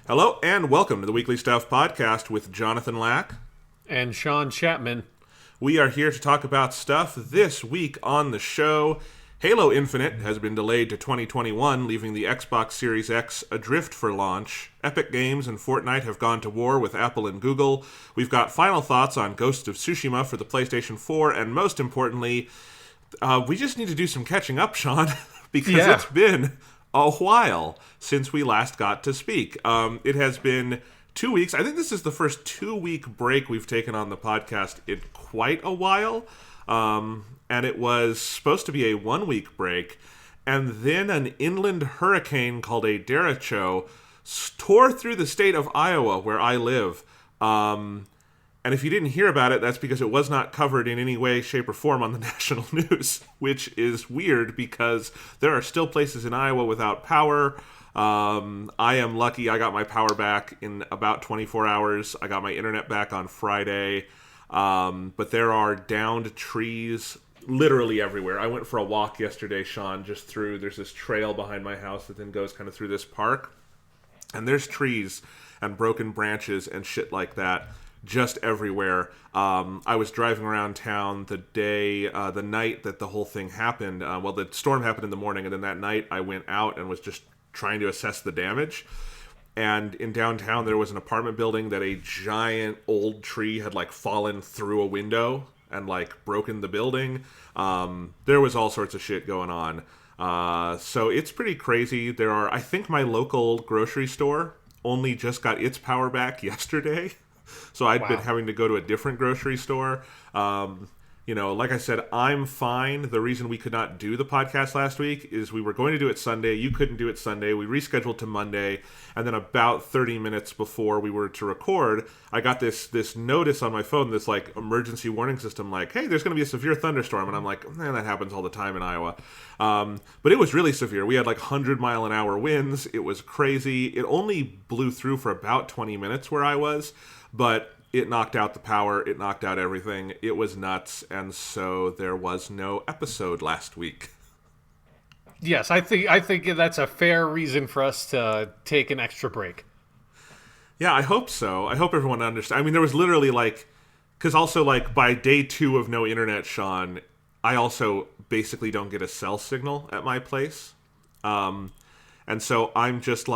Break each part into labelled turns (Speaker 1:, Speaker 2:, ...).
Speaker 1: Hello and welcome to the Weekly Stuff Podcast with Jonathan Lack.
Speaker 2: And Sean Chapman.
Speaker 1: We are here to talk about stuff this week on the show. Halo Infinite has been delayed to 2021, leaving the Xbox Series X adrift for launch. Epic Games and Fortnite have gone to war with Apple and Google. We've got final thoughts on Ghost of Tsushima for the PlayStation 4, and most importantly, we just need to do some catching up, Sean, because it's been a while since we last got to speak. It has been 2 weeks. I think this is the first 2-week break we've taken on the podcast in quite a while. And it was supposed to be a 1-week break. And then an inland hurricane called a derecho tore through the state of Iowa, where I live. And if you didn't hear about it, that's because it was not covered in any way, shape, or form on the national news, which is weird because there are still places in Iowa without power. I am lucky I got my power back in about 24 hours. I got my internet back on Friday. But there are downed trees literally everywhere. I went for a walk yesterday, Sean, there's this trail behind my house that then goes kind of through this park. And there's trees and broken branches and shit like that just everywhere. I was driving around town the night that the whole thing happened. The storm happened in the morning, and then that night I went out and was just trying to assess the damage. And in downtown, there was an apartment building that a giant old tree had fallen through a window and broken the building. There was all sorts of shit going on. So it's pretty crazy. I think my local grocery store only just got its power back yesterday. So I'd been having to go to a different grocery store. Like I said, I'm fine. The reason we could not do the podcast last week is we were going to do it Sunday. You couldn't do it Sunday. We rescheduled to Monday. And then about 30 minutes before we were to record, I got this notice on my phone, this emergency warning system, hey, there's going to be a severe thunderstorm. And I'm like, man, that happens all the time in Iowa. But it was really severe. We had 100-mile-an-hour winds. It was crazy. It only blew through for about 20 minutes where I was, but it knocked out the power. It knocked out everything. It was nuts. And so there was no episode last week.
Speaker 2: Yes, I think that's a fair reason for us to take an extra break.
Speaker 1: Yeah, I hope so. I hope everyone understands. I mean, there was literally because also by day 2 of no internet, Sean, I also basically don't get a cell signal at my place. And so I'm just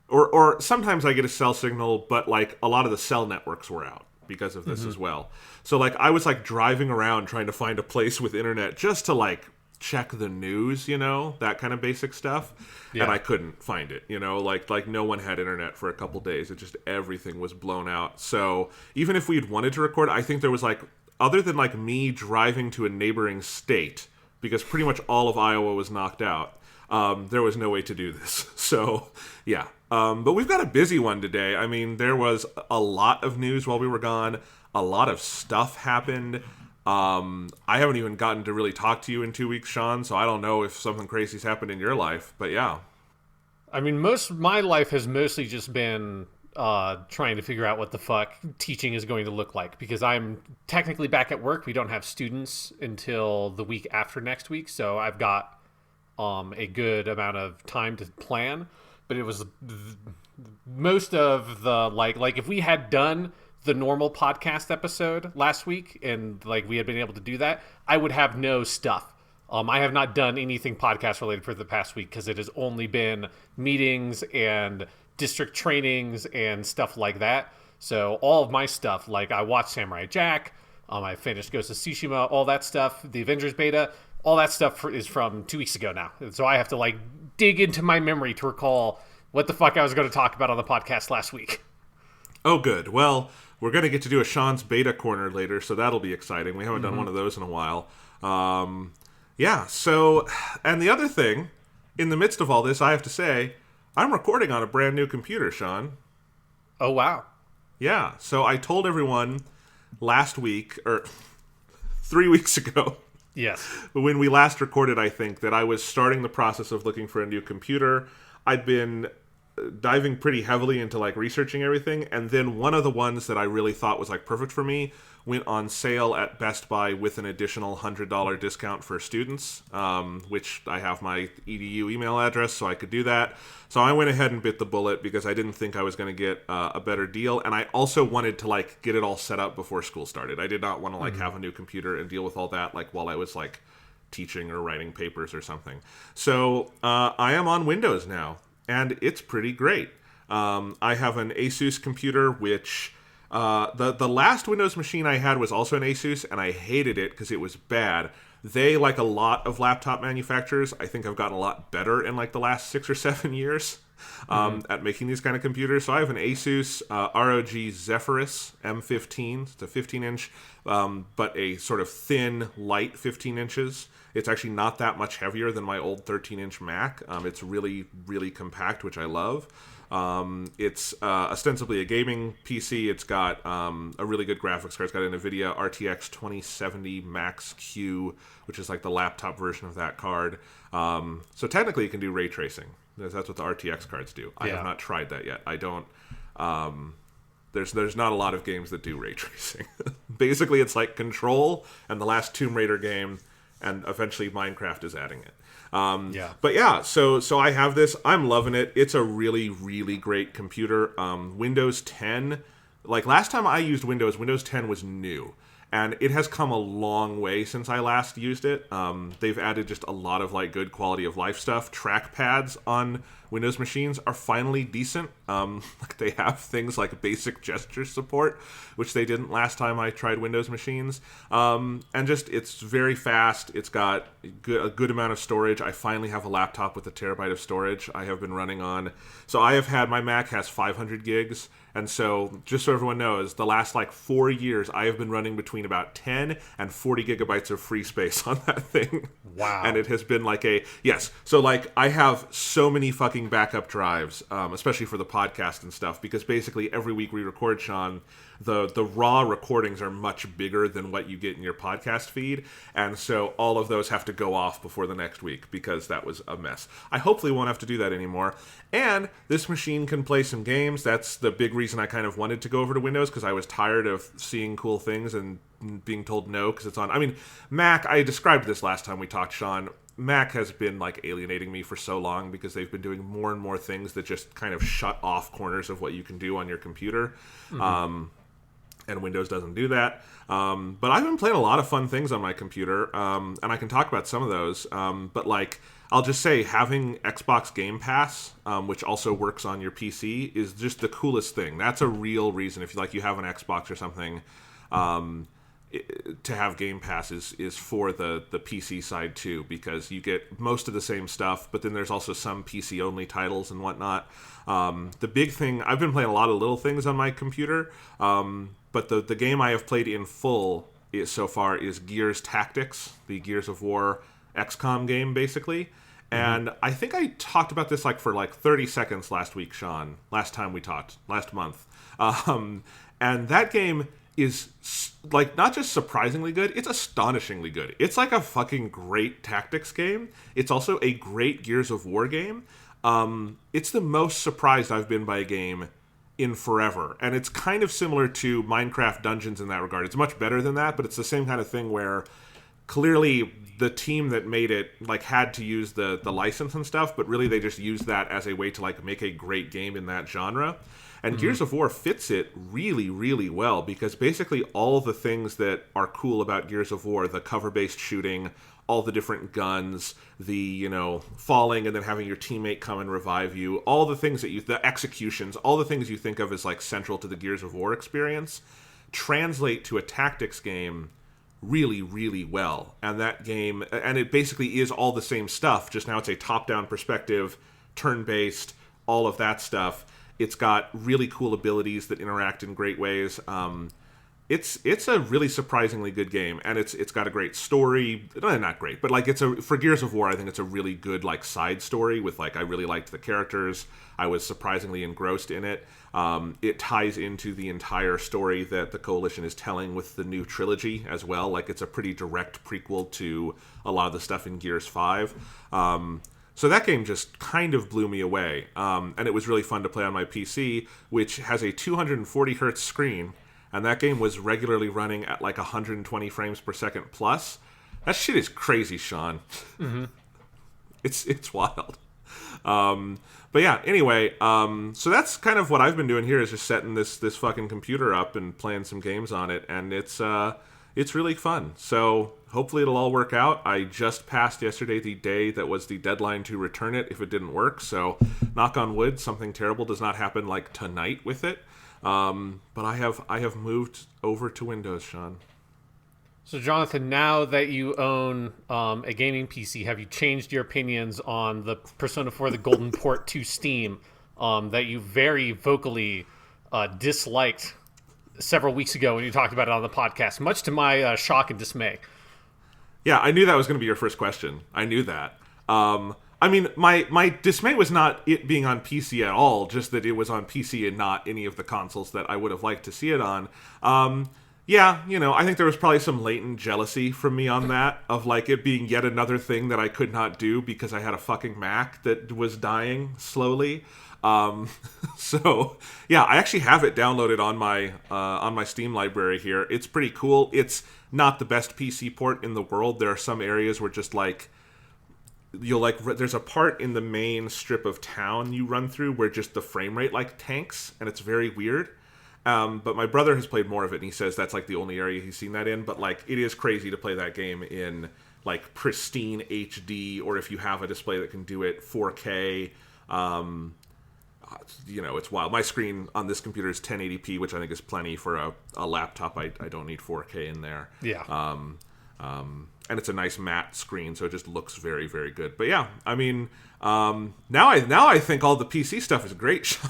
Speaker 1: or sometimes I get a cell signal, but a lot of the cell networks were out because of this as well. So I was driving around trying to find a place with internet just to check the news, that kind of basic stuff. Yeah. And I couldn't find it, no one had internet for a couple days. It just, everything was blown out. So even if we'd wanted to record, I think there was other than me driving to a neighboring state, because pretty much all of Iowa was knocked out, there was no way to do this. So yeah. But we've got a busy one today. I mean, there was a lot of news while we were gone. A lot of stuff happened. I haven't even gotten to really talk to you in 2 weeks, Sean, so I don't know if something crazy's happened in your life, but yeah.
Speaker 2: I mean, most of my life has mostly just been trying to figure out what the fuck teaching is going to look like, because I'm technically back at work. We don't have students until the week after next week, so I've got a good amount of time to plan. But it was most of the if we had done the normal podcast episode last week and we had been able to do that, I would have no stuff. I have not done anything podcast related for the past week because it has only been meetings and district trainings and stuff like that. So all of my stuff, I watched Samurai Jack, I finished Ghost of Tsushima, all that stuff, the Avengers beta, all that stuff is from 2 weeks ago now. And so I have to dig into my memory to recall what the fuck I was going to talk about on the podcast last week.
Speaker 1: Oh, good. Well, we're going to get to do a Sean's Beta Corner later, so that'll be exciting. We haven't done one of those in a while. Yeah, so, and the other thing, in the midst of all this, I have to say, I'm recording on a brand new computer, Sean.
Speaker 2: Oh, wow.
Speaker 1: Yeah, so I told everyone last week, or 3 weeks ago,
Speaker 2: yes,
Speaker 1: when we last recorded, I think, that I was starting the process of looking for a new computer. I'd been diving pretty heavily into like researching everything, and then one of the ones that I really thought was like perfect for me went on sale at Best Buy with an additional $100 discount for students, which I have my EDU email address, so I could do that. So I went ahead and bit the bullet because I didn't think I was going to get a better deal, and I also wanted to like get it all set up before school started. I did not want to like have a new computer and deal with all that like while I was like teaching or writing papers or something. So I am on Windows now, and it's pretty great. I have an Asus computer, which the last Windows machine I had was also an Asus, and I hated it because it was bad. They, like a lot of laptop manufacturers, I think have gotten a lot better in like the last 6 or 7 years at making these kind of computers. So I have an Asus ROG Zephyrus M15. It's a 15-inch, but a sort of thin, light 15 inches. It's actually not that much heavier than my old 13-inch Mac. It's really, really compact, which I love. It's ostensibly a gaming PC. It's got a really good graphics card. It's got an NVIDIA RTX 2070 Max Q, which is like the laptop version of that card. So technically it can do ray tracing. That's what the RTX cards do. I have not tried that yet. I don't... There's not a lot of games that do ray tracing. Basically, it's like Control and the last Tomb Raider game, and eventually Minecraft is adding it. But yeah, so I have this. I'm loving it. It's a really, really great computer. Windows 10, like last time I used Windows 10 was new. And it has come a long way since I last used it. They've added just a lot of like good quality of life stuff. Trackpads on Windows machines are finally decent. Like they have things like basic gesture support, which they didn't last time I tried Windows machines. And just it's very fast. It's got a good amount of storage. I finally have a laptop with a terabyte of storage. I have been running on. So I have had my Mac has 500 gigs. And so, just so everyone knows, the last like 4 years, I have been running between about 10 and 40 gigabytes of free space on that thing.
Speaker 2: Wow.
Speaker 1: And it has been like yes. So like, I have so many fucking backup drives, especially for the podcast and stuff, because basically every week we record, Sean, the raw recordings are much bigger than what you get in your podcast feed. And so all of those have to go off before the next week because that was a mess. I hopefully won't have to do that anymore. And this machine can play some games. That's the big reason I kind of wanted to go over to Windows, because I was tired of seeing cool things and being told no because it's on. I mean, Mac, I described this last time we talked, Sean. Mac has been like alienating me for so long because they've been doing more and more things that just kind of shut off corners of what you can do on your computer. And Windows doesn't do that. But I've been playing a lot of fun things on my computer, and I can talk about some of those. But like, I'll just say having Xbox Game Pass, which also works on your PC, is just the coolest thing. That's a real reason. If you have an Xbox or something, to have Game Pass is for the PC side too, because you get most of the same stuff, but then there's also some PC only titles and whatnot. The big thing, I've been playing a lot of little things on my computer, but the game I have played in full so far is Gears Tactics, the Gears of War XCOM game, basically. And I think I talked about this for 30 seconds last week, Sean. Last time we talked, last month. And that game is not just surprisingly good, it's astonishingly good. It's like a fucking great tactics game. It's also a great Gears of War game. It's the most surprised I've been by a game in forever. And it's kind of similar to Minecraft Dungeons in that regard. It's much better than that, but it's the same kind of thing where clearly the team that made it had to use the license and stuff, but really they just used that as a way to make a great game in that genre. And Gears of War fits it really, really well, because basically all the things that are cool about Gears of War, the cover-based shooting, all the different guns, the, falling and then having your teammate come and revive you, all the things the executions, all the things you think of as central to the Gears of War experience, translate to a tactics game really, really well. And that game, and it basically is all the same stuff, just now it's a top-down perspective, turn-based, all of that stuff. It's got really cool abilities that interact in great ways. It's a really surprisingly good game, and it's got a great story. Not great, but for Gears of War, I think it's a really good side story with I really liked the characters. I was surprisingly engrossed in it. It ties into the entire story that the Coalition is telling with the new trilogy as well. It's a pretty direct prequel to a lot of the stuff in Gears 5. So that game just kind of blew me away, and it was really fun to play on my PC, which has a 240 hertz screen, and that game was regularly running at like 120 frames per second plus. That shit is crazy, Sean.
Speaker 2: Mm-hmm.
Speaker 1: It's wild. But yeah, anyway, so that's kind of what I've been doing here, is just setting this fucking computer up and playing some games on it, and it's really fun. So hopefully it'll all work out. I just passed yesterday the day that was the deadline to return it if it didn't work, so knock on wood, something terrible does not happen like tonight with it. But I have moved over to Windows, Sean.
Speaker 2: So, Jonathan, now that you own a gaming PC, have you changed your opinions on the Persona 4 The Golden Port to Steam that you very vocally disliked several weeks ago when you talked about it on the podcast, much to my shock and dismay?
Speaker 1: Yeah, I knew that was going to be your first question. I knew that. I mean, my dismay was not it being on PC at all, just that it was on PC and not any of the consoles that I would have liked to see it on. Yeah, I think there was probably some latent jealousy from me on that, of like it being yet another thing that I could not do because I had a fucking Mac that was dying slowly. So yeah, I actually have it downloaded on my Steam library here. It's pretty cool. It's not the best PC port in the world. There are some areas where just like there's a part in the main strip of town you run through where just the frame rate like tanks, and it's very weird. But my brother has played more of it, and he says that's like the only area he's seen that in. But like, it is crazy to play that game in like pristine HD, or if you have a display that can do it 4K. It's wild. My screen on this computer is 1080p, which I think is plenty for a laptop. I don't need 4K in there.
Speaker 2: Yeah.
Speaker 1: And it's a nice matte screen, so it just looks very, very good. But yeah, I mean, now I think all the PC stuff is great, Sean.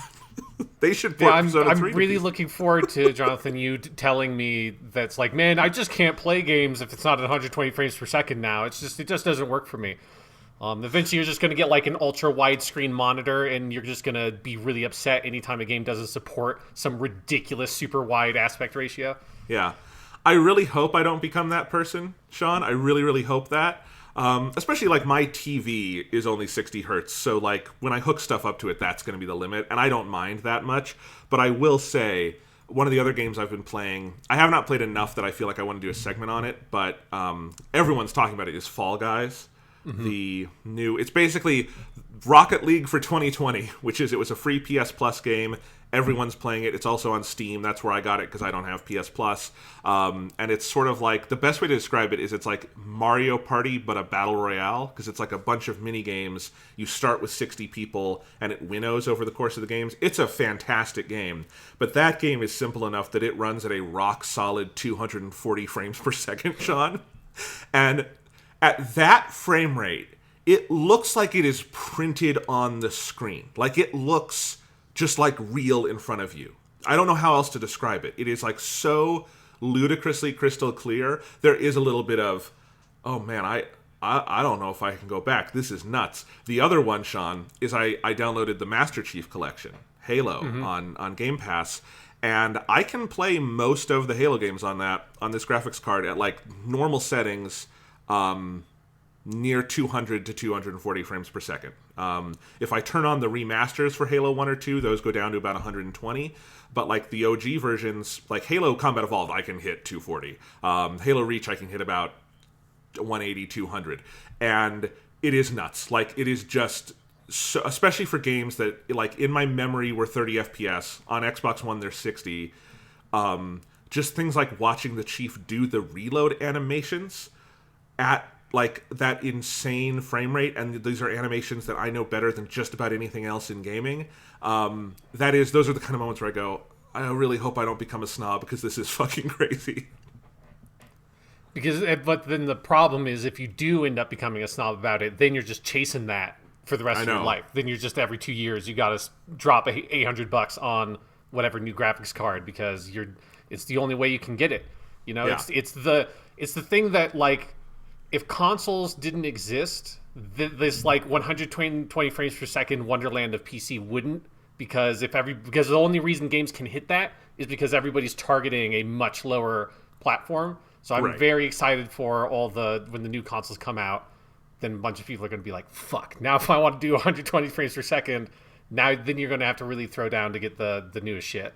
Speaker 1: They should put Persona 3
Speaker 2: I'm really looking forward to, Jonathan, you telling me that's like, man, I just can't play games if it's not at 120 frames per second now. It just doesn't work for me. Eventually you're just going to get like an ultra widescreen monitor, and you're just going to be really upset anytime a game doesn't support some ridiculous super wide aspect ratio.
Speaker 1: Yeah. I really hope I don't become that person, Sean. I really, really hope that. Especially like my TV is only 60 hertz, so like when I hook stuff up to it, that's going to be the limit, and I don't mind that much. But I will say, one of the other games I've been playing, I have not played enough that I feel like I want to do a segment on it, but everyone's talking about it, is Fall Guys. Mm-hmm. It's basically Rocket League for 2020, it was a free PS Plus game. Everyone's playing it. It's also on Steam. That's where I got it because I don't have PS Plus. And it's sort of like, the best way to describe it is it's like Mario Party, but a battle royale, because it's like a bunch of mini games. You start with 60 people, and it winnows over the course of the games. It's a fantastic game, but that game is simple enough that it runs at a rock solid 240 frames per second, Sean. And at that frame rate, it looks like it is printed on the screen. Like, it looks just like real in front of you. I don't know how else to describe it. It is like so ludicrously crystal clear. There is a little bit of, oh man, I don't know if I can go back. This is nuts. The other one, Sean, is I downloaded the Master Chief Collection, Halo, on Game Pass, and I can play most of the Halo games on this graphics card at like normal settings, near 200 to 240 frames per second. If I turn on the remasters for Halo 1 or 2, those go down to about 120. But like the OG versions, like Halo Combat Evolved, I can hit 240. Halo Reach, I can hit about 180, 200. And it is nuts. Like, it is just, so, especially for games that, like, in my memory were 30 FPS. On Xbox One, they're 60. Just things like watching the Chief do the reload animations at like that insane frame rate, and these are animations that I know better than just about anything else in gaming. Those are the kind of moments where I go, I really hope I don't become a snob, because this is fucking crazy.
Speaker 2: But then the problem is, if you do end up becoming a snob about it, then you're just chasing that for the rest of your life. Then you're just, every 2 years, you got to drop $800 on whatever new graphics card, because it's the only way you can get it.
Speaker 1: Yeah.
Speaker 2: It's the thing that, like, if consoles didn't exist, this like 120 frames per second wonderland of PC wouldn't, because the only reason games can hit that is because everybody's targeting a much lower platform. So I'm very excited for when the new consoles come out. then a bunch of people are going to be like, fuck, now if I want to do 120 frames per second, then you're going to have to really throw down to get the newest shit.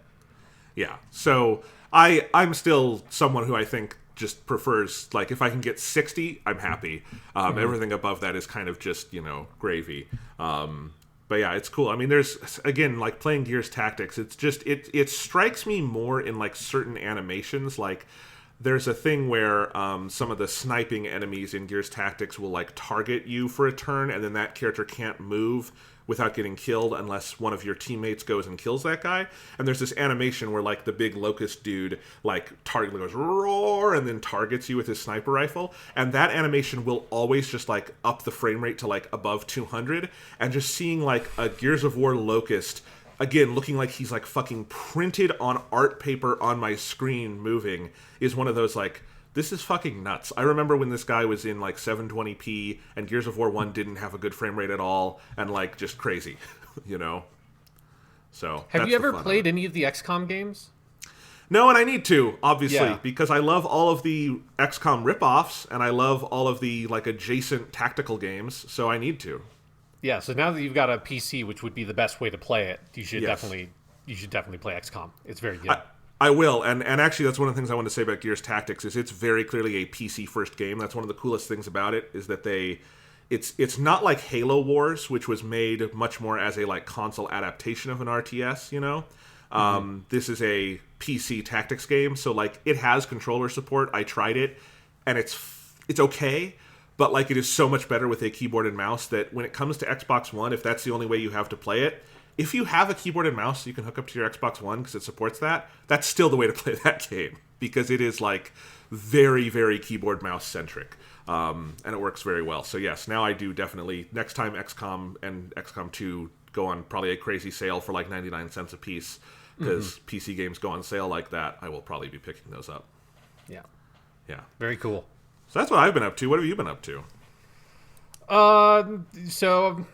Speaker 1: Yeah. So I'm still someone who I think just prefers, like, if I can get 60, I'm happy. Everything above that is kind of just, gravy. But yeah, it's cool. I mean, there's, again, like, playing Gears Tactics, it's just, it strikes me more in, like, certain animations. Like, there's a thing where some of the sniping enemies in Gears Tactics will, like, target you for a turn, and then that character can't move without getting killed unless one of your teammates goes and kills that guy. And there's this animation where, like, the big locust dude, like, goes roar and then targets you with his sniper rifle. And that animation will always just, like, up the frame rate to, like, above 200. And just seeing, like, a Gears of War locust, again, looking like he's, like, fucking printed on art paper on my screen moving is one of those, like, this is fucking nuts. I remember when this guy was in, like, 720p, and Gears of War 1 didn't have a good frame rate at all, and, like, just crazy, So,
Speaker 2: have you ever played any of the XCOM games?
Speaker 1: No, and I need to, obviously, because I love all of the XCOM ripoffs, and I love all of the, like, adjacent tactical games, so I need to.
Speaker 2: Yeah, so now that you've got a PC, which would be the best way to play it, you should definitely play XCOM. It's very good.
Speaker 1: I will, and actually that's one of the things I want to say about Gears Tactics is it's very clearly a PC-first game. That's one of the coolest things about it, is that it's not like Halo Wars, which was made much more as a, like, console adaptation of an RTS, This is a PC tactics game, so, like, it has controller support. I tried it, and it's okay, but, like, it is so much better with a keyboard and mouse that when it comes to Xbox One, if that's the only way you have to play it, if you have a keyboard and mouse you can hook up to your Xbox One because it supports that, that's still the way to play that game because it is, like, very, very keyboard mouse centric. And it works very well. So yes, now I do definitely, next time XCOM and XCOM 2 go on probably a crazy sale for like 99 cents a piece, because PC games go on sale like that, I will probably be picking those up.
Speaker 2: Yeah.
Speaker 1: Yeah.
Speaker 2: Very cool.
Speaker 1: So that's what I've been up to. What have you been up to?
Speaker 2: So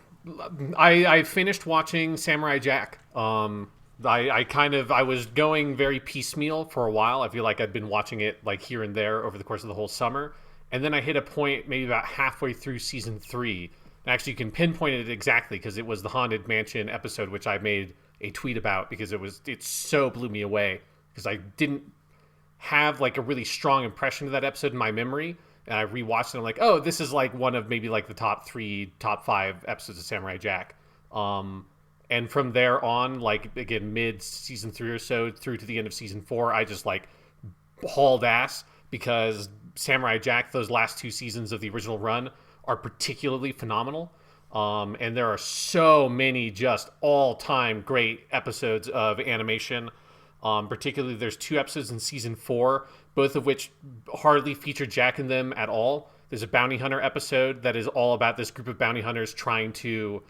Speaker 2: I finished watching Samurai Jack. I was going very piecemeal for a while. I feel like I'd been watching it, like, here and there over the course of the whole summer. And then I hit a point maybe about halfway through season 3. And actually, you can pinpoint it exactly because it was the Haunted Mansion episode, which I made a tweet about because it so blew me away because I didn't have, like, a really strong impression of that episode in my memory. And I rewatched it and I'm like, oh, this is, like, one of maybe, like, the top 5 episodes of Samurai Jack. And from there on, like, again, mid season 3 or so through to the end of season 4, I just, like, hauled ass because Samurai Jack, those last 2 seasons of the original run, are particularly phenomenal. And there are so many just all-time great episodes of animation. Particularly, there's 2 episodes in season 4, both of which hardly feature Jack in them at all. There's a bounty hunter episode that is all about this group of bounty hunters trying to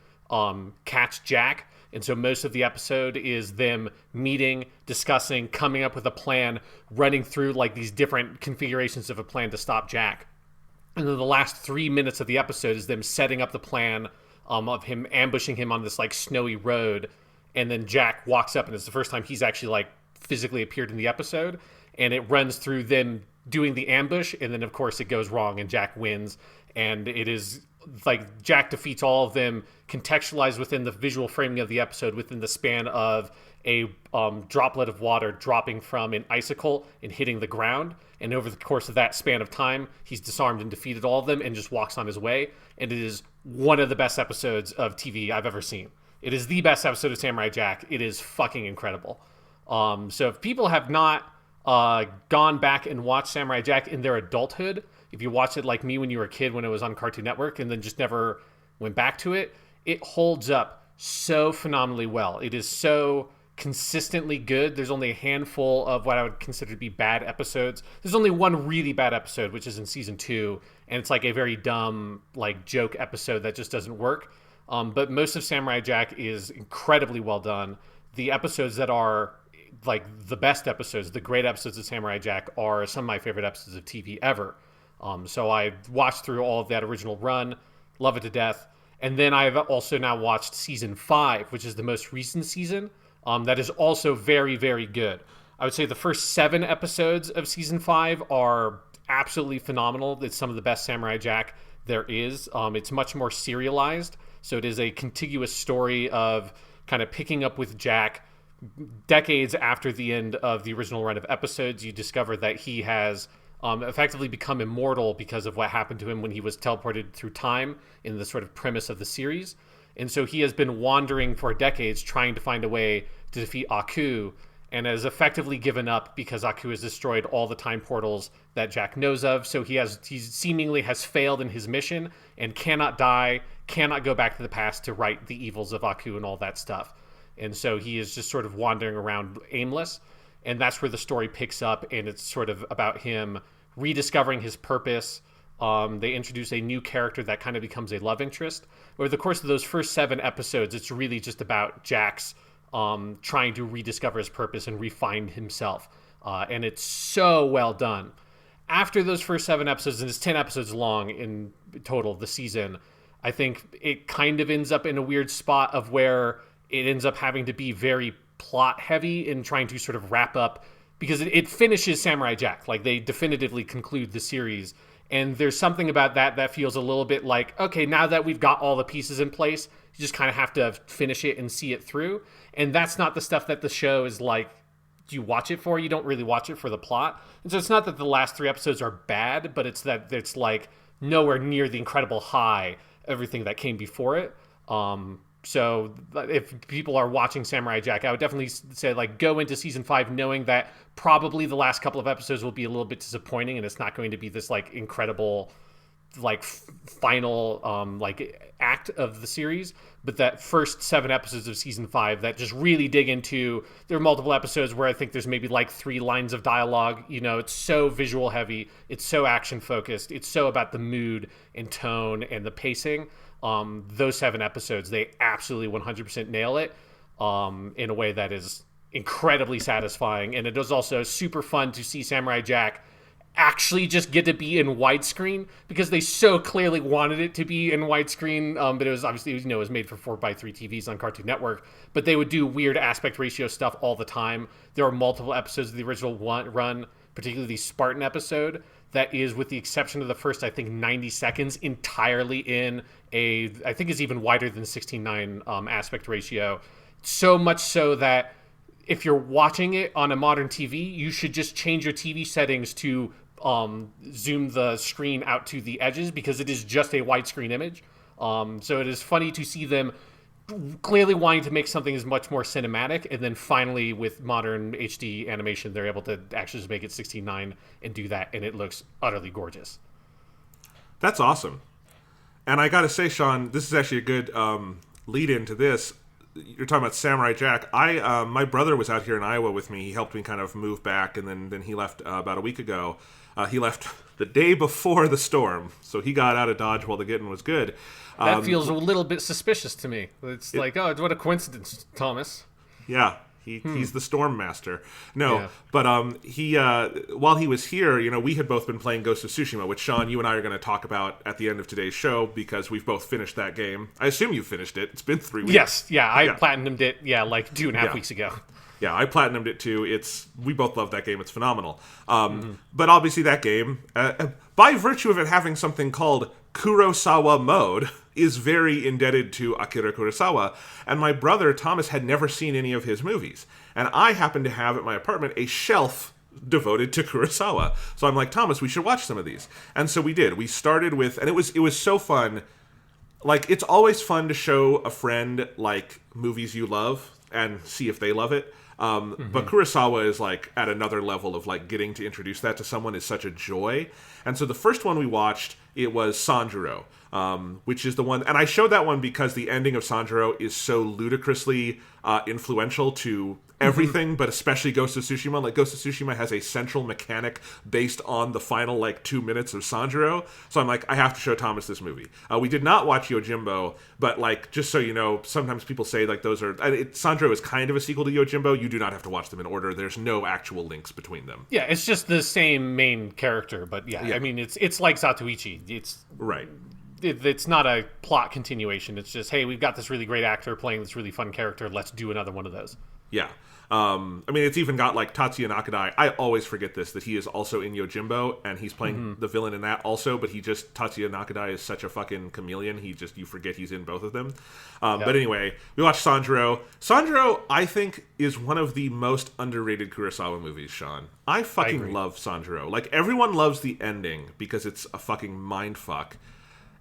Speaker 2: catch Jack. And so most of the episode is them meeting, discussing, coming up with a plan, running through, like, these different configurations of a plan to stop Jack. And then the last 3 minutes of the episode is them setting up the plan of him ambushing him on this, like, snowy road. And then Jack walks up, and it's the first time he's actually, like, physically appeared in the episode. And it runs through them doing the ambush, and then, of course, it goes wrong, and Jack wins. And it is, like, Jack defeats all of them, contextualized within the visual framing of the episode, within the span of a droplet of water dropping from an icicle and hitting the ground. And over the course of that span of time, he's disarmed and defeated all of them and just walks on his way. And it is one of the best episodes of TV I've ever seen. It is the best episode of Samurai Jack. It is fucking incredible. So if people have not gone back and watched Samurai Jack in their adulthood, if you watched it like me when you were a kid when it was on Cartoon Network and then just never went back to it, it holds up so phenomenally well. It is so consistently good. There's only a handful of what I would consider to be bad episodes. There's only one really bad episode, which is in season 2, and it's like a very dumb, like, joke episode that just doesn't work. But most of Samurai Jack is incredibly well done. The episodes that are, like, the best episodes, the great episodes of Samurai Jack, are some of my favorite episodes of TV ever. So I watched through all of that original run, love it to death. And then I've also now watched season 5, which is the most recent season. That is also very, very good. I would say the first 7 episodes of season 5 are absolutely phenomenal. It's some of the best Samurai Jack there is. It's much more serialized, so it is a contiguous story of kind of picking up with Jack decades after the end of the original run of episodes. You discover that he has effectively become immortal because of what happened to him when he was teleported through time in the sort of premise of the series. And so he has been wandering for decades trying to find a way to defeat Aku, and has effectively given up because Aku has destroyed all the time portals that Jack knows of. So he seemingly has failed in his mission and cannot die, cannot go back to the past to right the evils of Aku and all that stuff. And so he is just sort of wandering around aimless. And that's where the story picks up, and it's sort of about him rediscovering his purpose. They introduce a new character that kind of becomes a love interest. Over the course of those first 7 episodes, it's really just about Jack's trying to rediscover his purpose and refine himself. And it's so well done. After those first 7 episodes, and it's 10 episodes long in total, the season, I think it kind of ends up in a weird spot of where it ends up having to be very plot heavy in trying to sort of wrap up, because it finishes Samurai Jack. Like, they definitively conclude the series. And there's something about that feels a little bit like, okay, now that we've got all the pieces in place, you just kind of have to finish it and see it through. And that's not the stuff that the show is like, you watch it for. You don't really watch it for the plot. And so it's not that the last 3 episodes are bad, but it's that it's like nowhere near the incredible high, everything that came before it. So if people are watching Samurai Jack, I would definitely say, like, go into season 5 knowing that probably the last couple of episodes will be a little bit disappointing, and it's not going to be this like incredible, like final like act of the series. But that first 7 episodes of season 5 that just really dig into, there are multiple episodes where I think there's maybe like 3 lines of dialogue. You know, it's so visual heavy, it's so action focused, it's so about the mood and tone and the pacing. Those 7 episodes, they absolutely 100% nail it in a way that is incredibly satisfying. And it is also super fun to see Samurai Jack actually just get to be in widescreen, because they so clearly wanted it to be in widescreen. But it was obviously, you know, it was made for 4:3 TVs on Cartoon Network. But they would do weird aspect ratio stuff all the time. There are multiple episodes of the original run, particularly the Spartan episode, that is, with the exception of the first, I think, 90 seconds, entirely in I think is even wider than 16:9 aspect ratio. So much so that if you're watching it on a modern TV, you should just change your TV settings to zoom the screen out to the edges, because it is just a widescreen image. So it is funny to see them clearly wanting to make something as much more cinematic, and then finally with modern HD animation, they're able to actually just make it 16:9 and do that, and it looks utterly gorgeous.
Speaker 1: That's awesome. And I gotta say, Sean, this is actually a good lead into this. You're talking about Samurai Jack. My brother was out here in Iowa with me. He helped me kind of move back, and then he left about a week ago. He left the day before the storm, so he got out of Dodge while the getting was good.
Speaker 2: That feels a little bit suspicious to me. It's like, oh, what a coincidence, Thomas.
Speaker 1: Yeah, he's the storm master. No, yeah. But he while he was here, you know, we had both been playing Ghost of Tsushima, which, Sean, you and I are going to talk about at the end of today's show, because we've both finished that game. I assume you finished it. It's been 3 weeks.
Speaker 2: Yes, yeah, I platinumed it, like 2.5 weeks ago.
Speaker 1: Yeah, I platinumed it too. We both love that game. It's phenomenal. But obviously that game, by virtue of it having something called Kurosawa mode, is very indebted to Akira Kurosawa. And my brother, Thomas, had never seen any of his movies. And I happened to have at my apartment a shelf devoted to Kurosawa. So I'm like, Thomas, we should watch some of these. And so we did. We started with, and it was so fun. Like, it's always fun to show a friend, like, movies you love and see if they love it. But Kurosawa is, like, at another level of, like, getting to introduce that to someone is such a joy. And so the first one we watched, it was Sanjuro, which is the one, and I showed that one because the ending of Sanjuro is so ludicrously influential to everything, but especially Ghost of Tsushima. Like, Ghost of Tsushima has a central mechanic based on the final, like, 2 minutes of Sanjuro. So I'm like, I have to show Thomas this movie. We did not watch Yojimbo, but, like, just so you know, sometimes people say, like, those are... Sanjuro is kind of a sequel to Yojimbo. You do not have to watch them in order. There's no actual links between them.
Speaker 2: Yeah, it's just the same main character, but yeah. I mean, it's like Zatoichi. It's...
Speaker 1: Right.
Speaker 2: It's not a plot continuation. It's just, hey, we've got this really great actor playing this really fun character. Let's do another one of those.
Speaker 1: Yeah. I mean, it's even got like Tatsuya Nakadai. I always forget this, that he is also in Yojimbo, and he's playing the villain in that also, but Tatsuya Nakadai is such a fucking chameleon, you forget he's in both of them. But anyway, we watched Sanjuro. Sanjuro, I think, is one of the most underrated Kurosawa movies, Sean. I fucking love Sanjuro. Like, everyone loves the ending because it's a fucking mindfuck.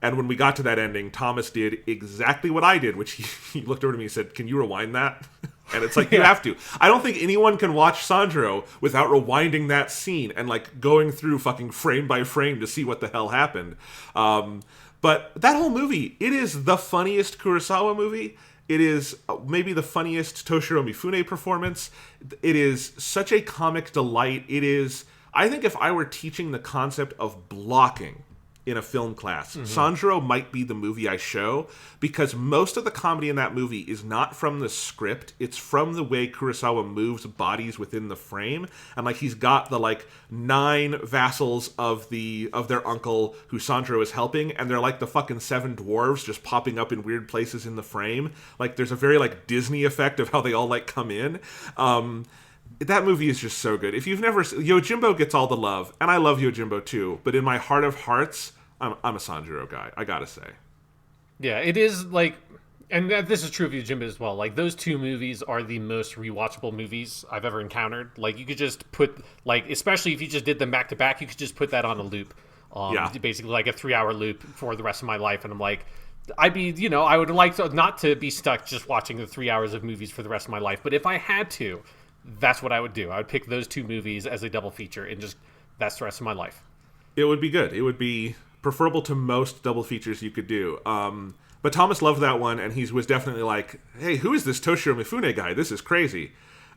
Speaker 1: And when we got to that ending, Thomas did exactly what I did, which he looked over to me and said, "Can you rewind that?" And it's like, you have to. I don't think anyone can watch Sanjuro without rewinding that scene and, like, going through fucking frame by frame to see what the hell happened. But that whole movie, it is the funniest Kurosawa movie. It is maybe the funniest Toshiro Mifune performance. It is such a comic delight. It is, I think if I were teaching the concept of blocking in a film class, Sanjuro might be the movie I show, because most of the comedy in that movie is not from the script, it's from the way Kurosawa moves bodies within the frame. And like, he's got the like 9 vassals of their uncle who Sanjuro is helping, and they're like the fucking 7 dwarves just popping up in weird places in the frame. Like, there's a very like Disney effect of how they all like come in. That movie is just so good. If you've never... Yojimbo gets all the love, and I love Yojimbo too, but in my heart of hearts, I'm a Sanjuro guy, I gotta say.
Speaker 2: Yeah, it is like... And this is true of Yojimbo as well. Like, those 2 movies are the most rewatchable movies I've ever encountered. Like, you could just put... Like, especially if you just did them back-to-back, you could just put that on a loop. Basically, like a 3-hour loop for the rest of my life, and I'm like... I would like to not to be stuck just watching the 3 hours of movies for the rest of my life, but if I had to... That's what I would do. I would pick those 2 movies as a double feature, and just that's the rest of my life.
Speaker 1: It would be good. It would be preferable to most double features you could do. But Thomas loved that one, and he was definitely like, "Hey, who is this Toshiro Mifune guy? This is crazy."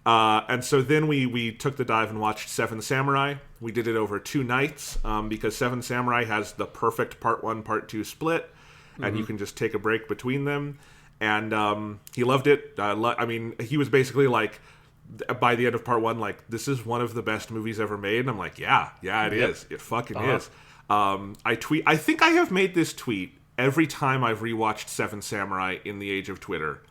Speaker 1: And so then we took the dive and watched Seven Samurai. We did it over 2 nights because Seven Samurai has the perfect part 1, part 2 split, and you can just take a break between them. And he loved it. I mean, he was basically like, by the end of part 1, like, this is one of the best movies ever made. And I'm like, yeah, it is. It fucking is. I think I have made this tweet every time I've rewatched Seven Samurai in the age of Twitter.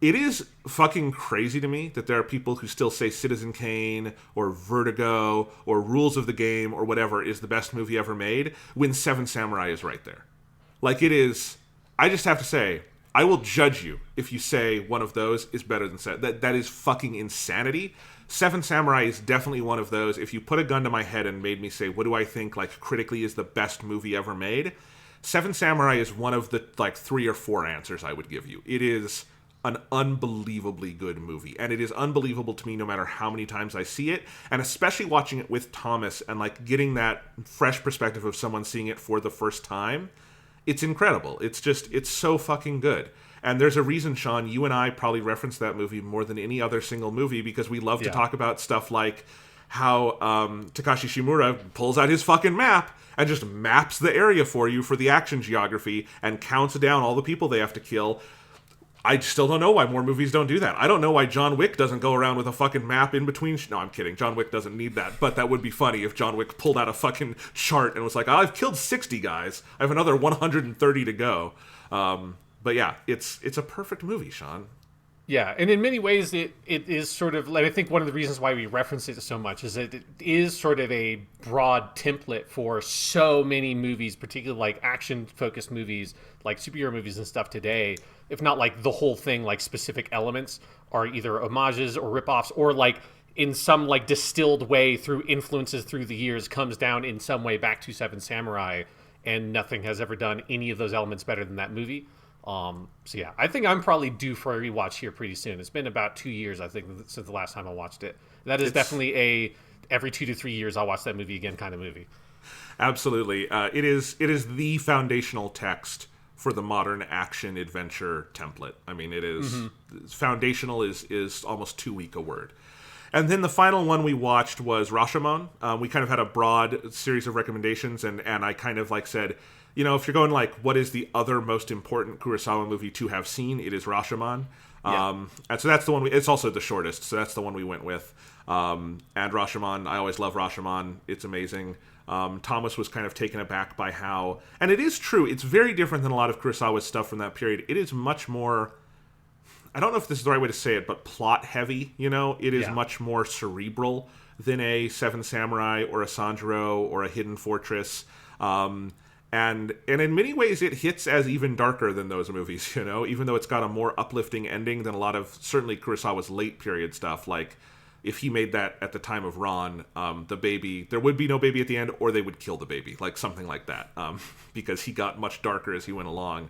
Speaker 1: It is fucking crazy to me that there are people who still say Citizen Kane or Vertigo or Rules of the Game or whatever is the best movie ever made, when Seven Samurai is right there. Like, it is... I just have to say... I will judge you if you say one of those is better than Seven. That is fucking insanity. Seven Samurai is definitely one of those. If you put a gun to my head and made me say, what do I think, like, critically is the best movie ever made? Seven Samurai is one of the, like, 3 or 4 answers I would give you. It is an unbelievably good movie. And it is unbelievable to me no matter how many times I see it. And especially watching it with Thomas and, like, getting that fresh perspective of someone seeing it for the first time. It's incredible. It's so fucking good. And there's a reason, Sean, you and I probably reference that movie more than any other single movie, because we love to talk about stuff like how Takashi Shimura pulls out his fucking map and just maps the area for you for the action geography and counts down all the people they have to kill. I still don't know why more movies don't do that. I don't know why John Wick doesn't go around with a fucking map in between... No, I'm kidding. John Wick doesn't need that. But that would be funny if John Wick pulled out a fucking chart and was like, I've killed 60 guys. I have another 130 to go. But yeah, it's a perfect movie, Sean.
Speaker 2: Yeah, and in many ways, it is sort of... Like, I think one of the reasons why we reference it so much is that it is sort of a broad template for so many movies, particularly like action-focused movies, like superhero movies and stuff today. If not like the whole thing, like specific elements are either homages or ripoffs, or like in some like distilled way through influences through the years comes down in some way back to Seven Samurai, and nothing has ever done any of those elements better than that movie. So yeah, I think I'm probably due for a rewatch here pretty soon. It's been about 2 years, I think, since the last time I watched it. That is definitely every 2 to 3 years I'll watch that movie again kind of movie.
Speaker 1: Absolutely. It is the foundational text for the modern action adventure template. I mean, it is foundational is almost too weak a word. And then the final one we watched was Rashomon. We kind of had a broad series of recommendations, and I kind of like said, you know, if you're going like, what is the other most important Kurosawa movie to have seen? It is Rashomon. And so that's the one. It's also the shortest, so that's the one we went with. And Rashomon, I always love Rashomon. It's amazing. Thomas was kind of taken aback by how, and it is true, it's very different than a lot of Kurosawa's stuff from that period. It is much more, I don't know if this is the right way to say it, but plot heavy. It is
Speaker 2: Yeah.
Speaker 1: much more cerebral than a Seven Samurai or a Sanjuro or a Hidden Fortress. And in many ways, it hits as even darker than those movies, even though it's got a more uplifting ending than a lot of, certainly Kurosawa's late period stuff. Like, if he made that at the time of Ron, the baby, there would be no baby at the end, or they would kill the baby, like something like that, because he got much darker as he went along.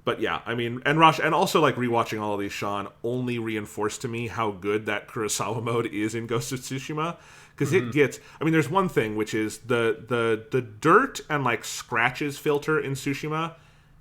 Speaker 1: But yeah, I mean, and also like rewatching all of these, Sean, only reinforced to me how good that Kurosawa mode is in Ghost of Tsushima. Because it gets, I mean, there's one thing, which is the dirt and like scratches filter in Tsushima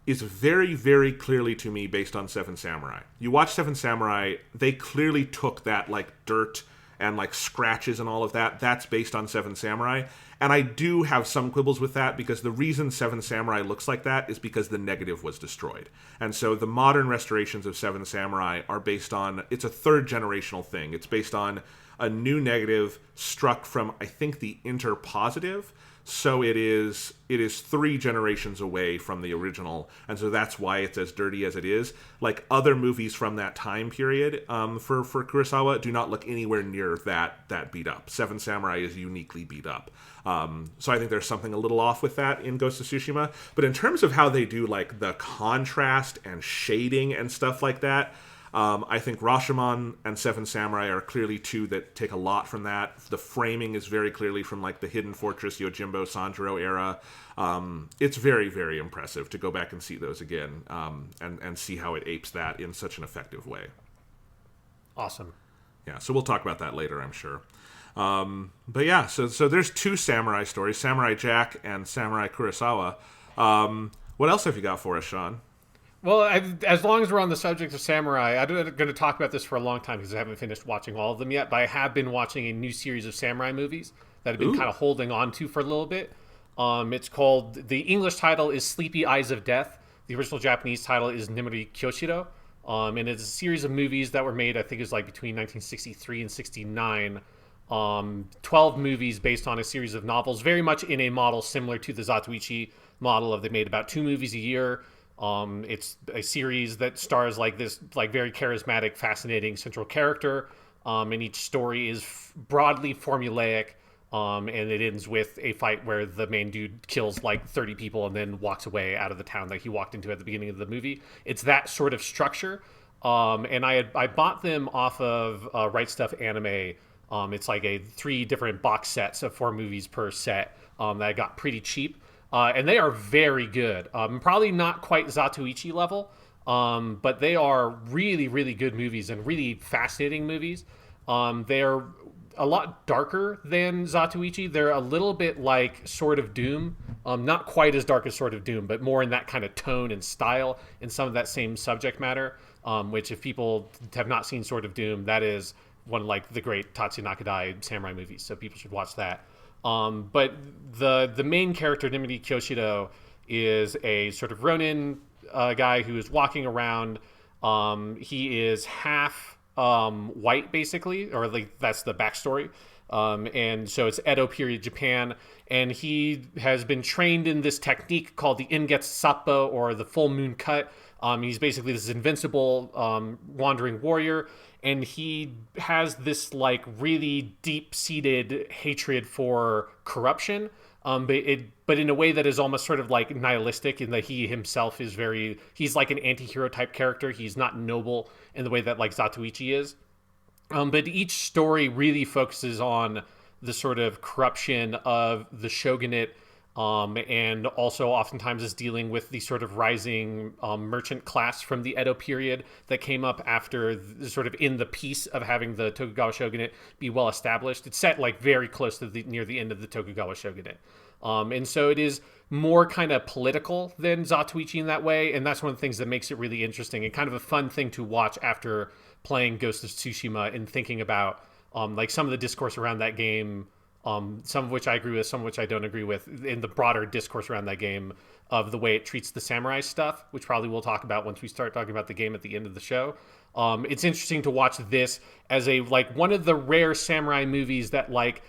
Speaker 1: is very, very clearly to me based on Seven Samurai. You watch Seven Samurai, they clearly took that like dirt and like scratches and all of that. That's based on Seven Samurai. And I do have some quibbles with that, because the reason Seven Samurai looks like that is because the negative was destroyed. And so the modern restorations of Seven Samurai are based on, it's a third generational thing. It's based on a new negative struck from, I think, the interpositive. So it is 3 generations away from the original, and so that's why it's as dirty as it is. Like other movies from that time period, for Kurosawa, do not look anywhere near that beat up. Seven Samurai is uniquely beat up. So I think there's something a little off with that in Ghost of Tsushima. But in terms of how they do like the contrast and shading and stuff like that, I think Rashomon and Seven Samurai are clearly 2 that take a lot from that. The framing is very clearly from like the Hidden Fortress, Yojimbo, Sanjuro era. It's very, very impressive to go back and see those again, and see how it apes that in such an effective way.
Speaker 2: Awesome.
Speaker 1: Yeah, so we'll talk about that later, I'm sure. But yeah, so there's 2 samurai stories, Samurai Jack and Samurai Kurosawa. What else have you got for us, Sean?
Speaker 2: Well, as long as we're on the subject of samurai, I'm going to talk about this for a long time because I haven't finished watching all of them yet, but I have been watching a new series of samurai movies that I've been kind of holding on to for a little bit. It's called, the English title is Sleepy Eyes of Death. The original Japanese title is Nimori Kyoshiro. And it's a series of movies that were made, I think it was like between 1963 and 69. 12 movies based on a series of novels, very much in a model similar to the Zatoichi model of they made about 2 movies a year. It's a series that stars like this, like very charismatic, fascinating central character. And each story is broadly formulaic. And it ends with a fight where the main dude kills like 30 people and then walks away out of the town that he walked into at the beginning of the movie. It's that sort of structure. And I bought them off of Right Stuff Anime. It's like 3 different box sets of 4 movies per set that I got pretty cheap. And they are very good. Probably not quite Zatoichi level, but they are really, really good movies and really fascinating movies. They're a lot darker than Zatoichi. They're a little bit like Sword of Doom. Not quite as dark as Sword of Doom, but more in that kind of tone and style and some of that same subject matter, which if people have not seen Sword of Doom, that is one of like the great Tatsuya Nakadai samurai movies. So people should watch that. But the main character, Nimori Kyoshiro, is a sort of Ronin guy who is walking around. He is half white, basically, or like that's the backstory. And so it's Edo period Japan, and he has been trained in this technique called the Ingetsu Sappo, or the full moon cut. He's basically this invincible wandering warrior, and he has this like really deep-seated hatred for corruption, but in a way that is almost sort of like nihilistic, in that he himself is he's like an anti-hero type character. He's not noble in the way that like Zatoichi is. But each story really focuses on the sort of corruption of the shogunate, and also oftentimes is dealing with the sort of rising merchant class from the Edo period that came up after sort of in the peace of having the Tokugawa shogunate be well established. It's set like very close to near the end of the Tokugawa shogunate. And so it is more kind of political than Zatoichi in that way, and that's one of the things that makes it really interesting and kind of a fun thing to watch after playing Ghost of Tsushima and thinking about like some of the discourse around that game, some of which I agree with, some of which I don't agree with, in the broader discourse around that game of the way it treats the samurai stuff, which probably we'll talk about once we start talking about the game at the end of the show. It's interesting to watch this as a like one of the rare samurai movies that like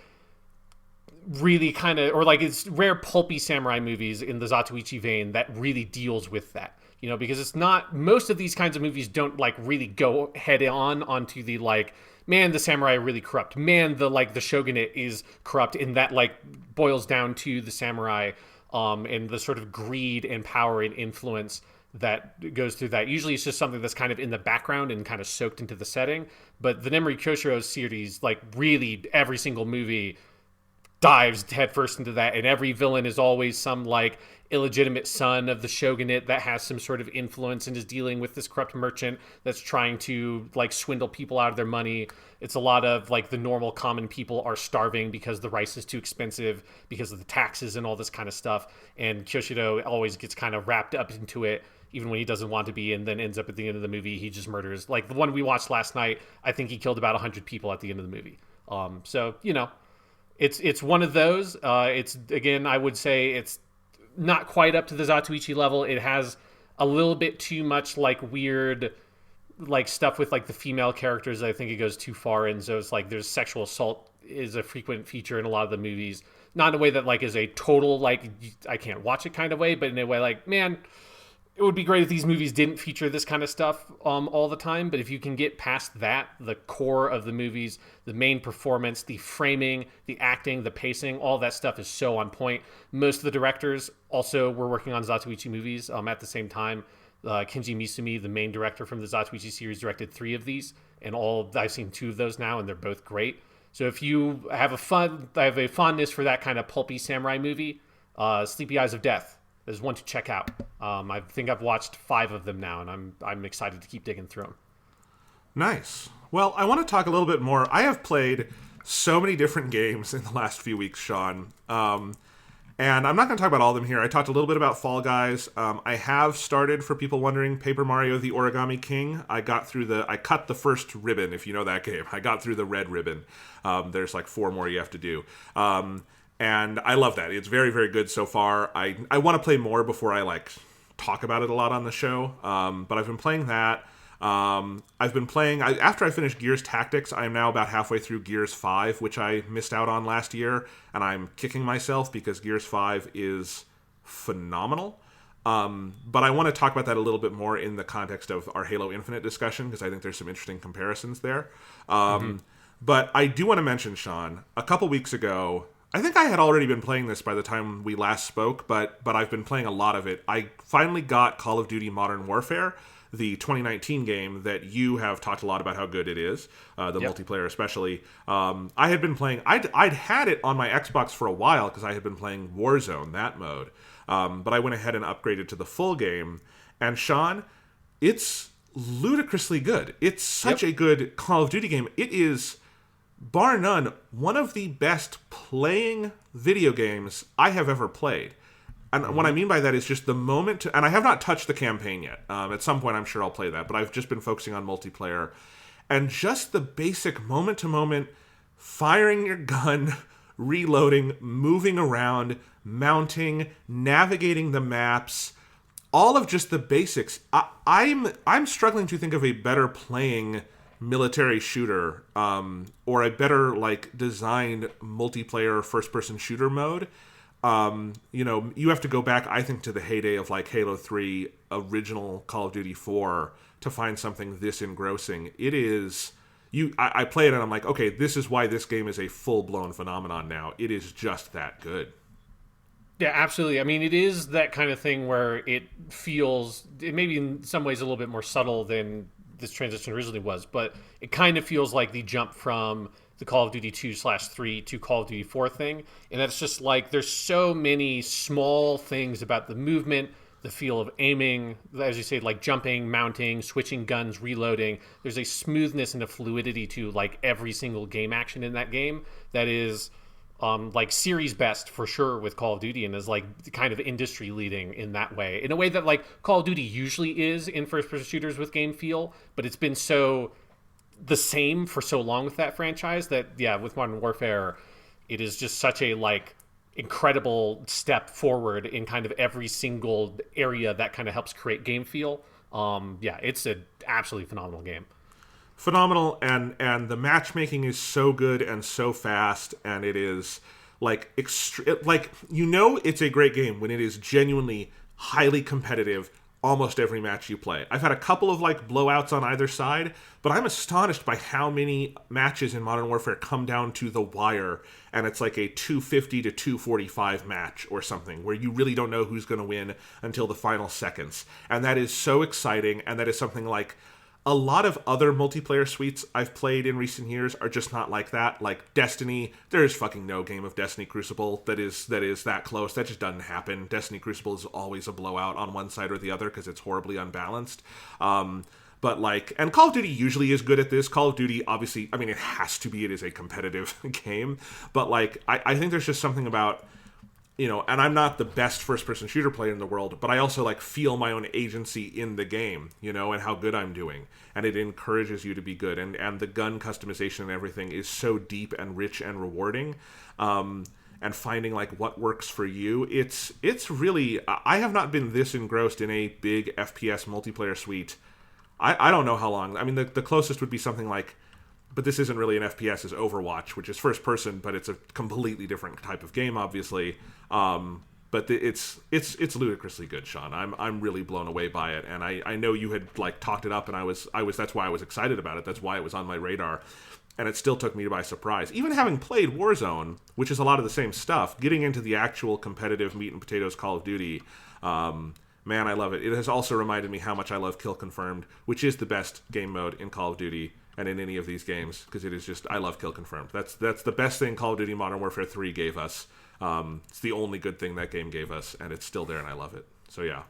Speaker 2: really kind of, or like it's rare pulpy samurai movies in the Zatoichi vein that really deals with that. Because it's not, most of these kinds of movies don't like really go head on onto the like, man, the samurai are really corrupt. Man, the shogunate is corrupt, and that like boils down to the samurai, and the sort of greed and power and influence that goes through that. Usually it's just something that's kind of in the background and kind of soaked into the setting. But the Nemuri Koshiro series, like really every single movie dives headfirst into that, and every villain is always some like illegitimate son of the shogunate that has some sort of influence and is dealing with this corrupt merchant that's trying to like swindle people out of their money. It's a lot of like the normal common people are starving because the rice is too expensive because of the taxes and all this kind of stuff, and Kyoshiro always gets kind of wrapped up into it even when he doesn't want to be, and then ends up at the end of the movie he just murders. Like the one we watched last night, I think he killed about 100 people at the end of the movie. So it's one of those. It's, again, I would say it's not quite up to the Zatoichi level. It has a little bit too much like weird like stuff with like the female characters. I think it goes too far, and so it's like there's sexual assault is a frequent feature in a lot of the movies. Not in a way that like is a total like I can't watch it kind of way, but in a way like, man, it would be great if these movies didn't feature this kind of stuff all the time. But if you can get past that, the core of the movies, the main performance, the framing, the acting, the pacing, all that stuff is so on point. Most of the directors also were working on Zatoichi movies at the same time. Kenji Misumi, the main director from the Zatoichi series, directed 3 of these, and I've seen 2 of those now, and they're both great. So if you have a fondness for that kind of pulpy samurai movie, Sleepy Eyes of Death is one to check out. I think I've watched 5 of them now, and I'm excited to keep digging through them.
Speaker 1: Nice. Well, I want to talk a little bit more. I have played so many different games in the last few weeks, Sean. And I'm not going to talk about all of them here. I talked a little bit about Fall Guys. I have started, for people wondering, Paper Mario the Origami King. I cut the first ribbon, if you know that game. I got through the red ribbon. There's like 4 more you have to do. And I love that. It's very, very good so far. I want to play more before I like talk about it a lot on the show. But I've been playing that. I've been playing, after I finished Gears Tactics, I am now about halfway through Gears 5, which I missed out on last year, and I'm kicking myself because Gears 5 is phenomenal. But I want to talk about that a little bit more in the context of our Halo Infinite discussion, because I think there's some interesting comparisons there. But I do want to mention, Sean, a couple weeks ago, I think I had already been playing this by the time we last spoke, but I've been playing a lot of it. I finally got Call of Duty Modern Warfare, the 2019 game that you have talked a lot about how good it is, the multiplayer especially. I had been playing, I'd had it on my Xbox for a while because I had been playing Warzone, that mode. But I went ahead and upgraded to the full game. And Sean, it's ludicrously good. It's such a good Call of Duty game. It is, bar none, one of the best playing video games I have ever played. And what I mean by that is just the moment, and I have not touched the campaign yet. At some point, I'm sure I'll play that, but I've just been focusing on multiplayer. And just the basic moment-to-moment firing your gun, reloading, moving around, mounting, navigating the maps, all of just the basics. I'm struggling to think of a better playing military shooter, or a better like designed multiplayer first-person shooter mode. You have to go back, I think, to the heyday of like Halo 3, original Call of Duty 4 to find something this engrossing. It is, I play it and I'm like, okay, this is why this game is a full-blown phenomenon now. It is just that good.
Speaker 2: Yeah, absolutely. I mean, it is that kind of thing where it feels, it maybe in some ways a little bit more subtle than this transition originally was, but it kind of feels like the jump from the Call of Duty 2/3 to Call of Duty 4 thing. And that's just like, there's so many small things about the movement, the feel of aiming, as you say, like jumping, mounting, switching guns, reloading. There's a smoothness and a fluidity to like every single game action in that game that is like series best for sure with Call of Duty, and is like kind of industry leading in that way, in a way that like Call of Duty usually is in first person shooters with game feel, but it's been so the same for so long with that franchise that with Modern Warfare it is just such a like incredible step forward in kind of every single area that kind of helps create game feel. It's an absolutely phenomenal game.
Speaker 1: Phenomenal, and the matchmaking is so good and so fast, and it is like like it's a great game when it is genuinely highly competitive almost every match you play. I've had a couple of like blowouts on either side, but I'm astonished by how many matches in Modern Warfare come down to the wire and it's like a 250 to 245 match or something where you really don't know who's going to win until the final seconds. And that is so exciting, and that is something like a lot of other multiplayer suites I've played in recent years are just not like that. Like Destiny, there's fucking no game of Destiny Crucible that is that close. That just doesn't happen. Destiny Crucible is always a blowout on one side or the other because it's horribly unbalanced. But like, and Call of Duty usually is good at this. Call of Duty, obviously, I mean, it has to be. It is a competitive game. But like, I think there's just something about, and I'm not the best first-person shooter player in the world, but I also like feel my own agency in the game, and how good I'm doing, and it encourages you to be good, and the gun customization and everything is so deep and rich and rewarding, and finding like what works for you, it's really, I have not been this engrossed in a big FPS multiplayer suite. I don't know how long. I mean, the closest would be something like, but this isn't really an FPS, is Overwatch, which is first person, but it's a completely different type of game, obviously. But it's ludicrously good, Sean. I'm really blown away by it, and I know you had like talked it up, and I was that's why I was excited about it. That's why it was on my radar, and it still took me by surprise. Even having played Warzone, which is a lot of the same stuff, getting into the actual competitive meat and potatoes Call of Duty, man, I love it. It has also reminded me how much I love Kill Confirmed, which is the best game mode in Call of Duty and in any of these games, because it is just, I love Kill Confirmed. That's the best thing Call of Duty Modern Warfare 3 gave us. It's the only good thing that game gave us, and it's still there, and I love it. So yeah.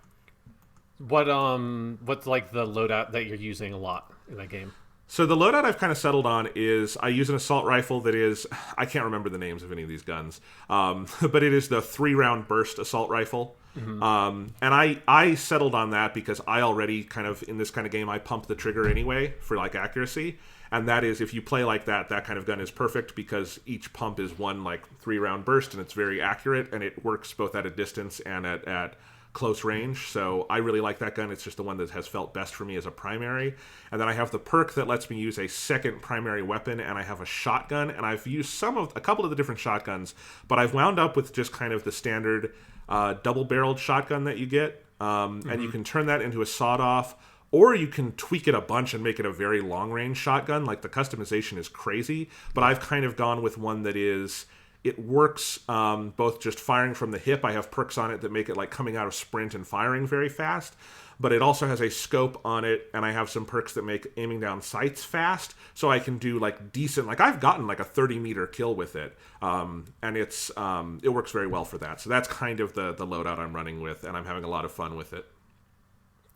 Speaker 2: What's like the loadout that you're using a lot in that game?
Speaker 1: So the loadout I've kind of settled on is I use an assault rifle that is, I can't remember the names of any of these guns, but it is the 3-round burst assault rifle. Mm-hmm. And I settled on that because I already kind of, in this kind of game, I pump the trigger anyway for like accuracy. And that is, if you play like that kind of gun is perfect because each pump is one like 3-round burst, and it's very accurate, and it works both at a distance and at close range. So I really like that gun. It's just the one that has felt best for me as a primary. And then I have the perk that lets me use a second primary weapon, and I have a shotgun, and I've used a couple of the different shotguns, but I've wound up with just kind of the standard double-barreled shotgun that you get, and you can turn that into a sawed-off, or you can tweak it a bunch and make it a very long-range shotgun. Like, the customization is crazy, but I've kind of gone with one that is, it works both just firing from the hip. I have perks on it that make it like coming out of sprint and firing very fast, but it also has a scope on it, and I have some perks that make aiming down sights fast, so I can do like decent, like I've gotten like a 30-meter kill with it, and it works very well for that. So that's kind of the loadout I'm running with, and I'm having a lot of fun with it.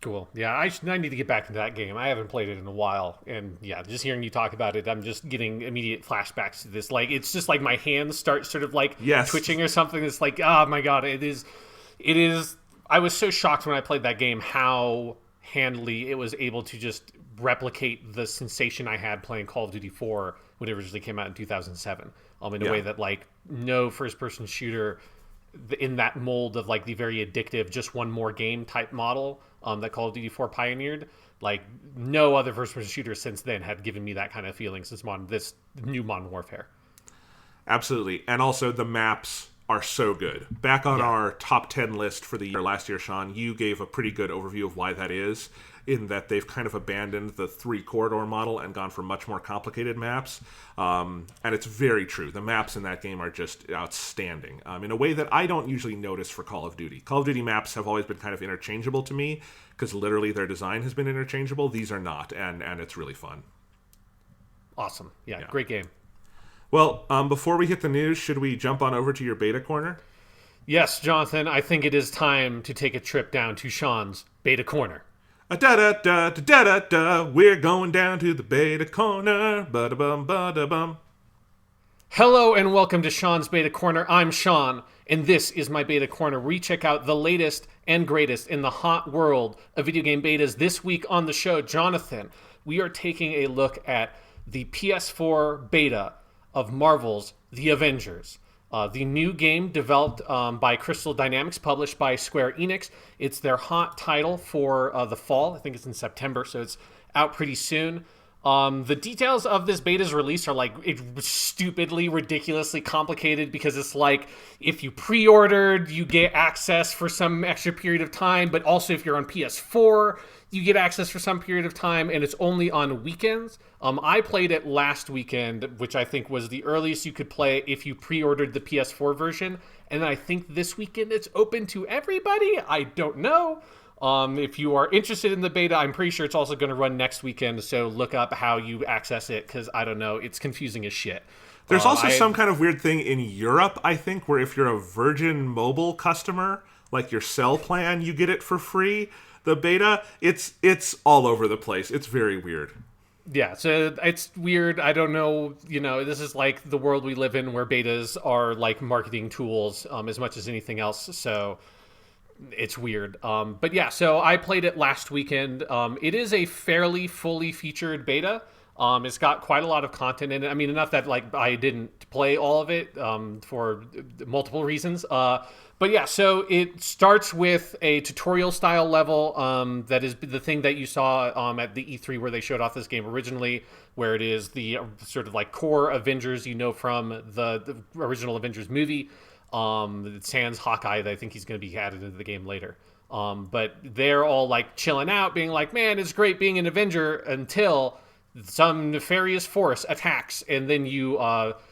Speaker 2: Cool. Yeah, I need to get back into that game. I haven't played it in a while, and yeah, just hearing you talk about it, I'm just getting immediate flashbacks to this. Like, it's just like my hands start sort of like twitching or something. It's like, oh my god, it is. I was so shocked when I played that game how handily it was able to just replicate the sensation I had playing Call of Duty 4 when it originally came out in 2007. In a way that like no first-person shooter in that mold of like the very addictive just one more game type model that Call of Duty 4 pioneered, like no other first-person shooter since then had given me that kind of feeling since this new Modern Warfare.
Speaker 1: Absolutely. And also the maps are so good. Back on our top 10 list for the year last year, Sean, you gave a pretty good overview of why that is, in that they've kind of abandoned the 3-corridor model and gone for much more complicated maps. And it's very true. The maps in that game are just outstanding in a way that I don't usually notice for Call of Duty. Call of Duty maps have always been kind of interchangeable to me because literally their design has been interchangeable. These are not, and it's really fun.
Speaker 2: Awesome. Yeah, great game.
Speaker 1: Well, before we hit the news, should we jump on over to your beta corner?
Speaker 2: Yes, Jonathan, I think it is time to take a trip down to Sean's beta corner.
Speaker 1: Da-da-da-da-da-da-da, we're going down to the beta corner. Ba-da-bum, ba-da-bum.
Speaker 2: Hello and welcome to Sean's Beta Corner. I'm Sean, and this is my Beta Corner, where we check out the latest and greatest in the hot world of video game betas. This week on the show, Jonathan, we are taking a look at the PS4 beta of Marvel's The Avengers. The new game developed by Crystal Dynamics, published by Square Enix. It's their hot title for the fall. I think it's in September, so it's out pretty soon. The details of this beta's release are like stupidly, ridiculously complicated because it's like if you pre-ordered, you get access for some extra period of time, but also if you're on PS4, you get access for some period of time, and it's only on weekends. I played it last weekend, which I think was the earliest you could play if you pre-ordered the PS4 version, and I think this weekend it's open to everybody. I don't know. If you are interested in the beta, I'm pretty sure it's also going to run next weekend, so look up how you access it, because I don't know, it's confusing as shit.
Speaker 1: There's also some kind of weird thing in Europe, I think, where if you're a Virgin Mobile customer, like your cell plan, you get it for free. The beta, it's all over the place. It's very weird.
Speaker 2: Yeah, so it's weird. I don't know, this is like the world we live in where betas are like marketing tools as much as anything else, so it's weird. But yeah, so I played it last weekend. It is a fairly fully featured beta. It's got quite a lot of content in it. I mean, enough that like I didn't play all of it for multiple reasons. But yeah, so it starts with a tutorial style level that is the thing that you saw at the E3 where they showed off this game originally, where it is the sort of like core Avengers from the original Avengers movie. Sans Hawkeye, I think he's going to be added into the game later. But they're all like chilling out, being like, man, it's great being an Avenger until some nefarious force attacks. And then you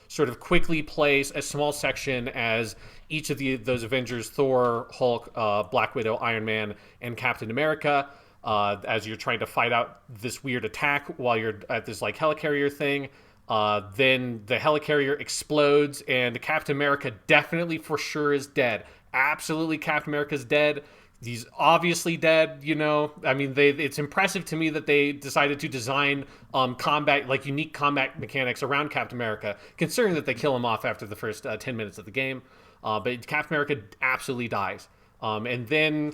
Speaker 2: sort of quickly play a small section as each of those Avengers, Thor, Hulk, Black Widow, Iron Man, and Captain America, as you're trying to fight out this weird attack while you're at this like helicarrier thing. Then the helicarrier explodes, and Captain America definitely for sure is dead. Absolutely, Captain America's dead. He's obviously dead, I mean, it's impressive to me that they decided to design combat, like unique combat mechanics around Captain America, considering that they kill him off after the first 10 minutes of the game. But Captain America absolutely dies. And then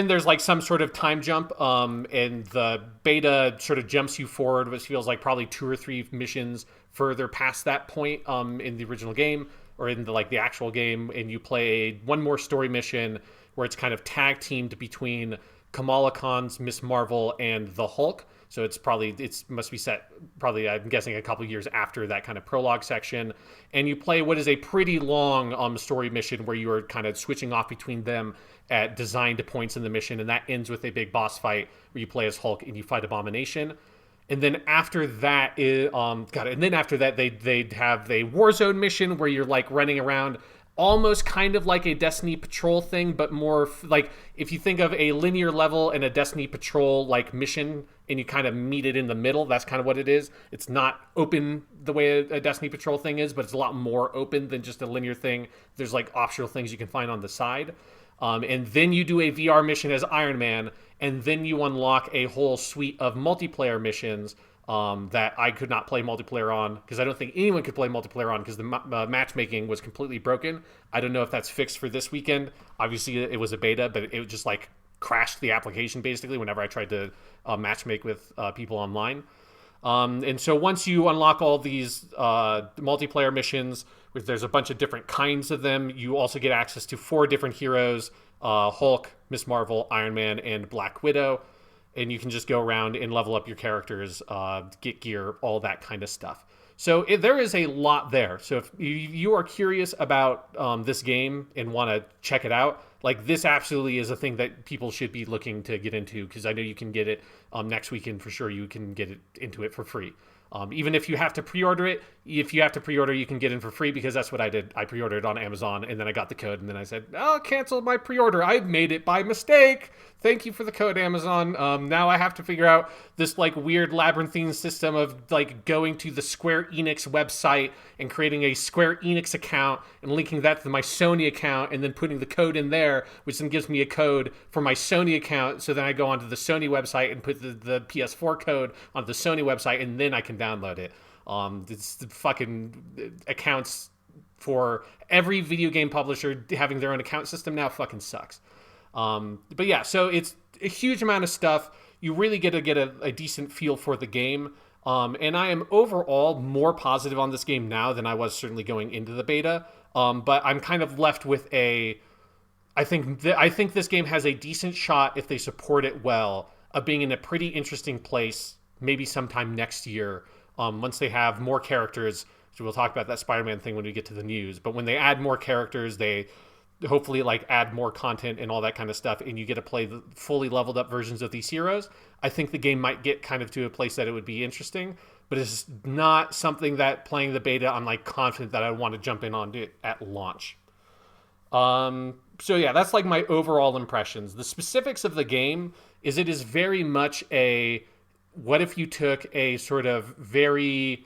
Speaker 2: there's like some sort of time jump, and the beta sort of jumps you forward, which feels like probably 2 or 3 missions further past that point in the original game, or in the actual game, and you play one more story mission where it's kind of tag teamed between Kamala Khan's Miss Marvel and the Hulk. So it must be set probably, I'm guessing, a couple years after that kind of prologue section. And you play what is a pretty long story mission where you are kind of switching off between them at designed points in the mission. And that ends with a big boss fight where you play as Hulk and you fight Abomination. And then after that, they'd have a Warzone mission where you're like running around, almost kind of like a Destiny Patrol thing, but more like if you think of a linear level and a Destiny Patrol like mission, and you kind of meet it in the middle. That's kind of what it is. It's not open the way a Destiny Patrol thing is, but it's a lot more open than just a linear thing. There's like optional things you can find on the side. And then you do a VR mission as Iron Man, and then you unlock a whole suite of multiplayer missions that I could not play multiplayer on, because I don't think anyone could play multiplayer on, because the matchmaking was completely broken. I don't know if that's fixed for this weekend. Obviously, it was a beta, but it just like crashed the application basically whenever I tried to matchmake with people online. And so once you unlock all these multiplayer missions, there's a bunch of different kinds of them. You also get access to 4 different heroes: Hulk, Miss Marvel, Iron Man, and Black Widow. And you can just go around and level up your characters, get gear, all that kind of stuff. So there is a lot there. So if you are curious about this game and want to check it out, like this absolutely is a thing that people should be looking to get into, because I know you can get it next weekend for sure. You can get into it for free. Even if you have to pre-order it, you can get in for free, because that's what I did. I pre-ordered on Amazon, and then I got the code, and then I said, cancel my pre-order. I made it by mistake. Thank you for the code, Amazon. Now I have to figure out this like weird labyrinthine system of like going to the Square Enix website and creating a Square Enix account and linking that to my Sony account, and then putting the code in there, which then gives me a code for my Sony account. So then I go onto the Sony website and put the PS4 code onto the Sony website, and then I can download it. It's the fucking accounts for every video game publisher having their own account system now fucking sucks. But yeah, so it's a huge amount of stuff. You really get to get a decent feel for the game. And I am overall more positive on this game now than I was certainly going into the beta. But I'm kind of left with I think this game has a decent shot, if they support it well, of being in a pretty interesting place maybe sometime next year, once they have more characters. So we'll talk about that Spider-Man thing when we get to the news. But when they add more characters, they hopefully like add more content and all that kind of stuff, and you get to play the fully leveled up versions of these heroes. I think the game might get kind of to a place that it would be interesting, but it's not something that playing the beta I'm like confident that I want to jump in on it at launch. So yeah, that's like my overall impressions. The specifics of the game is it is very much a what if you took a sort of very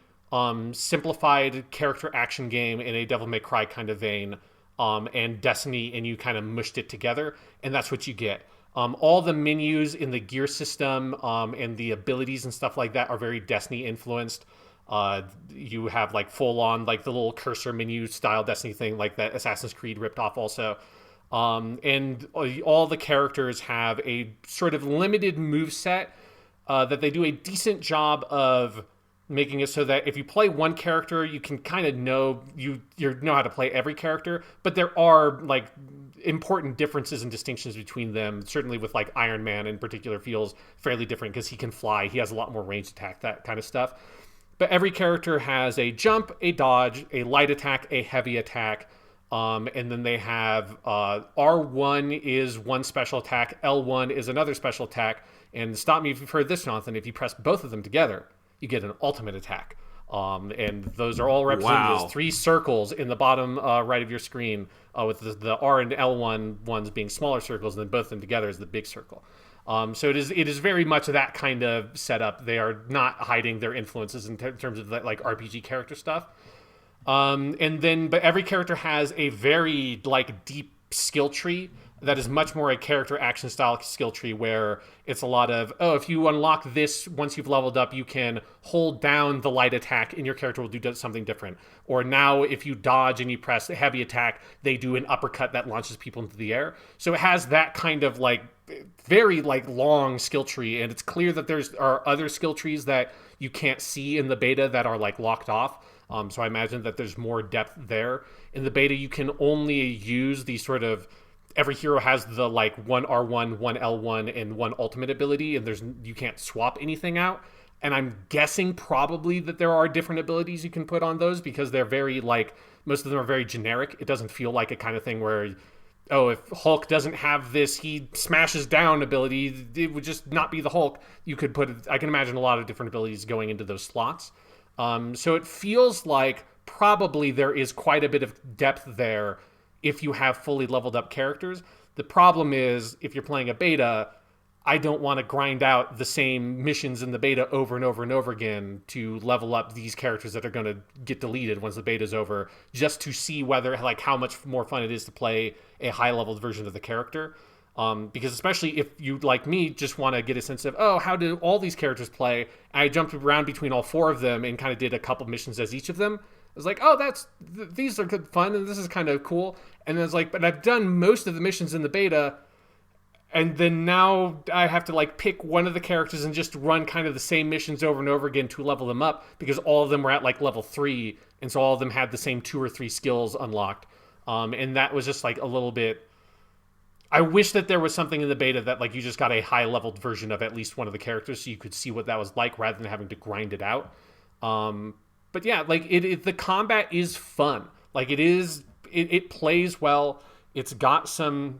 Speaker 2: simplified character action game in a Devil May Cry kind of vein, and Destiny, and you kind of mushed it together, and that's what you get. All the menus in the gear system and the abilities and stuff like that are very Destiny influenced. You have like full on like the little cursor menu style Destiny thing like that Assassin's Creed ripped off also. And all the characters have a sort of limited move set that they do a decent job of making it so that if you play one character, you can kind of know you know how to play every character, but there are like important differences and distinctions between them. Certainly with like Iron Man in particular feels fairly different because he can fly. He has a lot more ranged attack, that kind of stuff. But every character has a jump, a dodge, a light attack, a heavy attack. And then they have R1 is one special attack, L1 is another special attack. And stop me if you've heard this, Jonathan, if you press both of them together, you get an ultimate attack. And those are all represented as 3 circles in the bottom right of your screen, with the R and L1 ones being smaller circles, and then both of them together is the big circle. So it is very much that kind of setup. They are not hiding their influences in terms of that like RPG character stuff. But every character has a very like deep skill tree that is much more a character action style skill tree, where it's a lot of, if you unlock this once you've leveled up, you can hold down the light attack and your character will do something different. Or now if you dodge and you press a heavy attack, they do an uppercut that launches people into the air. So it has that kind of like very like long skill tree, and it's clear that are other skill trees that you can't see in the beta that are like locked off. So I imagine that there's more depth there. In the beta, you can only use these sort of, every hero has the like one R1, one L1, and one ultimate ability, and you can't swap anything out. And I'm guessing probably that there are different abilities you can put on those, because they're very like, most of them are very generic. It doesn't feel like a kind of thing where, if Hulk doesn't have this, he smashes down ability, it would just not be the Hulk. You could I can imagine a lot of different abilities going into those slots. So it feels like probably there is quite a bit of depth there if you have fully leveled up characters. The problem is, if you're playing a beta, I don't want to grind out the same missions in the beta over and over and over again to level up these characters that are going to get deleted once the beta's over, just to see whether, like, how much more fun it is to play a high-leveled version of the character. Because especially if you, like me, just want to get a sense of, how do all these characters play? I jumped around between all 4 of them and kind of did a couple missions as each of them. I was like, these are good fun, and this is kind of cool. And then I was like, but I've done most of the missions in the beta, and then now I have to like pick one of the characters and just run kind of the same missions over and over again to level them up, because all of them were at like level 3, and so all of them had the same 2 or 3 skills unlocked. And that was just like a little bit... I wish that there was something in the beta that like you just got a high-leveled version of at least one of the characters so you could see what that was like rather than having to grind it out. But yeah, like the combat is fun. Like it plays well. It's got something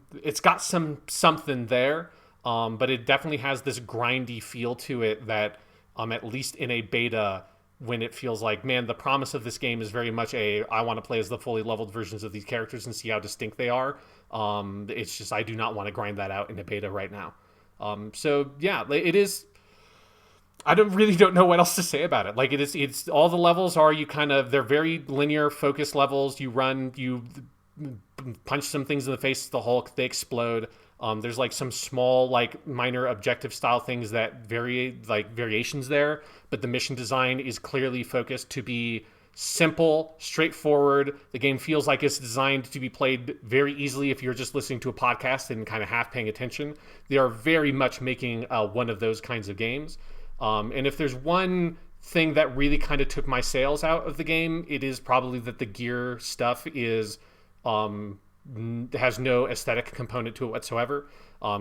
Speaker 2: there. But it definitely has this grindy feel to it that at least in a beta, when it feels like, man, the promise of this game is very much I want to play as the fully leveled versions of these characters and see how distinct they are. It's just, I do not want to grind that out in a beta right now. So yeah, it is, I don't know what else to say about it. Like it's all the levels are, they're very linear focused levels. You run, you punch some things in the face of the Hulk, they explode. There's like some small, like minor objective style things that vary, like variations there, but the mission design is clearly focused to be simple, straightforward. The game feels like it's designed to be played very easily if you're just listening to a podcast and kind of half paying attention. They are very much making one of those kinds of games. And if there's one thing that really kind of took my sales out of the game, it is probably that the gear stuff is has no aesthetic component to it whatsoever.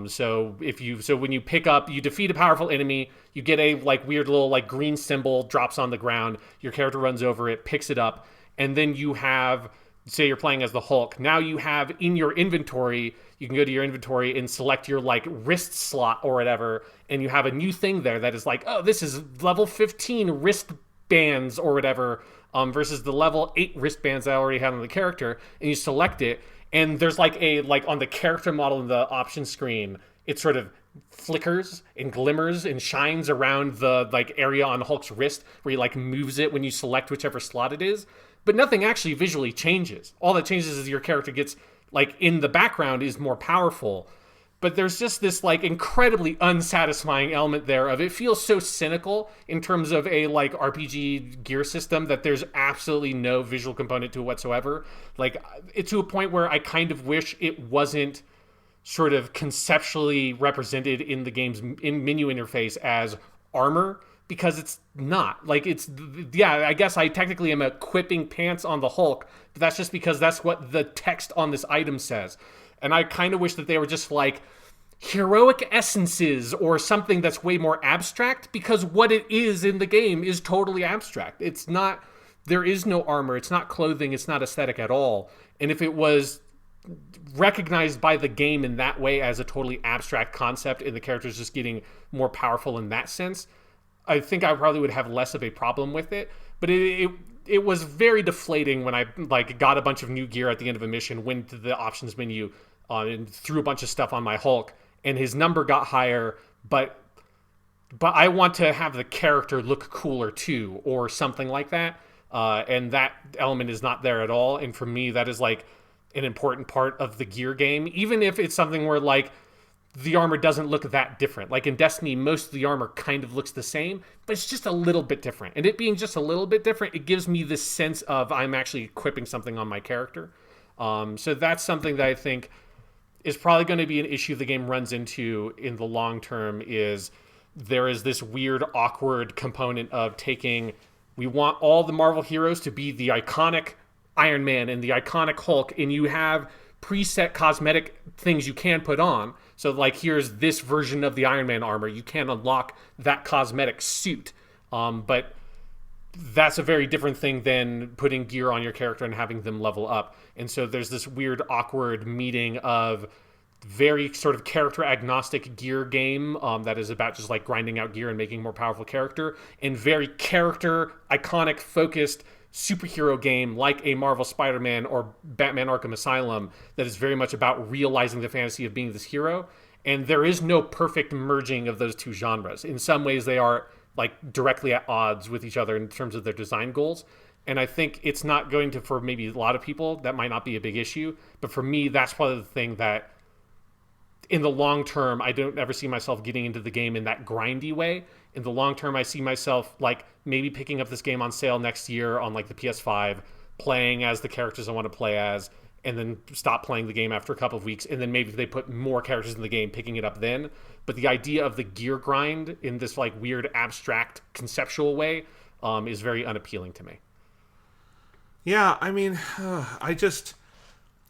Speaker 2: So when you pick up, you defeat a powerful enemy, you get a like weird little like green symbol drops on the ground. Your character runs over it, picks it up, and then you have, say you're playing as the Hulk. Now you have in your inventory, you can go to your inventory and select your like wrist slot or whatever, and you have a new thing there that is like, oh, this is level 15 wristbands or whatever, versus the level 8 wristbands I already had on the character, and you select it, and there's like on the character model in the option screen, it sort of flickers and glimmers and shines around the like area on Hulk's wrist where he like moves it when you select whichever slot it is, but nothing actually visually changes. All that changes is your character gets like in the background is more powerful. But there's just this like incredibly unsatisfying element there of it feels so cynical in terms of a like RPG gear system that there's absolutely no visual component to it whatsoever. Like it's to a point where I kind of wish it wasn't sort of conceptually represented in the game's menu interface as armor, because it's not. Like it's, yeah, I guess I technically am equipping pants on the Hulk, but that's just because that's what the text on this item says. And I kind of wish that they were just like heroic essences or something that's way more abstract, because what it is in the game is totally abstract. It's not, there is no armor, it's not clothing, it's not aesthetic at all. And if it was recognized by the game in that way as a totally abstract concept and the characters just getting more powerful in that sense, I think I probably would have less of a problem with it. But it was very deflating when I like got a bunch of new gear at the end of a mission, went to the options menu, and threw a bunch of stuff on my Hulk, and his number got higher, but I want to have the character look cooler too, or something like that. And that element is not there at all. And for me, that is like an important part of the gear game, even if it's something where like the armor doesn't look that different. Like in Destiny, most of the armor kind of looks the same, but it's just a little bit different. And it being just a little bit different, it gives me this sense of I'm actually equipping something on my character. So that's something that I think is probably going to be an issue the game runs into in the long term, is there is this weird, awkward component of taking, we want all the Marvel heroes to be the iconic Iron Man and the iconic Hulk, and you have preset cosmetic things you can put on. So like, here's this version of the Iron Man armor. You can unlock that cosmetic suit. But that's a very different thing than putting gear on your character and having them level up. And so there's this weird, awkward meeting of very sort of character agnostic gear game that is about just like grinding out gear and making more powerful character, and very character iconic focused superhero game like a Marvel Spider-Man or Batman Arkham Asylum that is very much about realizing the fantasy of being this hero. And there is no perfect merging of those two genres. In some ways they are like directly at odds with each other in terms of their design goals. And I think it's not going to, for maybe a lot of people, that might not be a big issue. But for me, that's probably the thing that in the long term, I don't ever see myself getting into the game in that grindy way. In the long term, I see myself like maybe picking up this game on sale next year on like the PS5, playing as the characters I want to play as, and then stop playing the game after a couple of weeks. And then maybe if they put more characters in the game, picking it up then. But the idea of the gear grind in this like weird, abstract, conceptual way is very unappealing to me.
Speaker 1: Yeah, I mean,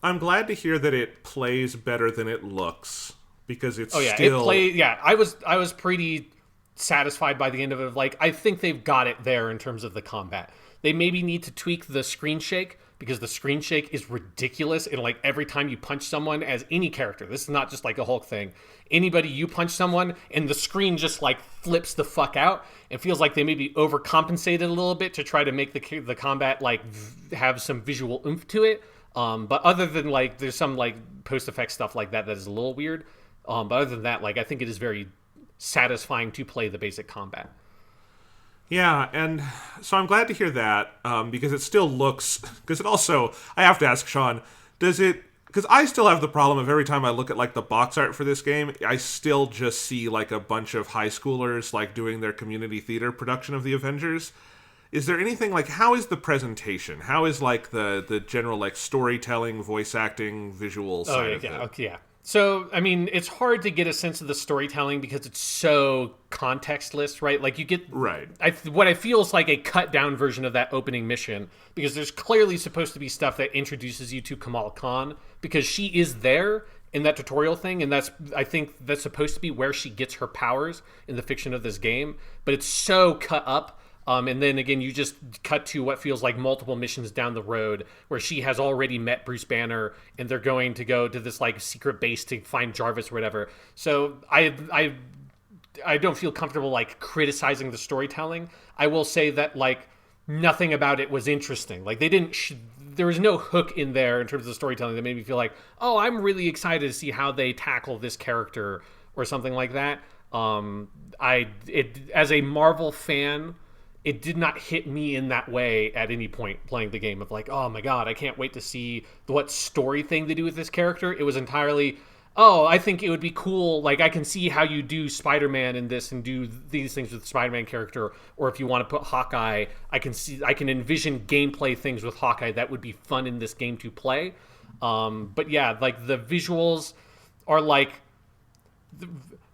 Speaker 1: I'm glad to hear that it plays better than it looks, because it's still...
Speaker 2: I was pretty satisfied by the end of it. Like, I think they've got it there in terms of the combat. They maybe need to tweak the screen shake, because the screen shake is ridiculous. And like every time you punch someone as any character, this is not just like a Hulk thing. Anybody, you punch someone and the screen just like flips the fuck out. It feels like they maybe overcompensated a little bit to try to make the combat like have some visual oomph to it. But other than like, there's some like post-effect stuff like that is a little weird. But other than that, like I think it is very satisfying to play the basic combat.
Speaker 1: Yeah, and so I'm glad to hear that, because it still looks... Because it also... I have to ask Sean, does it... Because I still have the problem of every time I look at like the box art for this game, I still just see like a bunch of high schoolers like doing their community theater production of the Avengers. Is there anything like... How is the presentation? How is like the general like storytelling, voice acting, visual side of it?
Speaker 2: Okay, yeah. So, I mean, it's hard to get a sense of the storytelling because it's so contextless, right? Like you get
Speaker 1: Right.
Speaker 2: what I feel is like a cut down version of that opening mission because there's clearly supposed to be stuff that introduces you to Kamal Khan because she is there in that tutorial thing, and I think that's supposed to be where she gets her powers in the fiction of this game, but it's so cut up. And then again, you just cut to what feels like multiple missions down the road where she has already met Bruce Banner and they're going to go to this like secret base to find Jarvis or whatever. So I don't feel comfortable like criticizing the storytelling. I will say that like nothing about it was interesting. Like they didn't. There was no hook in there in terms of the storytelling that made me feel like, oh, I'm really excited to see how they tackle this character or something like that. As a Marvel fan, it did not hit me in that way at any point playing the game of like, oh my god, I can't wait to see what story thing they do with this character. It was entirely, oh, I think it would be cool. Like I can see how you do Spider-Man in this and do these things with the Spider-Man character. Or if you want to put Hawkeye, I can envision gameplay things with Hawkeye that would be fun in this game to play. But yeah, like the visuals are like,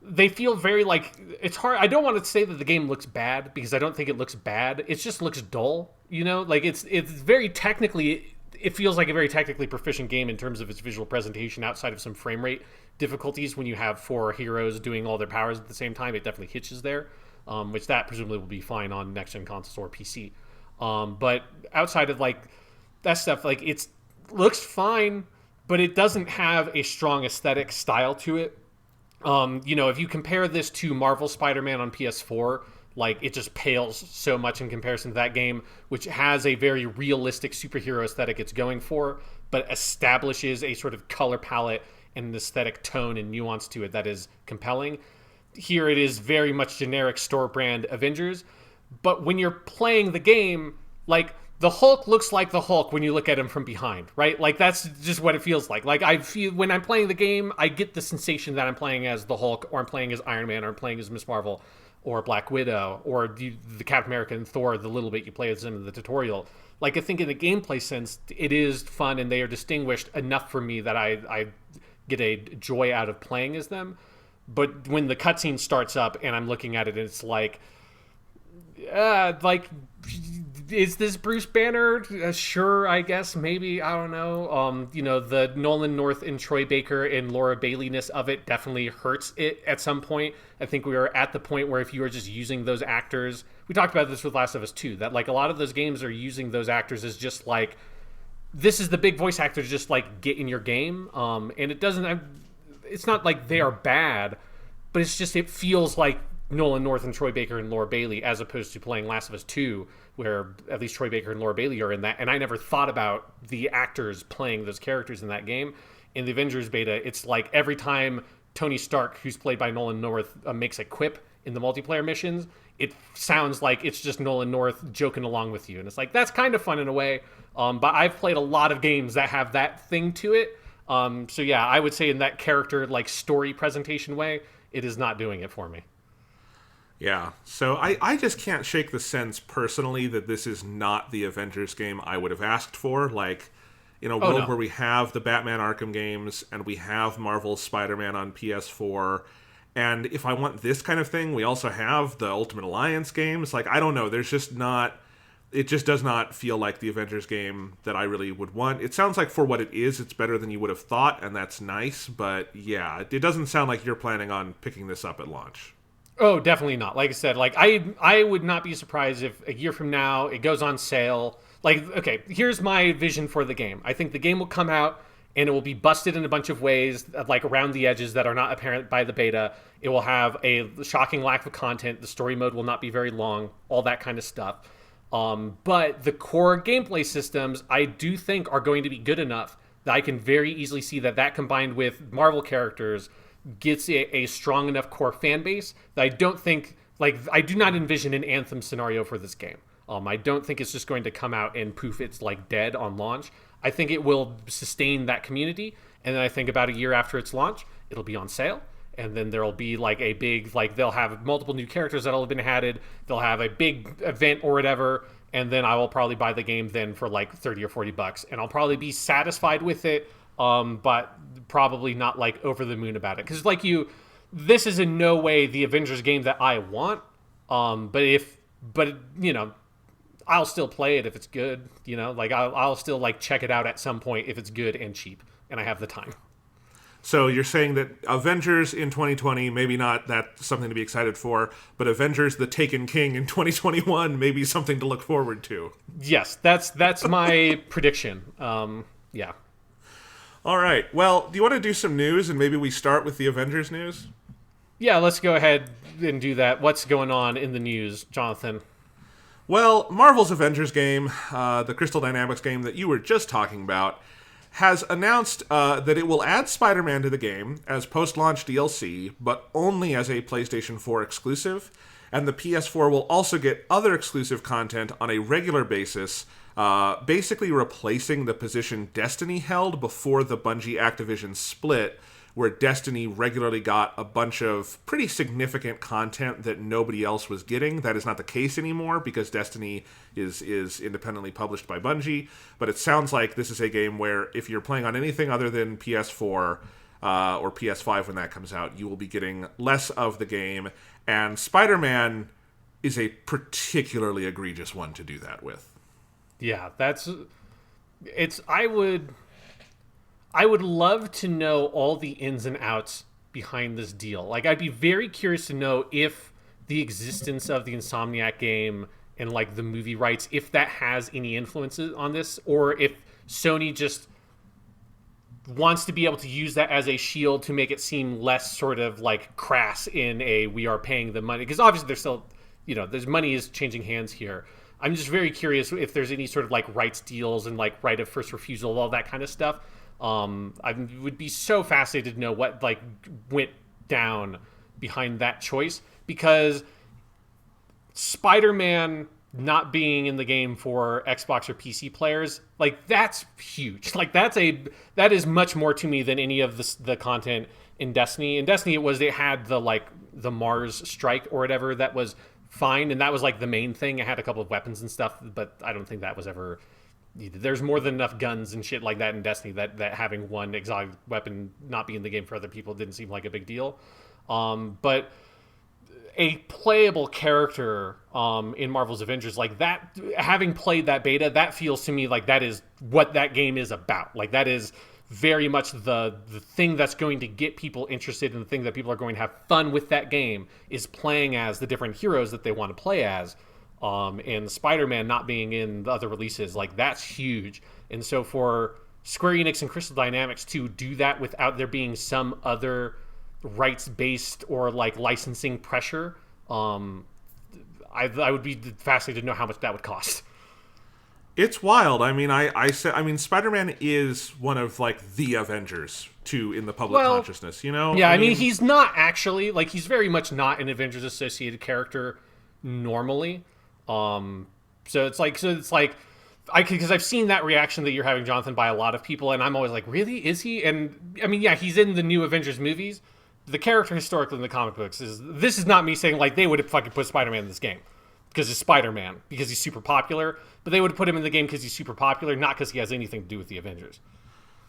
Speaker 2: they feel very like, it's hard. I don't want to say that the game looks bad because I don't think it looks bad. It just looks dull, you know. Like it's very technically, it feels like a very technically proficient game in terms of its visual presentation outside of some frame rate difficulties when you have four heroes doing all their powers at the same time. It definitely hitches there, which that presumably will be fine on next gen consoles or PC. But outside of like that stuff, like it looks fine, but it doesn't have a strong aesthetic style to it. If you compare this to Marvel Spider-Man on PS4, like it just pales so much in comparison to that game, which has a very realistic superhero aesthetic it's going for, but establishes a sort of color palette and an aesthetic tone and nuance to it that is compelling. Here it is very much generic store brand Avengers, but when you're playing the game, like the Hulk looks like the Hulk when you look at him from behind, right? Like that's just what it feels like. Like I feel when I'm playing the game, I get the sensation that I'm playing as the Hulk, or I'm playing as Iron Man, or I'm playing as Miss Marvel, or Black Widow, or the Captain America and Thor. The little bit you play as them in the tutorial, like I think in the gameplay sense, it is fun and they are distinguished enough for me that I get a joy out of playing as them. But when the cutscene starts up and I'm looking at it, it's like is this Bruce Banner? Sure, I guess, maybe, I don't know. The Nolan North and Troy Baker and Laura Bailey-ness of it definitely hurts it at some point. I think we are at the point where if you are just using those actors, we talked about this with Last of Us 2, that like a lot of those games are using those actors as just like, this is the big voice actor to just like get in your game. And it's not like they are bad, but it's just, it feels like Nolan North and Troy Baker and Laura Bailey as opposed to playing Last of Us 2, where at least Troy Baker and Laura Bailey are in that. And I never thought about the actors playing those characters in that game. In the Avengers beta, it's like every time Tony Stark, who's played by Nolan North, makes a quip in the multiplayer missions, it sounds like it's just Nolan North joking along with you. And it's like, that's kind of fun in a way. But I've played a lot of games that have that thing to it. So yeah, I would say in that character, like story presentation way, it is not doing it for me.
Speaker 1: Yeah, so I just can't shake the sense personally that this is not the Avengers game I would have asked for. Like, in a world where we have the Batman Arkham games and we have Marvel's Spider-Man on PS4, and if I want this kind of thing, we also have the Ultimate Alliance games. Like, I don't know, there's just not... It just does not feel like the Avengers game that I really would want. It sounds like for what it is, it's better than you would have thought, and that's nice, but yeah, it doesn't sound like you're planning on picking this up at launch.
Speaker 2: Oh, definitely not. Like I said, like I would not be surprised if a year from now it goes on sale. Like, okay, here's my vision for the game. I think the game will come out and it will be busted in a bunch of ways, like around the edges that are not apparent by the beta. It will have a shocking lack of content. The story mode will not be very long, all that kind of stuff. But the core gameplay systems, I do think, are going to be good enough that I can very easily see that combined with Marvel characters gets a strong enough core fan base that I don't think, like, I do not envision an Anthem scenario for this game. I don't think it's just going to come out and poof, it's like dead on launch. I think it will sustain that community, and then I think about a year after its launch, it'll be on sale, and then there'll be like a big, like, they'll have multiple new characters that'll have been added, they'll have a big event or whatever, and then I will probably buy the game then for like $30 or $40, and I'll probably be satisfied with it. but probably not like over the moon about it. Because like this is in no way the Avengers game that I want. But you know, I'll still play it if it's good. You know, like I'll still like check it out at some point if it's good and cheap and I have the time.
Speaker 1: So you're saying that Avengers in 2020, maybe not that something to be excited for, but Avengers: The Taken King in 2021, maybe something to look forward to.
Speaker 2: Yes, that's my prediction. Yeah.
Speaker 1: All right. Well, do you want to do some news, and maybe we start with the Avengers news?
Speaker 2: Yeah, let's go ahead and do that. What's going on in the news, Jonathan?
Speaker 1: Well, Marvel's Avengers game, the Crystal Dynamics game that you were just talking about, has announced that it will add Spider-Man to the game as post-launch DLC, but only as a PlayStation 4 exclusive, and the PS4 will also get other exclusive content on a regular basis, basically replacing the position Destiny held before the Bungie Activision split, where Destiny regularly got a bunch of pretty significant content that nobody else was getting. That is not the case anymore because Destiny is independently published by Bungie. But it sounds like this is a game where if you're playing on anything other than PS4 or PS5 when that comes out, you will be getting less of the game. And Spider-Man is a particularly egregious one to do that with.
Speaker 2: Yeah, I would love to know all the ins and outs behind this deal. Like, I'd be very curious to know if the existence of the Insomniac game and, like, the movie rights, if that has any influences on this, or if Sony just wants to be able to use that as a shield to make it seem less sort of, like, crass in a we are paying the money. Because obviously there's still, you know, there's money is changing hands here. I'm just very curious if there's any sort of, like, rights deals and, like, right of first refusal, all that kind of stuff. I would be so fascinated to know what like went down behind that choice, because Spider-Man not being in the game for Xbox or PC players, like that's huge. Like that is much more to me than any of the content in Destiny. In Destiny, it had the Mars strike or whatever that was fine, and that was like the main thing. It had a couple of weapons and stuff, but I don't think that was ever. There's more than enough guns and shit like that in Destiny that having one exotic weapon not be in the game for other people didn't seem like a big deal. But a playable character in Marvel's Avengers, like that, having played that beta, that feels to me like that is what that game is about. Like that is very much the thing that's going to get people interested, and the thing that people are going to have fun with that game is playing as the different heroes that they want to play as. And Spider-Man not being in the other releases, like that's huge. And so for Square Enix and Crystal Dynamics to do that without there being some other rights-based or like licensing pressure, I would be fascinated to know how much that would cost.
Speaker 1: It's wild. I mean, Spider-Man is one of like the Avengers too in the public consciousness. You know?
Speaker 2: Yeah, I mean, he's not actually like he's very much not an Avengers associated character normally. So it's like because I've seen that reaction that you're having, Jonathan, by a lot of people, and I'm always like, really, is he? And I mean, yeah, he's in the new Avengers movies. The character historically in the comic books this is not me saying like they would have fucking put Spider-Man in this game because he's Spider-Man because he's super popular, but they would have put him in the game because he's super popular, not because he has anything to do with the Avengers.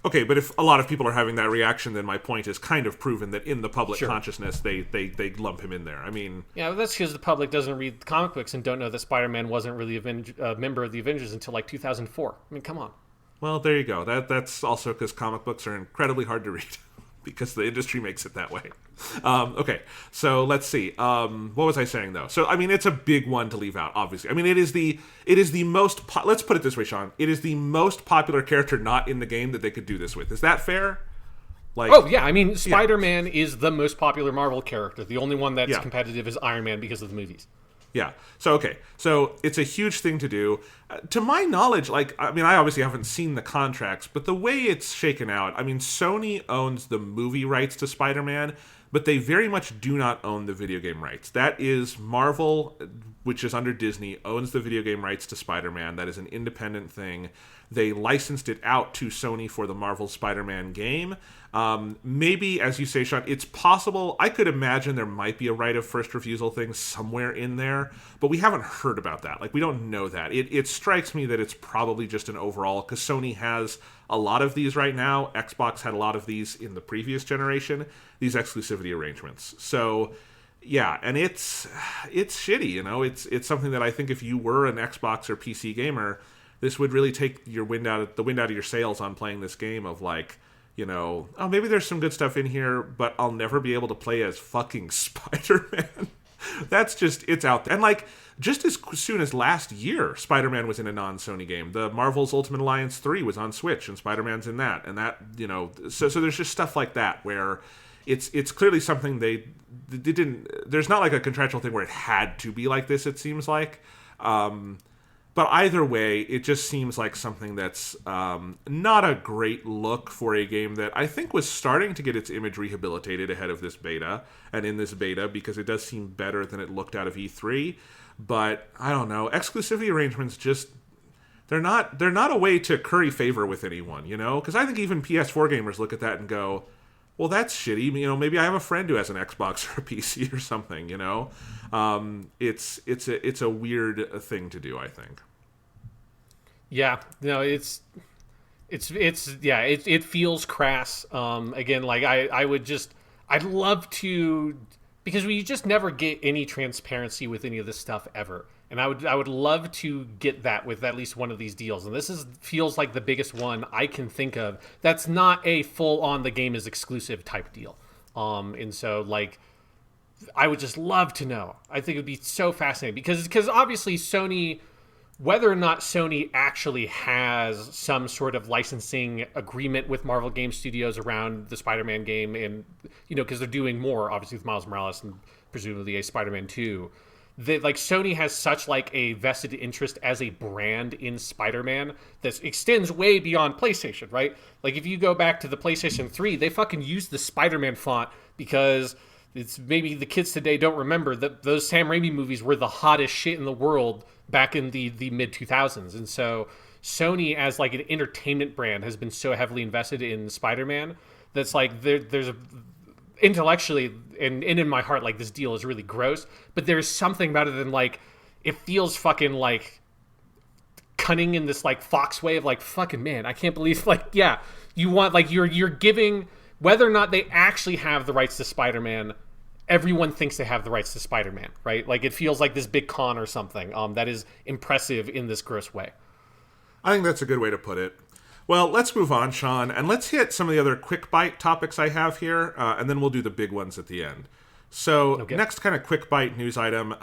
Speaker 1: Okay, but if a lot of people are having that reaction, then my point is kind of proven that in the public consciousness, they lump him in there. I mean...
Speaker 2: Yeah, but that's because the public doesn't read the comic books and don't know that Spider-Man wasn't really a member of the Avengers until like 2004. I mean, come on.
Speaker 1: Well, there you go. That's also because comic books are incredibly hard to read. Because the industry makes it that way. Okay, so let's see. What was I saying though? So I mean, it's a big one to leave out. Obviously, I mean, it is the most. Let's put it this way, Sean. It is the most popular character not in the game that they could do this with. Is that fair? Like,
Speaker 2: oh yeah, I mean, Spider-Man is the most popular Marvel character. The only one that's competitive is Iron Man because of the movies.
Speaker 1: Yeah. So, okay. So, it's a huge thing to do. To my knowledge, like, I mean, I obviously haven't seen the contracts, but the way it's shaken out, I mean, Sony owns the movie rights to Spider-Man, but they very much do not own the video game rights. That is Marvel which is under Disney, owns the video game rights to Spider-Man. That is an independent thing. They licensed it out to Sony for the Marvel Spider-Man game. Maybe, as you say, Sean, it's possible. I could imagine there might be a right of first refusal thing somewhere in there, but we haven't heard about that. Like, we don't know that. It strikes me that it's probably just an overall, because Sony has a lot of these right now. Xbox had a lot of these in the previous generation, these exclusivity arrangements. So, yeah, and it's shitty, you know. It's something that I think if you were an Xbox or PC gamer, this would really take the wind out of your sails on playing this game of, like, you know, oh, maybe there's some good stuff in here, but I'll never be able to play as fucking Spider-Man. That's just, it's out there. And, like, just as soon as last year, Spider-Man was in a non-Sony game. The Marvel's Ultimate Alliance 3 was on Switch, and Spider-Man's in that. And that, you know, so there's just stuff like that where it's clearly something they didn't, there's not like a contractual thing where it had to be like this, it seems like. But either way, it just seems like something that's not a great look for a game that I think was starting to get its image rehabilitated ahead of this beta, and in this beta, because it does seem better than it looked out of E3. But I don't know, exclusivity arrangements just, they're not a way to curry favor with anyone, you know? Because I think even PS4 gamers look at that and go, well, that's shitty. You know, maybe I have a friend who has an Xbox or a PC or something, you know? It's a weird thing to do, I think.
Speaker 2: Yeah, no, it feels crass. Again, like I'd love to, because we just never get any transparency with any of this stuff ever. And I would love to get that with at least one of these deals. And this feels like the biggest one I can think of that's not a full on the game is exclusive type deal. And so, like, I would just love to know. I think it would be so fascinating because obviously Sony, whether or not Sony actually has some sort of licensing agreement with Marvel Game Studios around the Spider-Man game, and, you know, because they're doing more obviously with Miles Morales and presumably a Spider-Man 2, that, like, Sony has such, like, a vested interest as a brand in Spider-Man that extends way beyond PlayStation, right? Like, if you go back to the PlayStation 3, they fucking used the Spider-Man font because it's, maybe the kids today don't remember that those Sam Raimi movies were the hottest shit in the world back in the mid 2000s. And so Sony, as like an entertainment brand, has been so heavily invested in Spider-Man that's like there's a, intellectually and in my heart, like, this deal is really gross, but there's something about it than, like, it feels fucking like cunning in this, like, Fox way of, like, fucking, man, I can't believe, like, yeah, you want, like, you're giving, whether or not they actually have the rights to Spider-Man, everyone thinks they have the rights to Spider-Man, right? Like, it feels like this big con or something that is impressive in this gross way.
Speaker 1: I think that's a good way to put it. Well, let's move on, Sean, and let's hit some of the other quick bite topics I have here, and then we'll do the big ones at the end. So, okay. Next kind of quick bite news item.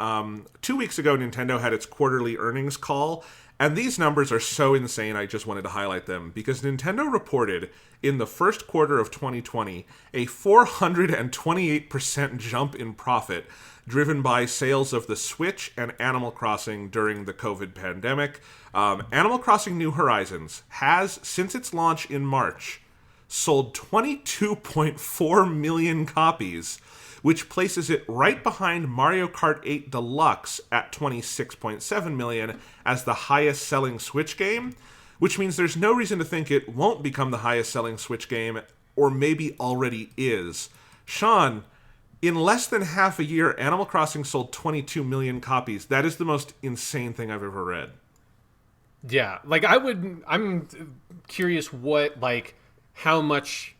Speaker 1: 2 weeks ago, Nintendo had its quarterly earnings call, and these numbers are so insane, I just wanted to highlight them, because Nintendo reported in the first quarter of 2020 a 428% jump in profit, driven by sales of the Switch and Animal Crossing during the COVID pandemic. Animal Crossing New Horizons has, since its launch in March, sold 22.4 million copies, which places it right behind Mario Kart 8 Deluxe at 26.7 million as the highest selling Switch game, which means there's no reason to think it won't become the highest selling Switch game, or maybe already is. Sean, in less than half a year, Animal Crossing sold 22 million copies. That is the most insane thing I've ever read.
Speaker 2: Yeah, like, I'm curious what, like, how much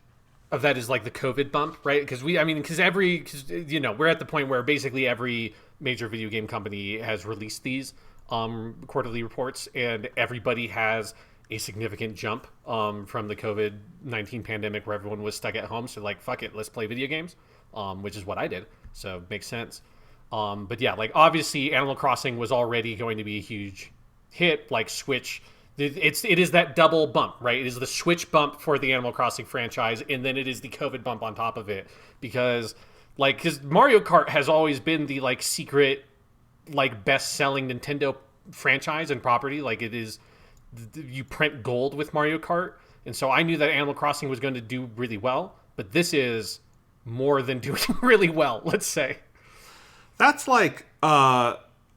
Speaker 2: of that is, like, the COVID bump, right? Because you know, we're at the point where basically every major video game company has released these quarterly reports, and everybody has a significant jump from the COVID-19 pandemic where everyone was stuck at home. So, like, fuck it, let's play video games, which is what I did. So it makes sense. But yeah, like, obviously Animal Crossing was already going to be a huge hit. Like, Switch, it is that double bump, right? It is the Switch bump for the Animal Crossing franchise, and then it is the COVID bump on top of it, because Mario Kart has always been the, like, secret, like, best-selling Nintendo franchise and property. Like, it is, you print gold with Mario Kart, and so I knew that Animal Crossing was going to do really well, but this is more than doing really well, let's say.
Speaker 1: That's like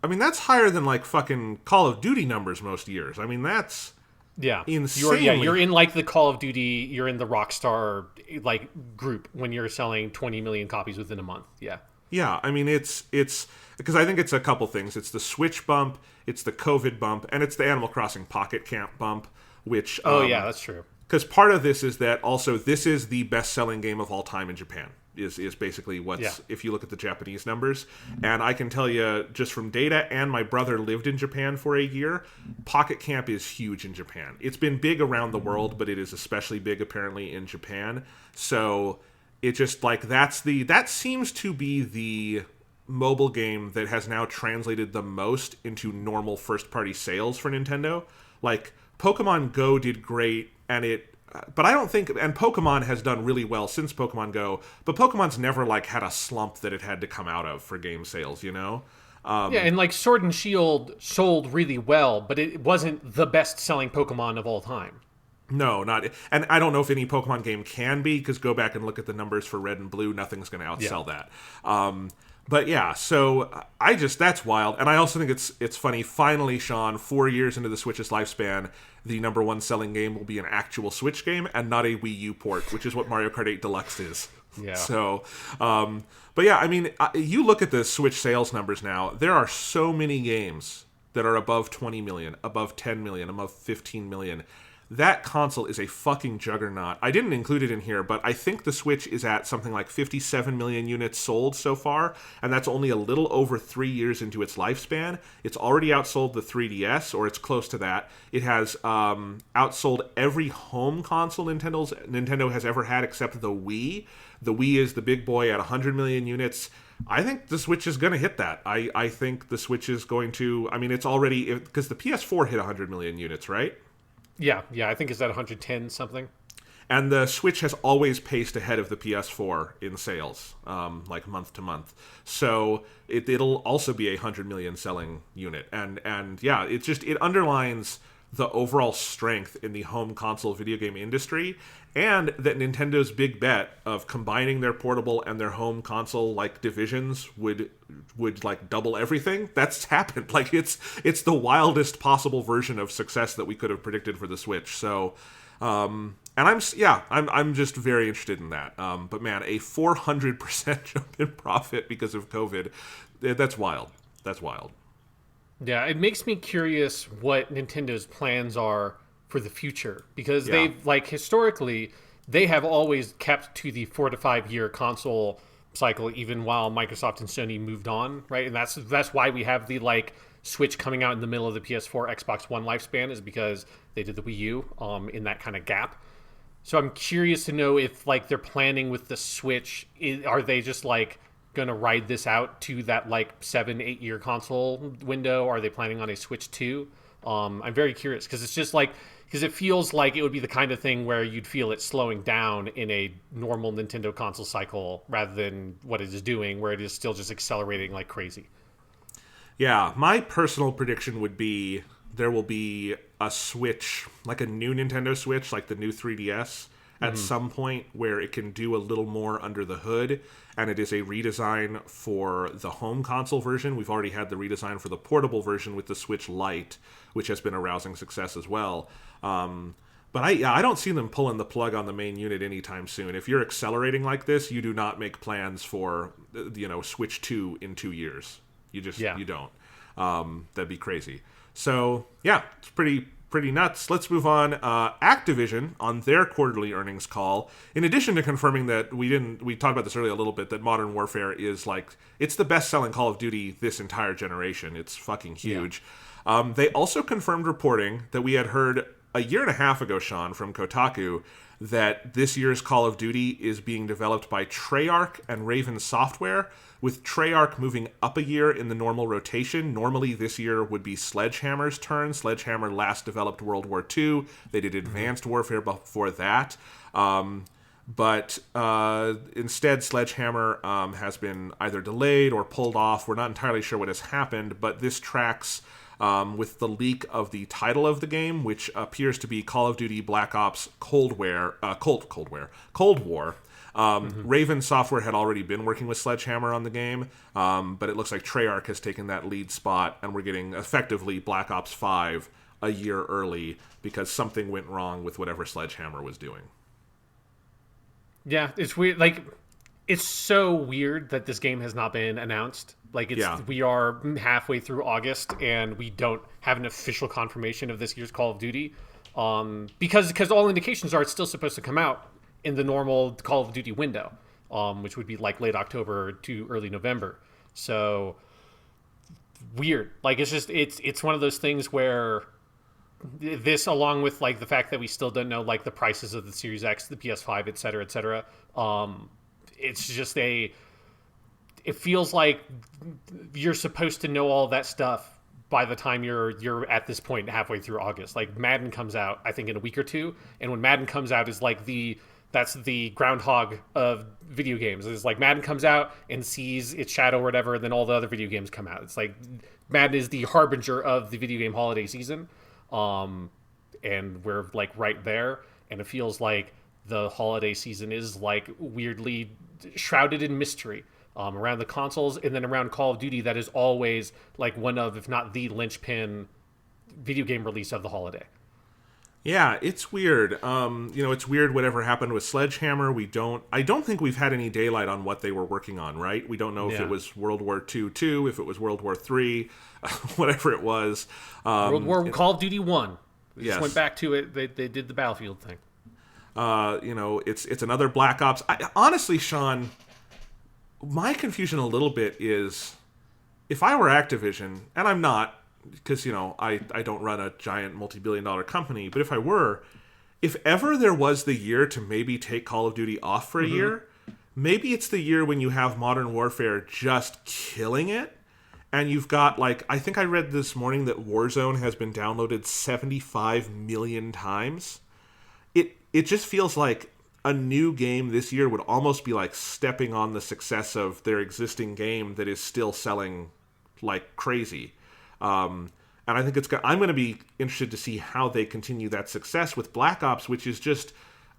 Speaker 1: I mean, that's higher than like fucking Call of Duty numbers most years. I mean, that's
Speaker 2: Yeah,
Speaker 1: insanely.
Speaker 2: you're in like the Call of Duty, you're in the Rockstar like group when you're selling 20 million copies within a month. Yeah,
Speaker 1: Yeah, I mean, it's because I think it's a couple things. It's the Switch bump, it's the COVID bump, and it's the Animal Crossing Pocket Camp bump, which
Speaker 2: yeah, that's true.
Speaker 1: because part of this is that also this is the best-selling game of all time in Japan. Is basically what's if you look at the Japanese numbers, and I can tell you just from data, and my brother lived in Japan for a year. Pocket Camp is huge in Japan. It's been big around the world, but it is especially big apparently in Japan. So it just like that seems to be the mobile game that has now translated the most into normal first-party sales for Nintendo. Like Pokemon Go did great, but I don't think, and Pokemon has done really well since Pokemon Go, but Pokemon's never like had a slump that it had to come out of for game sales, you know?
Speaker 2: Yeah, and like Sword and Shield sold really well, but it wasn't the best-selling Pokemon of all time.
Speaker 1: No, not, and I don't know if any Pokemon game can be, because go back and look at the numbers for Red and Blue, nothing's going to outsell that. But yeah, so that's wild. And I also think it's funny, finally, Sean, 4 years into the Switch's lifespan, the number one selling game will be an actual Switch game and not a Wii U port, which is what Mario Kart 8 Deluxe is.
Speaker 2: Yeah.
Speaker 1: So, but yeah, I mean, you look at the Switch sales numbers now, there are so many games that are above 20 million, above 10 million, above 15 million. That console is a fucking juggernaut. I didn't include it in here, but I think the Switch is at something like 57 million units sold so far, and that's only a little over 3 years into its lifespan. It's already outsold the 3DS, or it's close to that. It has outsold every home console Nintendo has ever had except the Wii. The Wii is the big boy at 100 million units. I think the Switch is going to hit that. I think the Switch is going to... I mean, it's already... Because the PS4 hit 100 million units, right?
Speaker 2: Yeah, I think it's at 110 something.
Speaker 1: And the Switch has always paced ahead of the PS4 in sales, like month to month. So it'll also be a 100 million selling unit. And yeah, it underlines the overall strength in the home console video game industry, and that Nintendo's big bet of combining their portable and their home console like divisions would like double everything. That's happened. Like it's the wildest possible version of success that we could have predicted for the Switch. So and I'm just very interested in that. But man, a 400% jump in profit because of COVID, that's wild. That's wild.
Speaker 2: Yeah, it makes me curious what Nintendo's plans are for the future, because they've like historically they have always kept to the 4 to 5 year console cycle, even while Microsoft and Sony moved on, right? And that's why we have the like Switch coming out in the middle of the PS4 Xbox One lifespan, is because they did the Wii U in that kind of gap. So I'm curious to know if like they're planning with the Switch, are they just like going to ride this out to that like 7-8 year console window? Are they planning on a Switch 2? I'm very curious, because it's just like, because it feels like it would be the kind of thing where you'd feel it slowing down in a normal Nintendo console cycle rather than what it is doing, where it is still just accelerating like crazy.
Speaker 1: Yeah, my personal prediction would be there will be a Switch, like a new Nintendo Switch, like the new 3DS, at some point where it can do a little more under the hood, and it is a redesign for the home console version. We've already had the redesign for the portable version with the Switch Lite, which has been a rousing success as well. But I don't see them pulling the plug on the main unit anytime soon. If you're accelerating like this, you do not make plans for Switch 2 in 2 years. You don't. That'd be crazy. So yeah, it's pretty nuts. Let's move on. Activision, on their quarterly earnings call, in addition to confirming that we talked about this earlier a little bit, that Modern Warfare is like, it's the best-selling Call of Duty this entire generation. It's fucking huge. Yeah. They also confirmed reporting that we had heard a year and a half ago, Sean, from Kotaku, that this year's Call of Duty is being developed by Treyarch and Raven Software, with Treyarch moving up a year in the normal rotation. Normally this year would be Sledgehammer's turn. Sledgehammer last developed World War II. They did Advanced Warfare before that. But instead, Sledgehammer has been either delayed or pulled off. We're not entirely sure what has happened, but this tracks with the leak of the title of the game, which appears to be Call of Duty Black Ops Cold War. Raven Software had already been working with Sledgehammer on the game, but it looks like Treyarch has taken that lead spot, and we're getting effectively Black Ops 5 a year early because something went wrong with whatever Sledgehammer was doing.
Speaker 2: Yeah, it's weird. Like, it's so weird that this game has not been announced. Like, we are halfway through August, and we don't have an official confirmation of this year's Call of Duty. Because all indications are it's still supposed to come out in the normal Call of Duty window, which would be like late October to early November. So weird. Like, it's one of those things where this, along with like the fact that we still don't know like the prices of the Series X, the PS5, et cetera, it's just it feels like you're supposed to know all that stuff by the time you're at this point halfway through August. Like, Madden comes out, I think, in a week or two, and when Madden comes out is like that's the groundhog of video games. It's like Madden comes out and sees its shadow or whatever, and then all the other video games come out. It's like Madden is the harbinger of the video game holiday season. And we're like right there, and it feels like the holiday season is like weirdly shrouded in mystery around the consoles, and then around Call of Duty. That is always like one of, if not the linchpin video game release of the holiday.
Speaker 1: Yeah, it's weird. It's weird whatever happened with Sledgehammer. I don't think we've had any daylight on what they were working on, right? We don't know if it was World War II 2, if it was World War III, whatever it was.
Speaker 2: Call of Duty 1. They
Speaker 1: yes.
Speaker 2: just went back to it. They did the Battlefield thing.
Speaker 1: It's another Black Ops. Honestly, Sean, my confusion a little bit is, if I were Activision, and I'm not, because, I don't run a giant multi-billion-dollar company, but if ever there was the year to maybe take Call of Duty off for a year, maybe it's the year when you have Modern Warfare just killing it, and you've got, like, I think I read this morning that Warzone has been downloaded 75 million times. It just feels like a new game this year would almost be like stepping on the success of their existing game that is still selling like crazy. And I think I'm going to be interested to see how they continue that success with Black Ops, which is just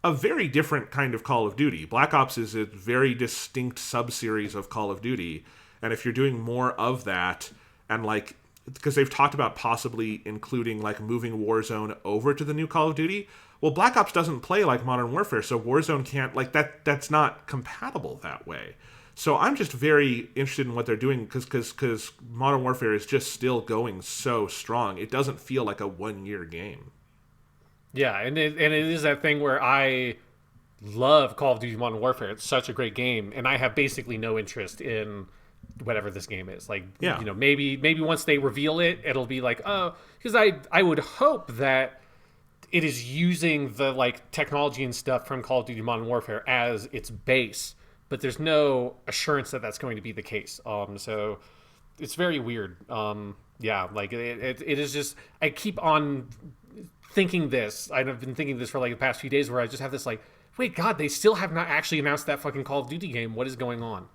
Speaker 1: a very different kind of Call of Duty. Black Ops is a very distinct sub-series of Call of Duty. And if you're doing more of that, and like, because they've talked about possibly including like moving Warzone over to the new Call of Duty, well, Black Ops doesn't play like Modern Warfare, so Warzone can't, like, that's not compatible that way. So I'm just very interested in what they're doing, because Modern Warfare is just still going so strong. It doesn't feel like a one-year game.
Speaker 2: Yeah, and it is that thing where I love Call of Duty Modern Warfare. It's such a great game, and I have basically no interest in whatever this game is. Like, maybe once they reveal it, it'll be like, oh, because I would hope that it is using the like technology and stuff from Call of Duty Modern Warfare as its base, but there's no assurance that that's going to be the case. So it's very weird. Like it is just, I keep on thinking this. I've been thinking this for like the past few days, where I just have this like, wait, God, they still have not actually announced that fucking Call of Duty game. What is going on?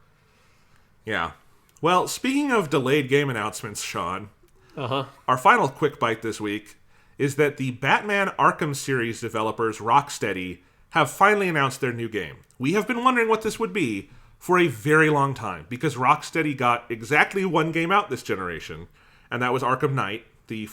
Speaker 1: Yeah. Well, speaking of delayed game announcements, Sean, our final quick bite this week is that the Batman Arkham series developers Rocksteady have finally announced their new game. We have been wondering what this would be for a very long time, because Rocksteady got exactly one game out this generation, and that was Arkham Knight, the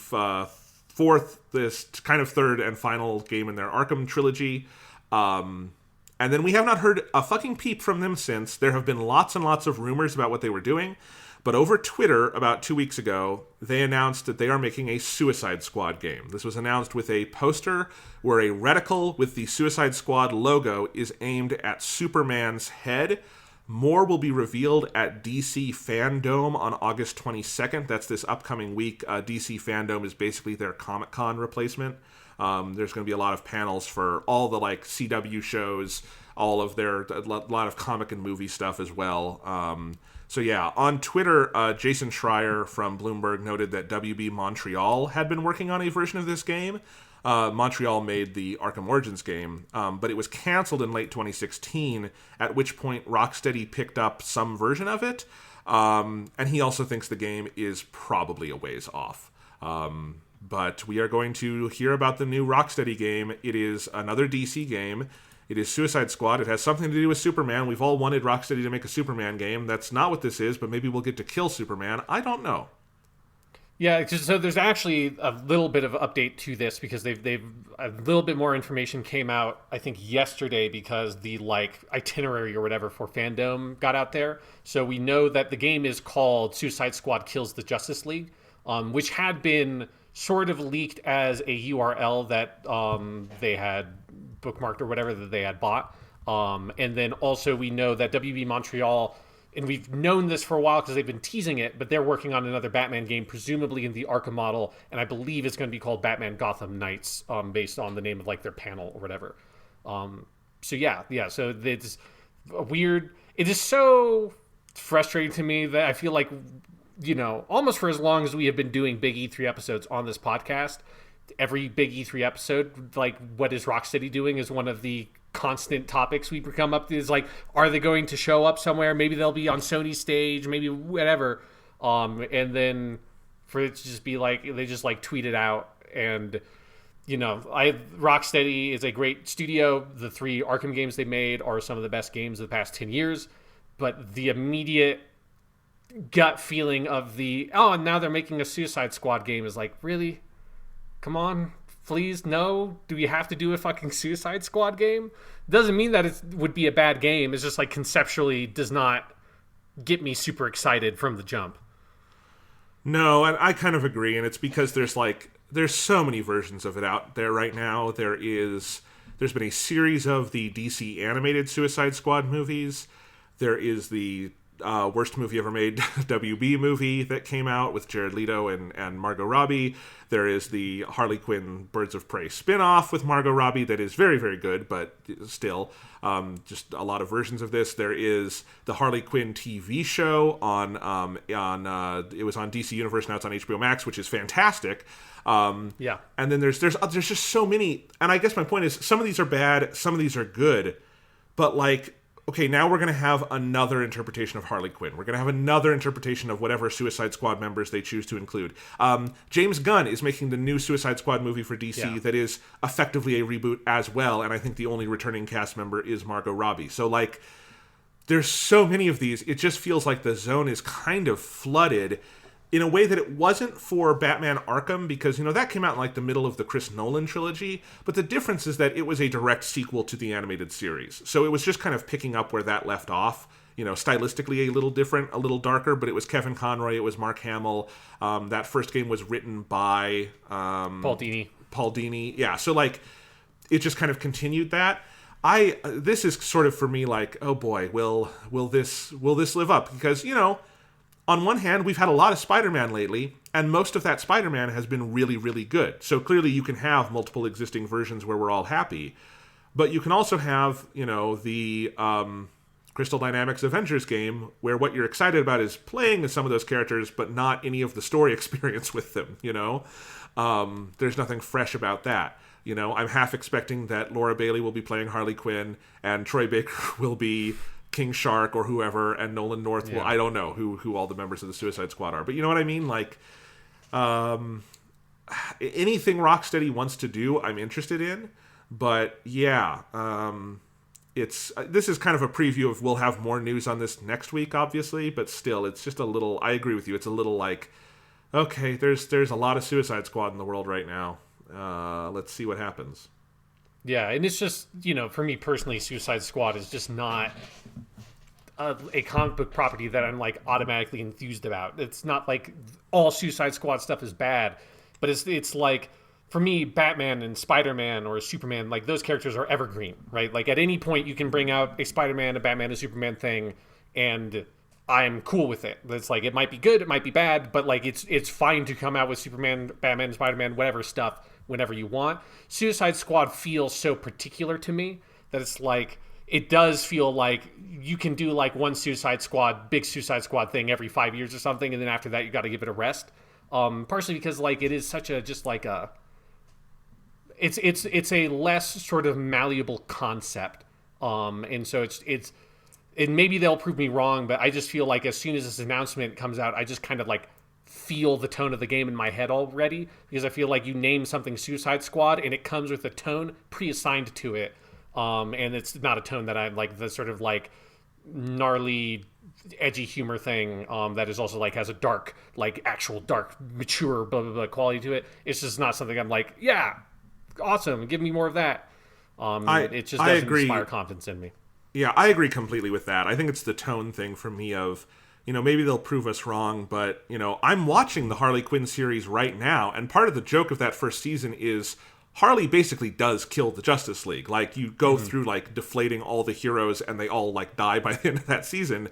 Speaker 1: this kind of third and final game in their Arkham trilogy. And then we have not heard a fucking peep from them since. There have been lots and lots of rumors about what they were doing. But over Twitter, about 2 weeks ago, they announced that they are making a Suicide Squad game. This was announced with a poster where a reticle with the Suicide Squad logo is aimed at Superman's head. More will be revealed at DC Fandom on August 22nd. That's this upcoming week. DC Fandom is basically their Comic-Con replacement. There's going to be a lot of panels for all the like CW shows, all of a lot of comic and movie stuff as well. So yeah, on Twitter, Jason Schreier from Bloomberg noted that WB Montreal had been working on a version of this game. Montreal made the Arkham Origins game, but it was canceled in late 2016, at which point Rocksteady picked up some version of it, and he also thinks the game is probably a ways off. But we are going to hear about the new Rocksteady game. It is another DC game. It is Suicide Squad. It has something to do with Superman. We've all wanted Rocksteady to make a Superman game. That's not what this is, but maybe we'll get to kill Superman. I don't know.
Speaker 2: Yeah, so there's actually a little bit of update to this because they've a little bit more information came out I think yesterday because the like itinerary or whatever for Fandom got out there. So we know that the game is called Suicide Squad Kills the Justice League, which had been sort of leaked as a URL that they had bookmarked or whatever that they had bought. And then also we know that WB Montreal, and we've known this for a while because they've been teasing it, but they're working on another Batman game, presumably in the Arkham model, and I believe it's going to be called Batman Gotham Knights, based on the name of like their panel or whatever. So it's weird. It is so frustrating to me that I feel like, almost for as long as we have been doing big E3 episodes on this podcast, every big E3 episode, like what is Rocksteady doing is one of the constant topics we come up to. Is like, are they going to show up somewhere? Maybe they'll be on Sony's stage, maybe whatever. And then for it to just be like, they just like tweet it out. And, Rocksteady is a great studio. The 3 Arkham games they made are some of the best games of the past 10 years. But the immediate gut feeling of and now they're making a Suicide Squad game is like, really? Come on, please, no. Do we have to do a fucking Suicide Squad game? Doesn't mean that it would be a bad game. It's just like conceptually does not get me super excited from the jump.
Speaker 1: No, and I kind of agree, and it's because there's so many versions of it out there right now. There's been a series of the DC animated Suicide Squad movies. There is the worst movie ever made, WB movie that came out with Jared Leto and Margot Robbie. There is the Harley Quinn Birds of Prey spin-off with Margot Robbie that is very, very good, but still, just a lot of versions of this. There is the Harley Quinn TV show it was on DC Universe, now it's on HBO Max, which is fantastic.
Speaker 2: Yeah.
Speaker 1: And then there's just so many, and I guess my point is some of these are bad, some of these are good, but like, okay, now we're going to have another interpretation of Harley Quinn. We're going to have another interpretation of whatever Suicide Squad members they choose to include. James Gunn is making the new Suicide Squad movie for DC that is effectively a reboot as well, and I think the only returning cast member is Margot Robbie. So, like, there's so many of these, it just feels like the zone is kind of flooded in a way that it wasn't for Batman Arkham, because, that came out in like the middle of the Chris Nolan trilogy, but the difference is that it was a direct sequel to the animated series. So it was just kind of picking up where that left off, stylistically a little different, a little darker, but it was Kevin Conroy, it was Mark Hamill. That first game was written by
Speaker 2: Paul
Speaker 1: Dini. Yeah, so like it just kind of continued that. This is sort of for me like, oh boy, will this live up? Because, on one hand, we've had a lot of Spider-Man lately, and most of that Spider-Man has been really, really good. So clearly you can have multiple existing versions where we're all happy. But you can also have, the Crystal Dynamics Avengers game, where what you're excited about is playing as some of those characters, but not any of the story experience with them, There's nothing fresh about that. I'm half expecting that Laura Bailey will be playing Harley Quinn, and Troy Baker will be King Shark or whoever, and Nolan North will, I don't know who all the members of the Suicide Squad are, but you know what I mean? Like, anything Rocksteady wants to do, I'm interested in, but yeah, this is kind of a preview of, we'll have more news on this next week, obviously, but still, it's just a little, I agree with you, it's a little like, okay, there's a lot of Suicide Squad in the world right now, let's see what happens.
Speaker 2: Yeah, and it's just, for me personally, Suicide Squad is just not a comic book property that I'm like automatically enthused about. It's not like all Suicide Squad stuff is bad, but it's like, for me, Batman and Spider-Man or Superman, like those characters are evergreen, right? Like at any point you can bring out a Spider-Man, a Batman, a Superman thing, and I'm cool with it. It's like, it might be good, it might be bad, but like it's fine to come out with Superman, Batman, Spider-Man, whatever stuff whenever you want. Suicide Squad feels so particular to me that it's like, it does feel like you can do like one big Suicide Squad thing every 5 years or something, and then after that you got to give it a rest. Partially because like it is such a just like a it's a less sort of malleable concept, and so it's and maybe they'll prove me wrong, but I just feel like as soon as this announcement comes out, I just kind of like feel the tone of the game in my head already, because I feel like you name something Suicide Squad and it comes with a tone pre-assigned to it. And it's not a tone that I like. The sort of like gnarly, edgy humor thing that is also like has a dark, like actual dark, mature blah blah blah quality to it. It's just not something I'm like, yeah, awesome, give me more of that. It just doesn't inspire confidence in me.
Speaker 1: Yeah, I agree completely with that. I think it's the tone thing for me of, maybe they'll prove us wrong, but, I'm watching the Harley Quinn series right now, and part of the joke of that first season is Harley basically does kill the Justice League. Like, you go through, like, deflating all the heroes, and they all, like, die by the end of that season.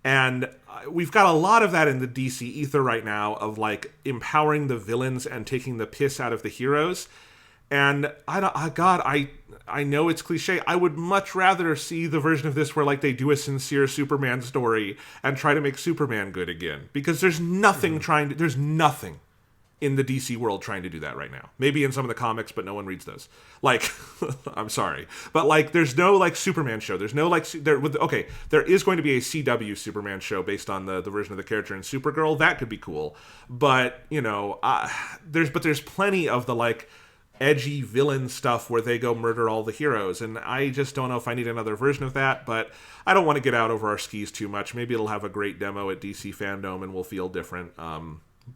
Speaker 1: And we've got a lot of that in the DC ether right now of, like, empowering the villains and taking the piss out of the heroes. And I know it's cliche. I would much rather see the version of this where like they do a sincere Superman story and try to make Superman good again. Because there's nothing there's nothing in the DC world trying to do that right now. Maybe in some of the comics, but no one reads those. Like, I'm sorry. But like, there's no like Superman show. There's no like, there is going to be a CW Superman show based on the version of the character in Supergirl. That could be cool. But, there's plenty of the like, edgy villain stuff where they go murder all the heroes, and I just don't know if I need another version of that, but I don't want to get out over our skis too much. Maybe it'll have a great demo at DC Fandom and we'll feel different.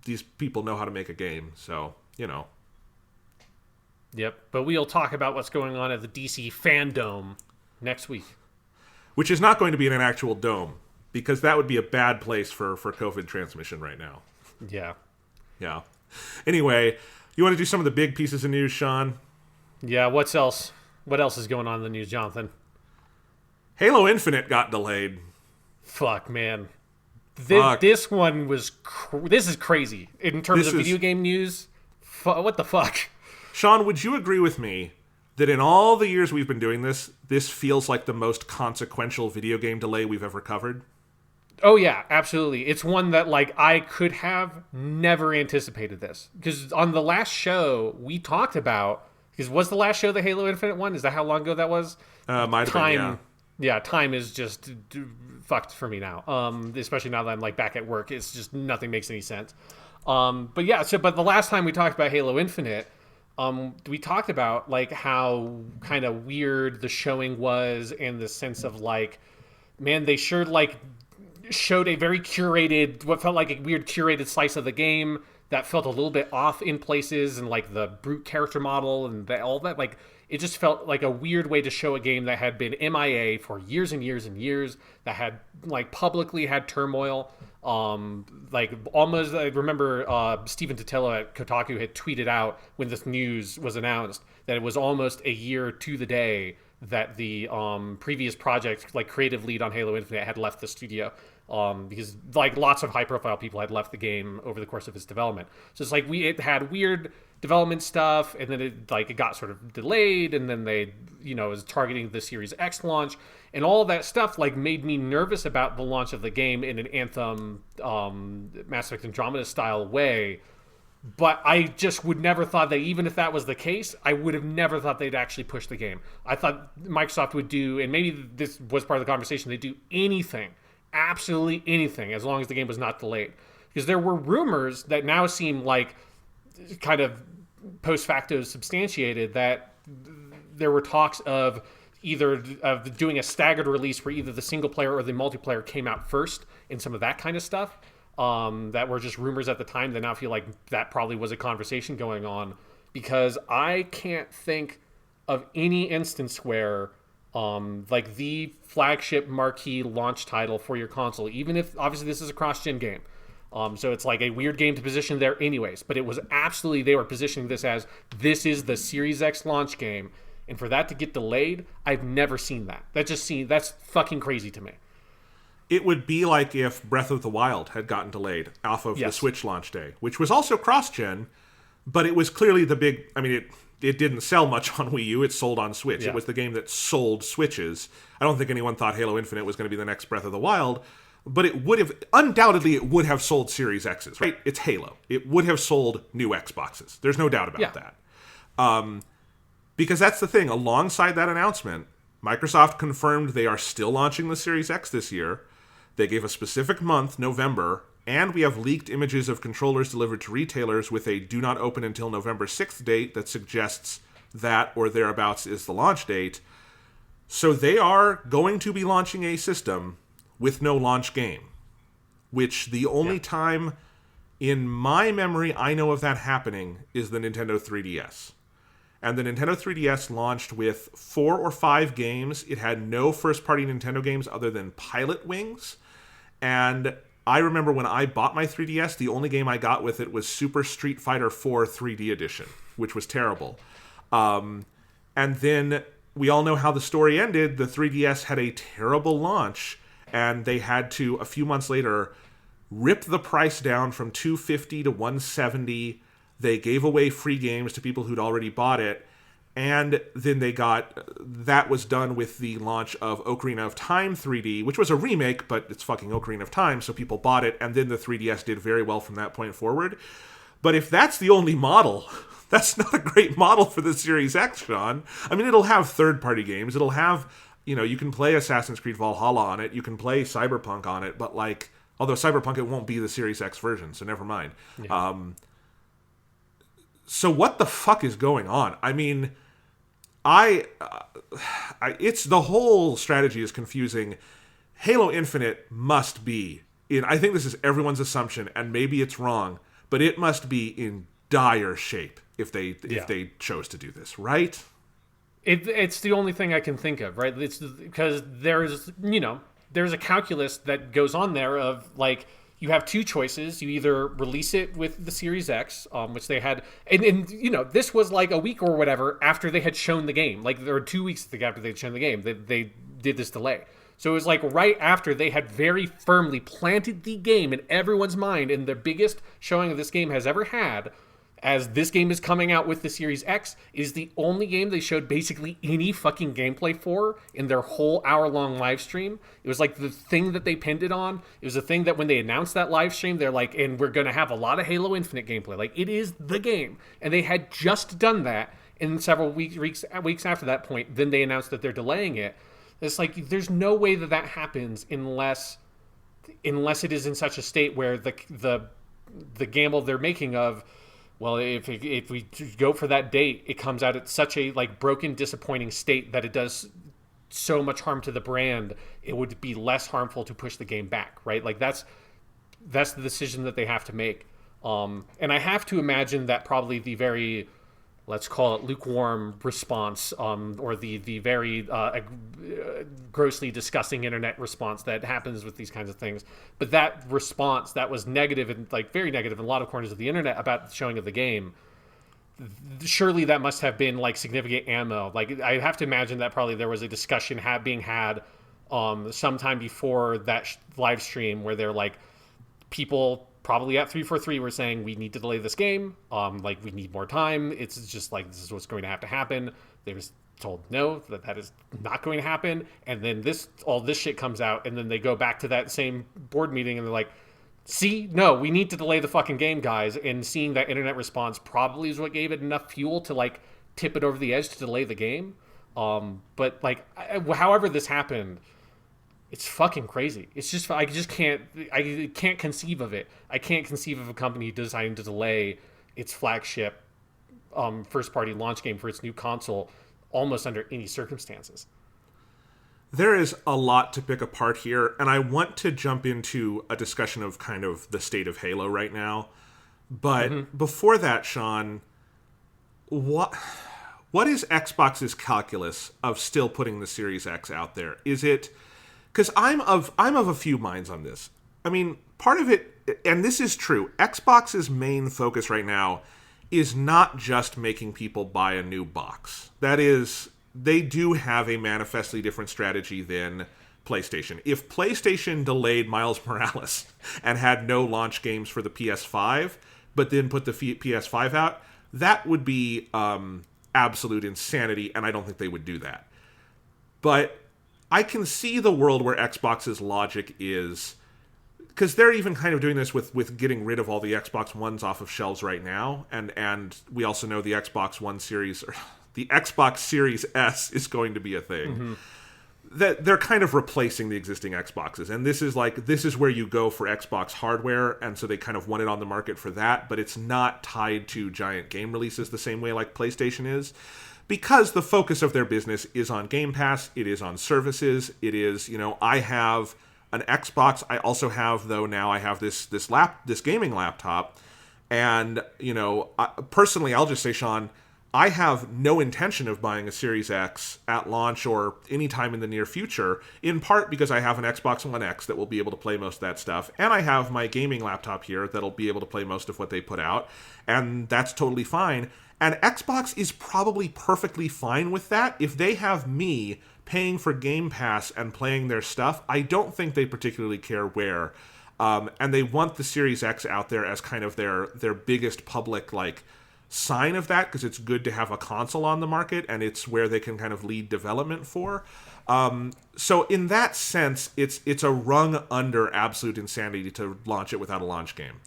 Speaker 1: These people know how to make a game, so,
Speaker 2: Yep, but we'll talk about what's going on at the DC Fandom next week.
Speaker 1: Which is not going to be in an actual dome, because that would be a bad place for COVID transmission right now.
Speaker 2: Yeah.
Speaker 1: Yeah. Anyway, you want to do some of the big pieces of news, Sean?
Speaker 2: Yeah, what else? What else is going on in the news, Jonathan?
Speaker 1: Halo Infinite got delayed.
Speaker 2: Fuck, man. This one was... this is crazy. In terms of video game news, what the fuck?
Speaker 1: Sean, would you agree with me that in all the years we've been doing this, this feels like the most consequential video game delay we've ever covered?
Speaker 2: Oh, yeah, absolutely. It's one that, like, I could have never anticipated this. Because on the last show, we talked about... Because was the last show the Halo Infinite one? Is that how long ago that was?
Speaker 1: Might have been, yeah.
Speaker 2: Yeah, time is just fucked for me now. Especially now that I'm, like, back at work. It's just... Nothing makes any sense. But yeah, but the last time we talked about Halo Infinite, we talked about, like, how kind of weird the showing was in the sense of, like... Man, they sure, like... showed a very curated, what felt like a weird curated slice of the game that felt a little bit off in places, and like the brute character model and all that, like it just felt like a weird way to show a game that had been MIA for years and years and years, that had like publicly had turmoil. Like almost, I remember Stephen Totilo at Kotaku had tweeted out when this news was announced that it was almost a year to the day that the previous project, like creative lead on Halo Infinite, had left the studio. Because like lots of high profile people had left the game over the course of its development. So it's like it had weird development stuff, and then it got sort of delayed, and then they, was targeting the Series X launch, and all of that stuff like made me nervous about the launch of the game in an Anthem, Mass Effect Andromeda style way. But I just would never thought that even if that was the case, I would have never thought they'd actually push the game. I thought Microsoft would do, and maybe this was part of the conversation, they'd do anything, absolutely anything, as long as the game was not delayed. Because there were rumors that now seem like kind of post facto substantiated that there were talks of either of doing a staggered release where either the single player or the multiplayer came out first, and some of that kind of stuff. That were just rumors at the time that now feel like that probably was a conversation going on, because I can't think of any instance where like the flagship marquee launch title for your console, even if obviously this is a cross-gen game, so it's like a weird game to position there anyways, but it was absolutely, they were positioning this as this is the Series X launch game, and for that to get delayed, I've never seen that. That's fucking crazy to me.
Speaker 1: It would be like if Breath of the Wild had gotten delayed off of the Switch launch day, which was also cross-gen, but it was clearly the big... I mean, it didn't sell much on Wii U. It sold on Switch. Yeah. It was the game that sold Switches. I don't think anyone thought Halo Infinite was going to be the next Breath of the Wild, but it would have... Undoubtedly, it would have sold Series X's, right? It's Halo. It would have sold new Xboxes. There's no doubt about that. Because that's the thing. Alongside that announcement, Microsoft confirmed they are still launching the Series X this year. They gave a specific month, November, and we have leaked images of controllers delivered to retailers with a do not open until November 6th date that suggests that or thereabouts is the launch date. So they are going to be launching a system with no launch game, which the only time in my memory I know of that happening is the Nintendo 3DS. And the Nintendo 3DS launched with 4 or 5 games. It had no first-party Nintendo games other than Pilot Wings. And I remember when I bought my 3DS, the only game I got with it was Super Street Fighter 4 3D Edition, which was terrible. And then we all know how the story ended. The 3DS had a terrible launch, and they had to, a few months later, rip the price down from $250 to $170. They gave away free games to people who'd already bought it. And then that was done with the launch of Ocarina of Time 3D, which was a remake, but it's fucking Ocarina of Time, so people bought it. And then the 3DS did very well from that point forward. But if that's the only model, that's not a great model for the Series X, Sean. I mean, it'll have third-party games. It'll have, you can play Assassin's Creed Valhalla on it. You can play Cyberpunk on it. But, although Cyberpunk, it won't be the Series X version, so never mind. Yeah. So what the fuck is going on? I mean, it's the whole strategy is confusing. Halo Infinite must be I think this is everyone's assumption, and maybe it's wrong, but it must be in dire shape if they chose to do this, right?
Speaker 2: It's the only thing I can think of, right? It's because there's a calculus that goes on there of you have two choices. You either release it with the Series X, which they had, and this was a week or whatever after they had shown the game. There were 2 weeks after they had shown the game. They did this delay. So it was right after they had very firmly planted the game in everyone's mind, and the biggest showing of this game has ever had, as this game is coming out with the Series X, is the only game they showed basically any fucking gameplay for in their whole hour-long live stream. It was the thing that they pinned it on. It was a thing that when they announced that live stream, they're and we're going to have a lot of Halo Infinite gameplay. It is the game. And they had just done that in several weeks after that point. Then they announced that they're delaying it. It's there's no way that happens unless it is in such a state where the gamble they're making of, well, if we go for that date, it comes out at such a broken, disappointing state that it does so much harm to the brand, it would be less harmful to push the game back, right? That's the decision that they have to make. And I have to imagine that probably the very, let's call it lukewarm response, or the very grossly disgusting internet response that happens with these kinds of things. But that response that was negative and very negative in a lot of corners of the internet about the showing of the game, surely that must have been significant ammo. I have to imagine that probably there was a discussion being had sometime before that live stream where they're people probably at 343 were saying we need to delay this game, we need more time, it's just this is what's going to have to happen. They were told no, that is not going to happen, and then all this shit comes out, and then they go back to that same board meeting and they're see, no, we need to delay the fucking game, guys. And seeing that internet response probably is what gave it enough fuel to tip it over the edge to delay the game. But however this happened, it's fucking crazy. It's just, I can't conceive of it. I can't conceive of a company deciding to delay its flagship first party launch game for its new console almost under any circumstances.
Speaker 1: There is a lot to pick apart here, and I want to jump into a discussion of kind of the state of Halo right now. But before that, Sean, what is Xbox's calculus of still putting the Series X out there? Is it, because I'm of a few minds on this. I mean, part of it, and this is true, Xbox's main focus right now is not just making people buy a new box. That is, they do have a manifestly different strategy than PlayStation. If PlayStation delayed Miles Morales and had no launch games for the PS5, but then put the PS5 out, that would be absolute insanity, and I don't think they would do that. But I can see the world where Xbox's logic is, because they're even kind of doing this with getting rid of all the Xbox Ones off of shelves right now, and we also know the Xbox One Series, or the Xbox Series S is going to be a thing. That they're kind of replacing the existing Xboxes, and this is where you go for Xbox hardware, and so they kind of want it on the market for that, but it's not tied to giant game releases the same way like PlayStation is. because the focus of their business is on Game Pass, it is on services, it is, I have an Xbox. I also have, though, now I have this gaming laptop. And, personally, I'll just say, Sean, I have no intention of buying a Series X at launch or anytime in the near future, in part because I have an Xbox One X that will be able to play most of that stuff, and I have my gaming laptop here that'll be able to play most of what they put out, and that's totally fine. And Xbox is probably perfectly fine with that. If they have me paying for Game Pass and playing their stuff, I don't think they particularly care where. And they want the Series X out there as kind of their biggest public, sign of that, because it's good to have a console on the market, and it's where they can kind of lead development for. So in that sense, it's a rung under absolute insanity to launch it without a launch game.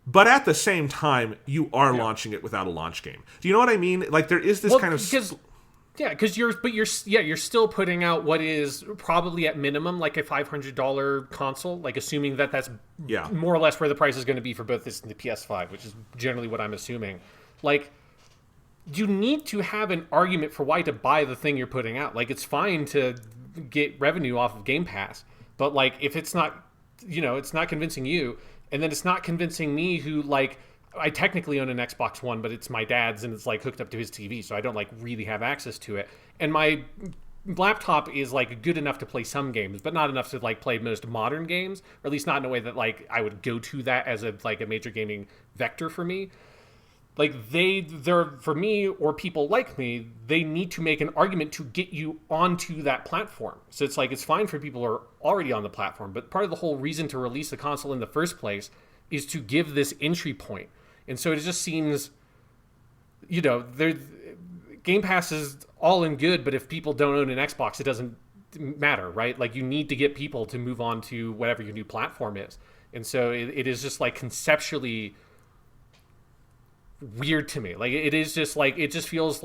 Speaker 1: But at the same time, you are launching it without a launch game. Do you know what I mean? There is this kind of...
Speaker 2: Because you're still putting out what is probably at minimum like a $500 console, assuming that's more or less where the price is going to be for both this and the PS5, which is generally what I'm assuming. You need to have an argument for why to buy the thing you're putting out. It's fine to get revenue off of Game Pass, but if it's not, it's not convincing you, and then it's not convincing me who I technically own an Xbox One, but it's my dad's and it's hooked up to his TV, so I don't really have access to it. And my laptop is good enough to play some games, but not enough to play most modern games, or at least not in a way that I would go to that as a major gaming vector for me. They're for me, or people like me, they need to make an argument to get you onto that platform. So it's fine for people who are already on the platform, but part of the whole reason to release the console in the first place is to give this entry point. And so it just seems, Game Pass is all in good, but if people don't own an Xbox, it doesn't matter, right? You need to get people to move on to whatever your new platform is. And so it is just conceptually weird to me. It is just it just feels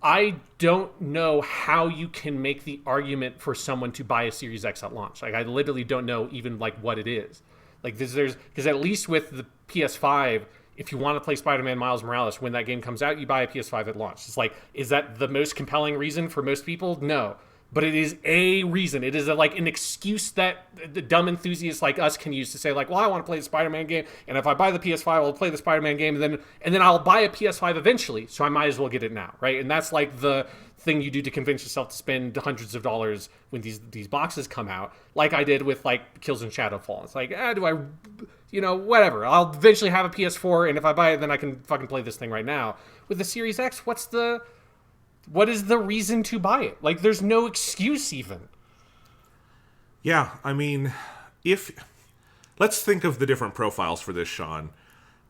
Speaker 2: I don't know how you can make the argument for someone to buy a Series X at launch. I literally don't know even what it is. Because at least with the PS5, if you want to play Spider-Man Miles Morales, when that game comes out, you buy a PS5 at launch. It's is that the most compelling reason for most people? No. But it is a reason. It is an excuse that the dumb enthusiasts like us can use to say well, I want to play the Spider-Man game, and if I buy the PS5, I'll play the Spider-Man game, and then I'll buy a PS5 eventually, so I might as well get it now, right? And that's the thing you do to convince yourself to spend hundreds of dollars when these boxes come out, like I did with Kills and Shadowfall. It's do I, whatever. I'll eventually have a PS4, and if I buy it, then I can fucking play this thing right now. With the Series X, what is the reason to buy it? There's no excuse even.
Speaker 1: Yeah, I mean, let's think of the different profiles for this, Sean.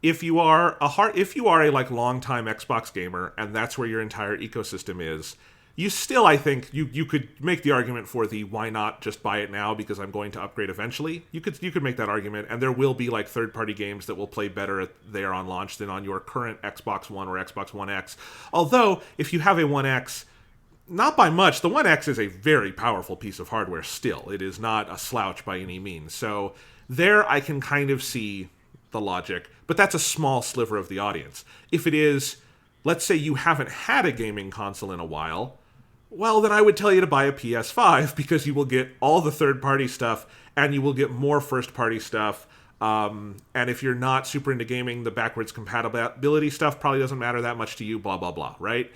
Speaker 1: If you are a longtime Xbox gamer, and that's where your entire ecosystem is, you still, I think, you could make the argument for the why not just buy it now because I'm going to upgrade eventually. You could make that argument, and there will be third-party games that will play better there on launch than on your current Xbox One or Xbox One X. Although, if you have a One X, not by much, the One X is a very powerful piece of hardware still. It is not a slouch by any means. So there I can kind of see the logic, but that's a small sliver of the audience. If it is, let's say you haven't had a gaming console in a while, well, then I would tell you to buy a PS5 because you will get all the third-party stuff and you will get more first-party stuff. And if you're not super into gaming, the backwards compatibility stuff probably doesn't matter that much to you, blah, blah, blah, right?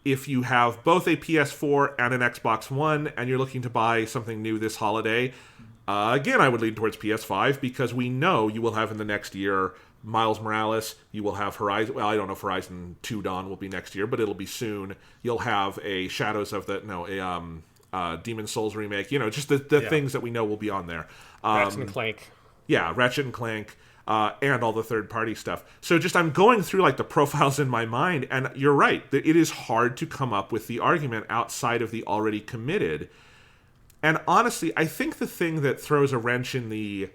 Speaker 1: If you have both a PS4 and an Xbox One and you're looking to buy something new this holiday, again, I would lean towards PS5 because we know you will have in the next year Miles Morales, you will have Horizon, well, I don't know if Horizon 2 Dawn will be next year, but it'll be soon. You'll have a Demon's Souls remake, just the things that we know will be on there.
Speaker 2: Ratchet and Clank.
Speaker 1: Yeah, Ratchet and Clank, and all the third-party stuff. So I'm going through the profiles in my mind, and you're right, it is hard to come up with the argument outside of the already committed. And honestly, I think the thing that throws a wrench in the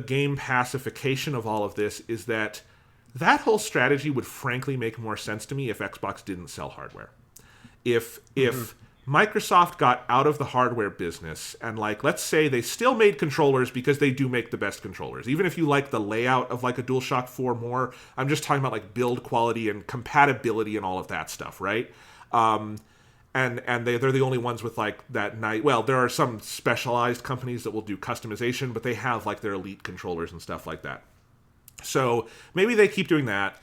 Speaker 1: game pacification of all of this is that whole strategy would frankly make more sense to me if Xbox didn't sell hardware. If Microsoft got out of the hardware business, and like, let's say they still made controllers because they do make the best controllers. Even if you like the layout of like a DualShock 4 more, I'm just talking about like build quality and compatibility and all of that stuff, right? And they're the only ones with like that night. Well, there are some specialized companies that will do customization, but they have like their elite controllers and stuff like that. So maybe they keep doing that.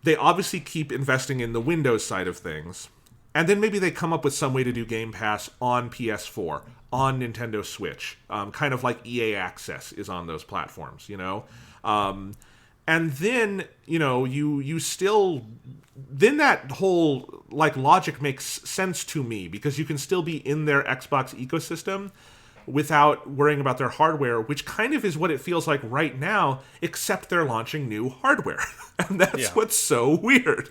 Speaker 1: They obviously keep investing in the Windows side of things. And then maybe they come up with some way to do Game Pass on PS4, on Nintendo Switch, kind of like EA Access is on those platforms, you know? And then, you know, you still... Then that whole, like, logic makes sense to me, because you can still be in their Xbox ecosystem without worrying about their hardware, which kind of is what it feels like right now, except they're launching new hardware. And that's what's so weird.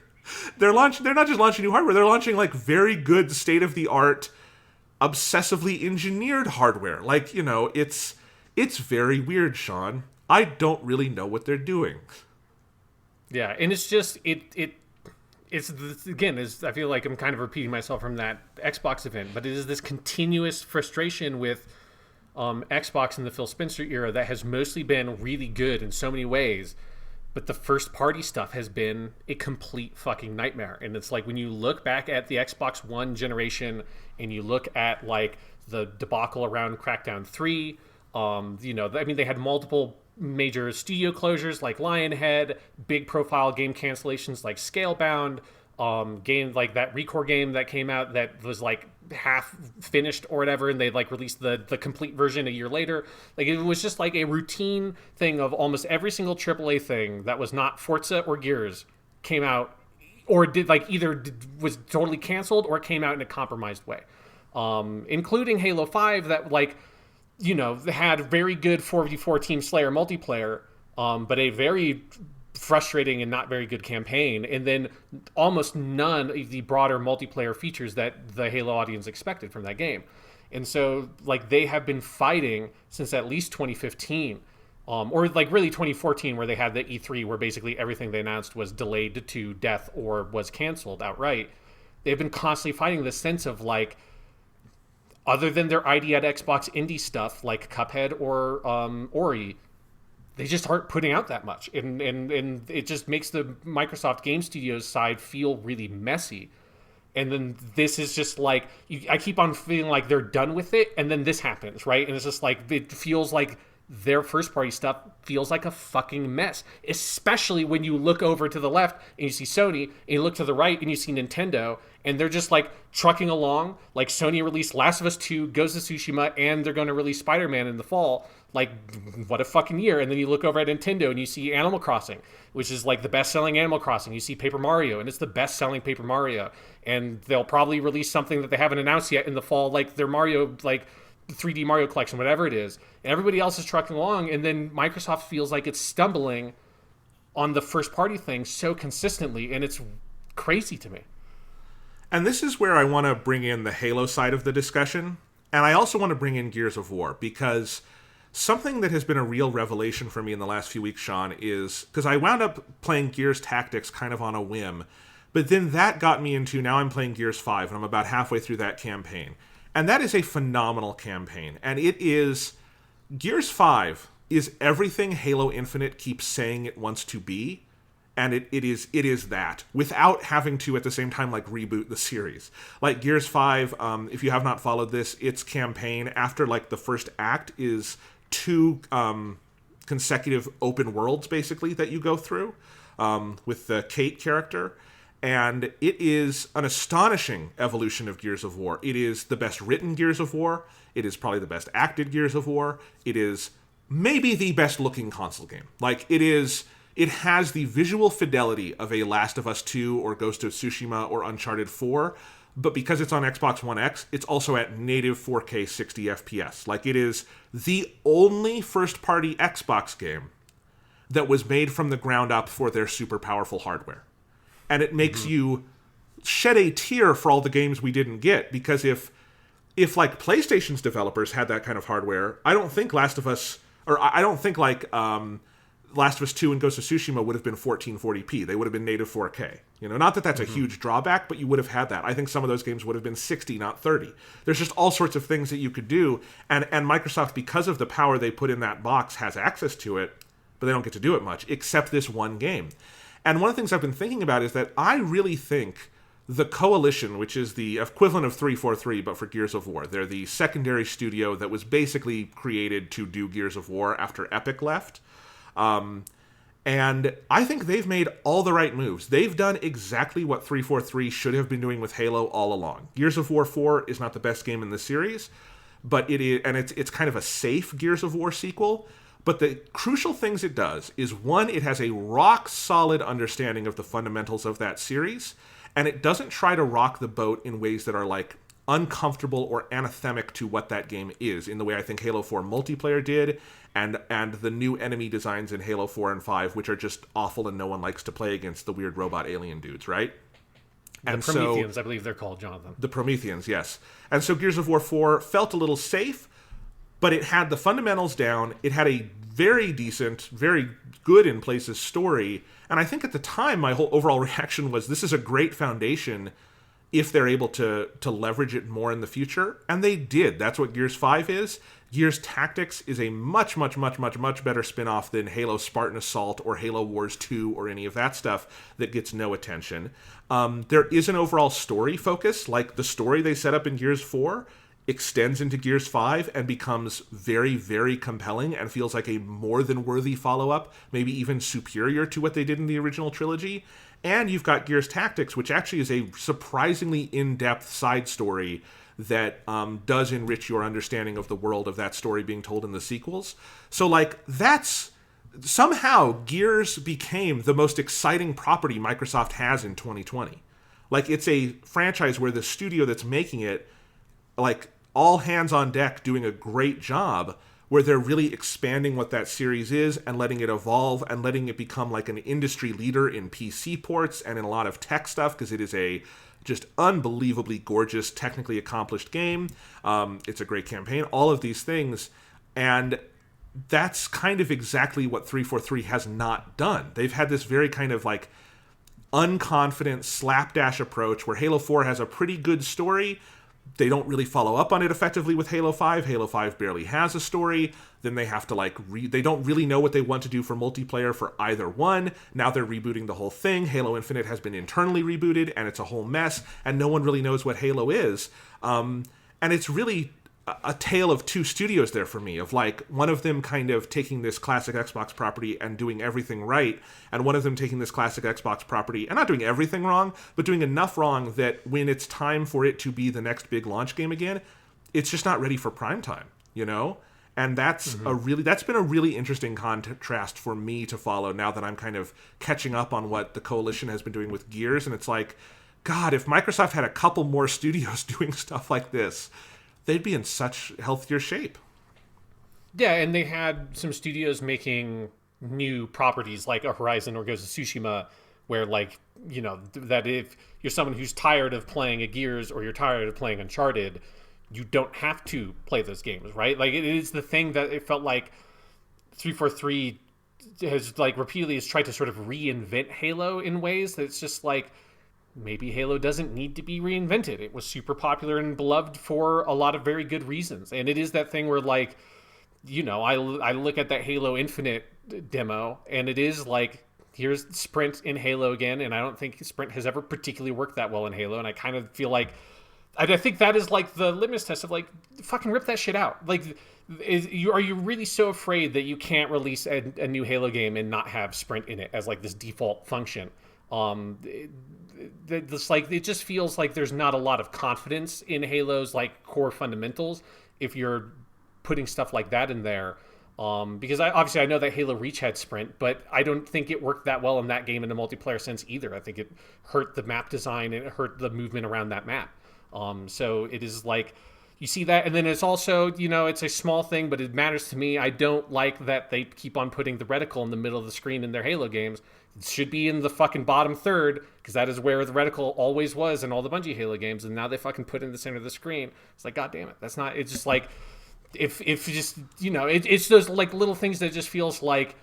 Speaker 1: They're not just launching new hardware, they're launching like very good state-of-the-art, obsessively engineered hardware. Like, you know, it's very weird, Sean. I don't really know what they're doing.
Speaker 2: Yeah, and it's just it's again, I feel like I'm kind of repeating myself from that Xbox event, but it is this continuous frustration with Xbox in the Phil Spencer era that has mostly been really good in so many ways. But the first party stuff has been a complete fucking nightmare. And it's like when you look back at the Xbox One generation and you look at like the debacle around Crackdown 3, you know, I mean, they had multiple major studio closures like Lionhead, big profile game cancellations like Scalebound, game like that Recore game that came out that was like half finished or whatever, and they like released the complete version a year later. Like, it was just like a routine thing of almost every single AAA thing that was not Forza or Gears came out, or did like was totally canceled or came out in a compromised way, including Halo 5 that, like, you know, had very good 4v4 Team Slayer multiplayer, but a very frustrating and not very good campaign, and then almost none of the broader multiplayer features that the Halo audience expected from that game. And so, like, they have been fighting since at least 2015, or like really 2014, where they had the E3 where basically everything they announced was delayed to death or was canceled outright. They've been constantly fighting this sense of, like, other than their ID at Xbox indie stuff like Cuphead or Ori, they just aren't putting out that much. And it just makes the Microsoft Game Studios side feel really messy. And then this is just like, I keep on feeling like they're done with it, and then this happens, right? And it's just like, it feels like their first-party stuff feels like a fucking mess. Especially when you look over to the left and you see Sony, and you look to the right and you see Nintendo, and they're just like trucking along. Like, Sony released Last of Us 2, Ghost of Tsushima, and they're going to release Spider-Man in the fall. Like, what a fucking year. And then you look over at Nintendo and you see Animal Crossing, which is like the best-selling Animal Crossing. You see Paper Mario, and it's the best-selling Paper Mario. And they'll probably release something that they haven't announced yet in the fall, like their Mario, like 3D Mario Collection, whatever it is. And everybody else is trucking along, and then Microsoft feels like it's stumbling on the first-party thing so consistently, and it's crazy to me.
Speaker 1: And this is where I want to bring in the Halo side of the discussion. And I also want to bring in Gears of War, because something that has been a real revelation for me in the last few weeks, Sean, is because I wound up playing Gears Tactics kind of on a whim, but then that got me into, now I'm playing Gears 5, and I'm about halfway through that campaign. And that is a phenomenal campaign. And it is, Gears 5 is everything Halo Infinite keeps saying it wants to be, and it is that, without having to, at the same time, like, reboot the series. Like, Gears 5, if you have not followed this, its campaign, after, like, the first act, is 2 consecutive open worlds, basically, that you go through, with the Kate character. And it is an astonishing evolution of Gears of War. It is the best written Gears of War. It is probably the best acted Gears of War. It is maybe the best looking console game. Like, it has the visual fidelity of a Last of Us 2 or Ghost of Tsushima or Uncharted 4, but because it's on Xbox One X, it's also at native 4K 60 FPS. Like, it is the only first-party Xbox game that was made from the ground up for their super powerful hardware. And it makes you shed a tear for all the games we didn't get, because if like PlayStation's developers had that kind of hardware, I don't think Last of Us, or I don't think like Last of Us 2 and Ghost of Tsushima would have been 1440p. They would have been native 4K. Not that that's a huge drawback, but you would have had that. I think some of those games would have been 60, not 30. There's just all sorts of things that you could do, and Microsoft, because of the power they put in that box, has access to it, but they don't get to do it much, except this one game. And one of the things I've been thinking about is that I really think the Coalition, which is the equivalent of 343, but for Gears of War, they're the secondary studio that was basically created to do Gears of War after Epic left. And I think they've made all the right moves. They've done exactly what 343 should have been doing with Halo all along. Gears of War 4 is not the best game in the series, but it is, and it's kind of a safe Gears of War sequel. But the crucial things it does is, one, it has a rock-solid understanding of the fundamentals of that series, and it doesn't try to rock the boat in ways that are, like, uncomfortable or anathemic to what that game is, in the way I think Halo 4 multiplayer did, and the new enemy designs in Halo 4 and 5, which are just awful and no one likes to play against the weird robot alien dudes, right?
Speaker 2: And the Prometheans, I believe they're called, Jonathan.
Speaker 1: The Prometheans, yes. And so Gears of War 4 felt a little safe, but it had the fundamentals down. It had a very decent, very good in places story. And I think at the time, my whole overall reaction was, this is a great foundation if they're able to leverage it more in the future. And they did. That's what Gears 5 is. Gears Tactics is a much, much, much, much, much better spin-off than Halo Spartan Assault or Halo Wars 2 or any of that stuff that gets no attention. There is an overall story focus, like the story they set up in Gears 4 extends into Gears 5 and becomes very, very compelling and feels like a more than worthy follow-up, maybe even superior to what they did in the original trilogy. And you've got Gears Tactics, which actually is a surprisingly in-depth side story that does enrich your understanding of the world of that story being told in the sequels. So, like, that's... Somehow, Gears became the most exciting property Microsoft has in 2020. Like, it's a franchise where the studio that's making it, like, all hands on deck doing a great job, where they're really expanding what that series is and letting it evolve and letting it become like an industry leader in PC ports and in a lot of tech stuff, because it is a just unbelievably gorgeous, technically accomplished game. It's a great campaign, all of these things. And that's kind of exactly what 343 has not done. They've had this very kind of like unconfident slapdash approach where Halo 4 has a pretty good story. They don't really follow up on it effectively with Halo 5. Halo 5 barely has a story. Then they have to they don't really know what they want to do for multiplayer for either one. Now they're rebooting the whole thing. Halo Infinite has been internally rebooted and it's a whole mess and no one really knows what Halo is. And it's really a tale of two studios there for me, of like one of them kind of taking this classic Xbox property and doing everything right, and one of them taking this classic Xbox property and not doing everything wrong, but doing enough wrong that when it's time for it to be the next big launch game again, it's just not ready for prime time, And that's that's been a really interesting contrast for me to follow now that I'm kind of catching up on what the Coalition has been doing with Gears. And it's like, God, if Microsoft had a couple more studios doing stuff like this, they'd be in such healthier shape.
Speaker 2: Yeah, and they had some studios making new properties like a Horizon or Ghost of Tsushima, where that if you're someone who's tired of playing a Gears or you're tired of playing Uncharted, you don't have to play those games, right? Like, it is the thing that it felt like 343 has repeatedly has tried to sort of reinvent Halo in ways that it's just like, maybe Halo doesn't need to be reinvented. It was super popular and beloved for a lot of very good reasons. And it is that thing where, I look at that Halo Infinite demo, and it is like, here's Sprint in Halo again, and I don't think Sprint has ever particularly worked that well in Halo, and I kind of feel like, I think that is like the litmus test of fucking rip that shit out. Are you really so afraid that you can't release a new Halo game and not have Sprint in it as this default function? It just feels like there's not a lot of confidence in Halo's core fundamentals if you're putting stuff like that in there. Because I know that Halo Reach had Sprint, but I don't think it worked that well in that game in a multiplayer sense either. I think it hurt the map design and it hurt the movement around that map. So it is you see that, and then it's also, it's a small thing, but it matters to me. I don't like that they keep on putting the reticle in the middle of the screen in their Halo games. It should be in the fucking bottom third, because that is where the reticle always was in all the Bungie Halo games, and now they fucking put it in the center of the screen. It's like, God damn it. That's not, it's just if just, it's those little things that just feels like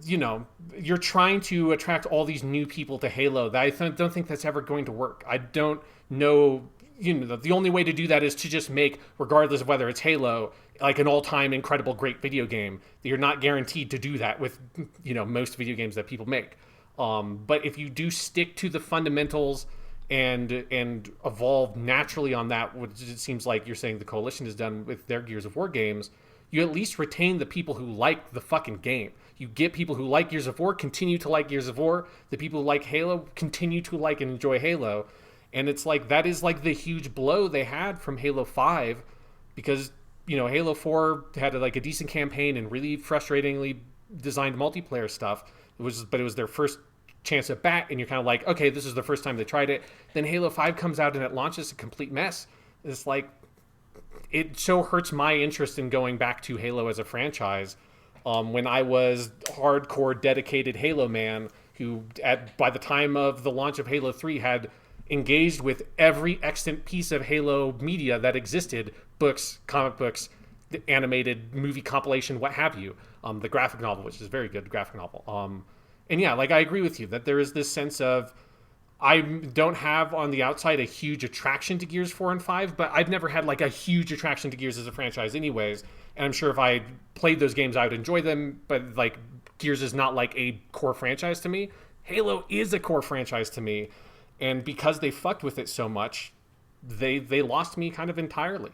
Speaker 2: you know, you're trying to attract all these new people to Halo. That don't think that's ever going to work. I don't know. You know, the only way to do that is to just make, regardless of whether it's Halo, like an all-time incredible great video game. You're not guaranteed to do that with, you know, most video games that people make. But if you do stick to the fundamentals and evolve naturally on that, which it seems like you're saying the Coalition has done with their Gears of War games, you at least retain the people who like the fucking game. You get people who like Gears of War continue to like Gears of War. The people who like Halo continue to like and enjoy Halo. And it's like, that is like the huge blow they had from Halo 5, because, you know, Halo 4 had like a decent campaign and really frustratingly designed multiplayer stuff. But it was their first chance at bat, and you're kind of like, okay, this is the first time they tried it. Then Halo 5 comes out and it launches a complete mess. It's like, it so hurts my interest in going back to Halo as a franchise. When I was hardcore dedicated Halo man, who by the time of the launch of Halo 3 had engaged with every extant piece of Halo media that existed, books, comic books, the animated movie compilation, what have you, the graphic novel, which is a very good graphic novel. And yeah, like, I agree with you that there is this sense of, I don't have on the outside a huge attraction to Gears 4 and 5, but I've never had like a huge attraction to Gears as a franchise anyways. And I'm sure if I played those games, I would enjoy them, but like, Gears is not like a core franchise to me. Halo is a core franchise to me. And because they fucked with it so much, they lost me kind of entirely.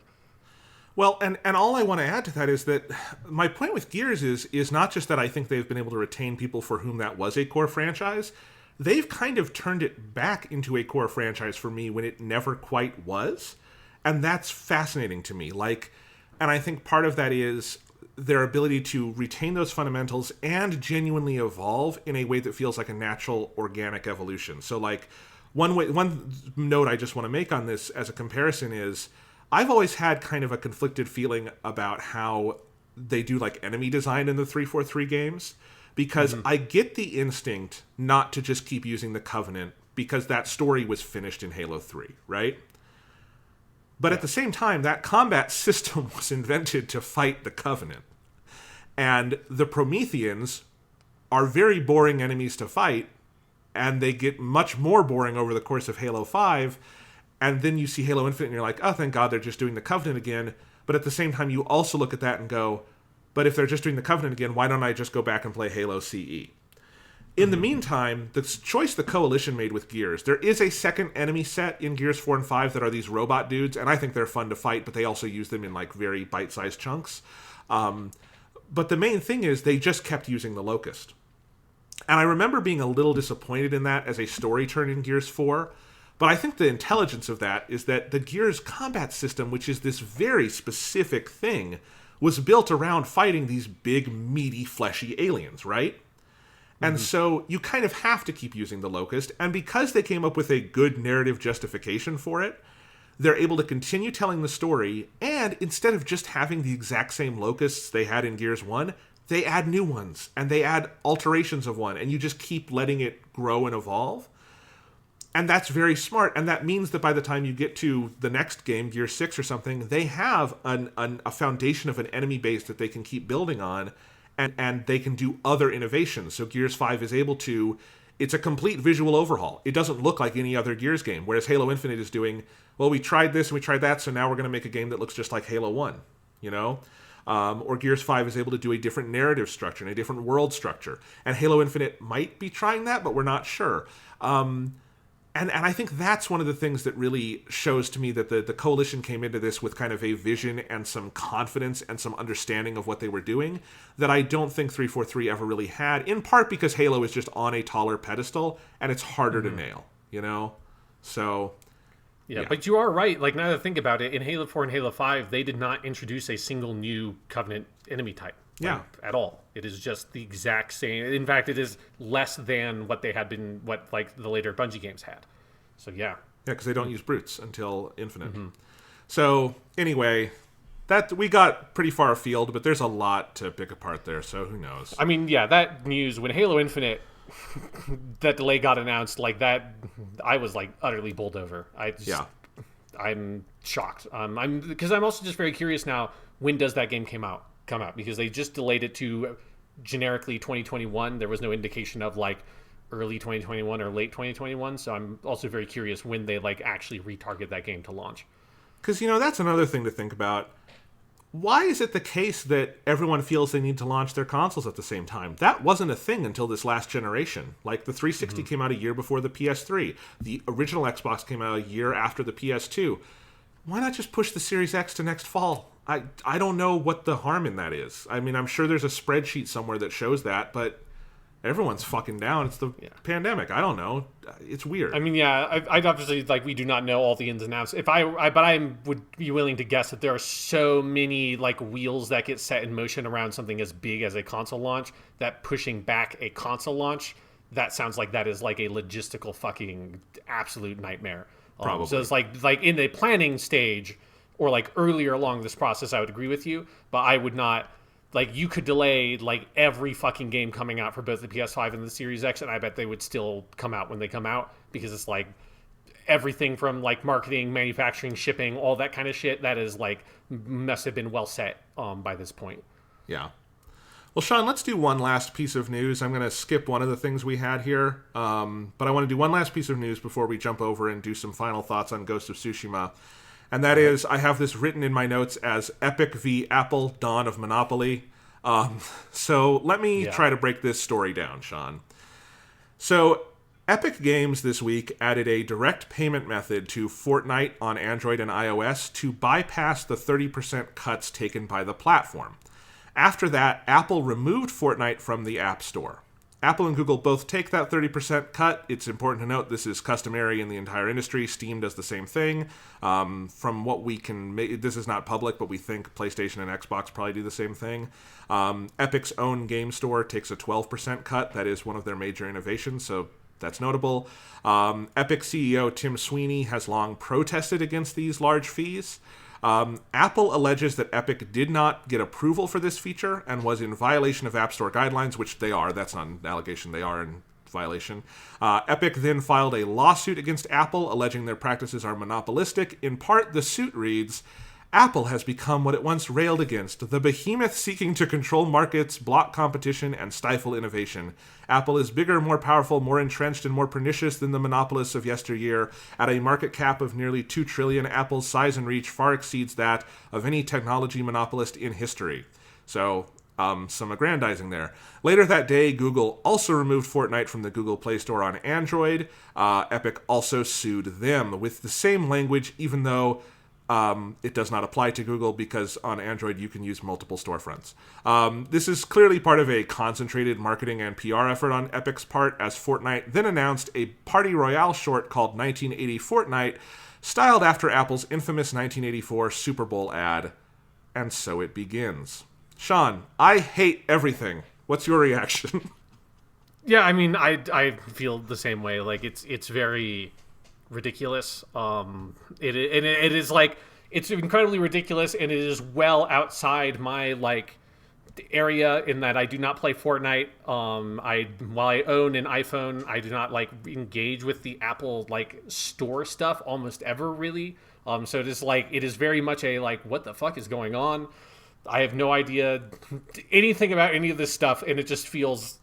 Speaker 1: Well, and all I want to add to that is that my point with Gears is not just that I think they've been able to retain people for whom that was a core franchise. They've kind of turned it back into a core franchise for me when it never quite was. And that's fascinating to me. Like, and I think part of that is their ability to retain those fundamentals and genuinely evolve in a way that feels like a natural, organic evolution. So, like, one note I just want to make on this as a comparison is I've always had kind of a conflicted feeling about how they do like enemy design in the 343 games, because I get the instinct not to just keep using the Covenant because that story was finished in Halo 3, right? But at the same time, that combat system was invented to fight the Covenant. And the Prometheans are very boring enemies to fight, and they get much more boring over the course of Halo 5, and then you see Halo Infinite and you're like, oh, thank God they're just doing the Covenant again. But at the same time, you also look at that and go, but if they're just doing the Covenant again, why don't I just go back and play Halo CE? In the meantime, the choice the Coalition made with Gears, there is a second enemy set in Gears 4 and 5 that are these robot dudes, and I think they're fun to fight, but they also use them in like very bite-sized chunks. But the main thing is they just kept using the Locust. And I remember being a little disappointed in that as a story turn in Gears 4, but I think the intelligence of that is that the Gears combat system, which is this very specific thing, was built around fighting these big, meaty, fleshy aliens, right? And so you kind of have to keep using the Locust, and because they came up with a good narrative justification for it, they're able to continue telling the story, and instead of just having the exact same Locusts they had in Gears 1, they add new ones, and they add alterations of one, and you just keep letting it grow and evolve. And that's very smart, and that means that by the time you get to the next game, Gear 6 or something, they have a foundation of an enemy base that they can keep building on, and they can do other innovations. So Gears 5 is able to... It's a complete visual overhaul. It doesn't look like any other Gears game, whereas Halo Infinite is doing, well, we tried this and we tried that, so now we're going to make a game that looks just like Halo 1, you know? Or Gears 5 is able to do a different narrative structure and a different world structure. And Halo Infinite might be trying that, but we're not sure. And I think that's one of the things that really shows to me that the Coalition came into this with kind of a vision and some confidence and some understanding of what they were doing that I don't think 343 ever really had, in part because Halo is just on a taller pedestal and it's harder to nail, you know? So...
Speaker 2: Yeah, but you are right. Like, now that I think about it, in Halo 4 and Halo 5, they did not introduce a single new Covenant enemy type. Like, at all. It is just the exact same. In fact, it is less than what they had been, what, like, the later Bungie games had. So, yeah. Yeah,
Speaker 1: because they don't use brutes until Infinite. So, anyway, that we got pretty far afield, but there's a lot to pick apart there, so who knows?
Speaker 2: I mean, yeah, that news, when Halo Infinite... that delay got announced, like that, I was like utterly bowled over. I'm shocked. Because I'm also just very curious now. When does that game come out? Because they just delayed it to generically 2021. There was no indication of like early 2021 or late 2021. So I'm also very curious when they like actually retarget that game to launch.
Speaker 1: Because, that's another thing to think about. Why is it the case that everyone feels they need to launch their consoles at the same time? That wasn't a thing until this last generation. Like, the 360 came out a year before the PS3. The original Xbox came out a year after the PS2. Why not just push the Series X to next fall? I don't know what the harm in that is. I mean, I'm sure there's a spreadsheet somewhere that shows that, but everyone's fucking down. It's the pandemic. I don't know. It's weird.
Speaker 2: I mean, yeah, I'd obviously like we do not know all the ins and outs. But I would be willing to guess that there are so many like wheels that get set in motion around something as big as a console launch that pushing back a console launch, that sounds like that is like a logistical fucking absolute nightmare.
Speaker 1: Probably.
Speaker 2: So it's like in the planning stage or like earlier along this process, I would agree with you, but I would not. Like, you could delay, like, every fucking game coming out for both the PS5 and the Series X, and I bet they would still come out when they come out, because it's, like, everything from, like, marketing, manufacturing, shipping, all that kind of shit, that is, like, must have been well set by this point.
Speaker 1: Yeah. Well, Sean, let's do one last piece of news. I'm going to skip one of the things we had here, but I want to do one last piece of news before we jump over and do some final thoughts on Ghost of Tsushima. And that is, I have this written in my notes as Epic v. Apple, Dawn of Monopoly. So let me try to break this story down, Sean. So Epic Games this week added a direct payment method to Fortnite on Android and iOS to bypass the 30% cuts taken by the platform. After that, Apple removed Fortnite from the App Store. Apple and Google both take that 30% cut. It's important to note this is customary in the entire industry. Steam does the same thing. From what we can make, this is not public, but we think PlayStation and Xbox probably do the same thing. Epic's own game store takes a 12% cut. That is one of their major innovations, so that's notable. Epic CEO Tim Sweeney has long protested against these large fees. Apple alleges that Epic did not get approval for this feature and was in violation of App Store guidelines, which they are. That's not an allegation. They are in violation. Epic then filed a lawsuit against Apple, alleging their practices are monopolistic. In part, the suit reads, Apple has become what it once railed against, the behemoth seeking to control markets, block competition, and stifle innovation. Apple is bigger, more powerful, more entrenched, and more pernicious than the monopolists of yesteryear. At a market cap of nearly $2 trillion, Apple's size and reach far exceeds that of any technology monopolist in history. So, some aggrandizing there. Later that day, Google also removed Fortnite from the Google Play Store on Android. Epic also sued them with the same language, even though it does not apply to Google because on Android you can use multiple storefronts. This is clearly part of a concentrated marketing and PR effort on Epic's part, as Fortnite then announced a Party Royale short called 1980 Fortnite, styled after Apple's infamous 1984 Super Bowl ad. And so it begins. Sean, I hate everything. What's your reaction?
Speaker 2: Yeah, I mean, I feel the same way. Like, it's very ridiculous. It is like, it's incredibly ridiculous, and it is well outside my like area in that I do not play Fortnite. While I own an iPhone, I do not like engage with the Apple like store stuff almost ever, really. So it is very much a like, what the fuck is going on? I have no idea anything about any of this stuff, and it just feels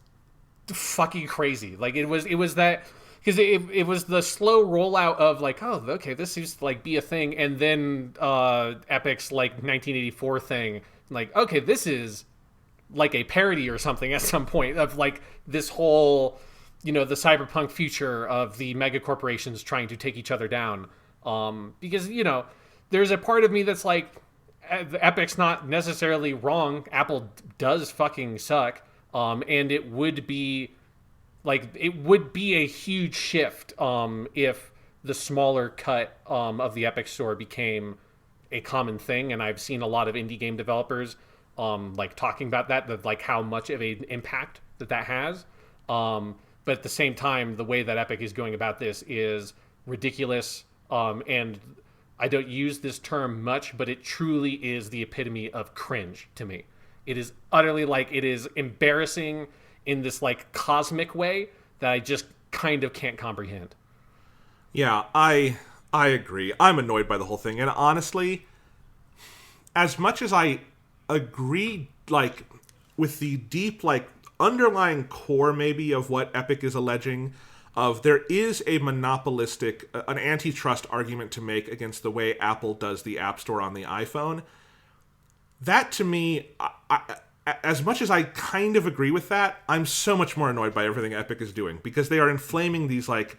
Speaker 2: fucking crazy. Like, it was that, because it was the slow rollout of like, oh, okay, this seems to like be a thing, and then Epic's like 1984 thing, like, okay, this is like a parody or something at some point of like this whole, the cyberpunk future of the mega corporations trying to take each other down. Because there's a part of me that's like, Epic's not necessarily wrong. Apple does fucking suck, and it would be a huge shift if the smaller cut of the Epic Store became a common thing. And I've seen a lot of indie game developers like talking about that like how much of an impact that has. But at the same time, the way that Epic is going about this is ridiculous. And I don't use this term much, but it truly is the epitome of cringe to me. It is utterly like, it is embarrassing in this like cosmic way that I just kind of can't comprehend.
Speaker 1: Yeah, I agree. I'm annoyed by the whole thing. And honestly, as much as I agree, like, with the deep, like, underlying core maybe of what Epic is alleging, of there is a monopolistic, an antitrust argument to make against the way Apple does the App Store on the iPhone. That, to me, as much as I kind of agree with that, I'm so much more annoyed by everything Epic is doing, because they are inflaming these, like,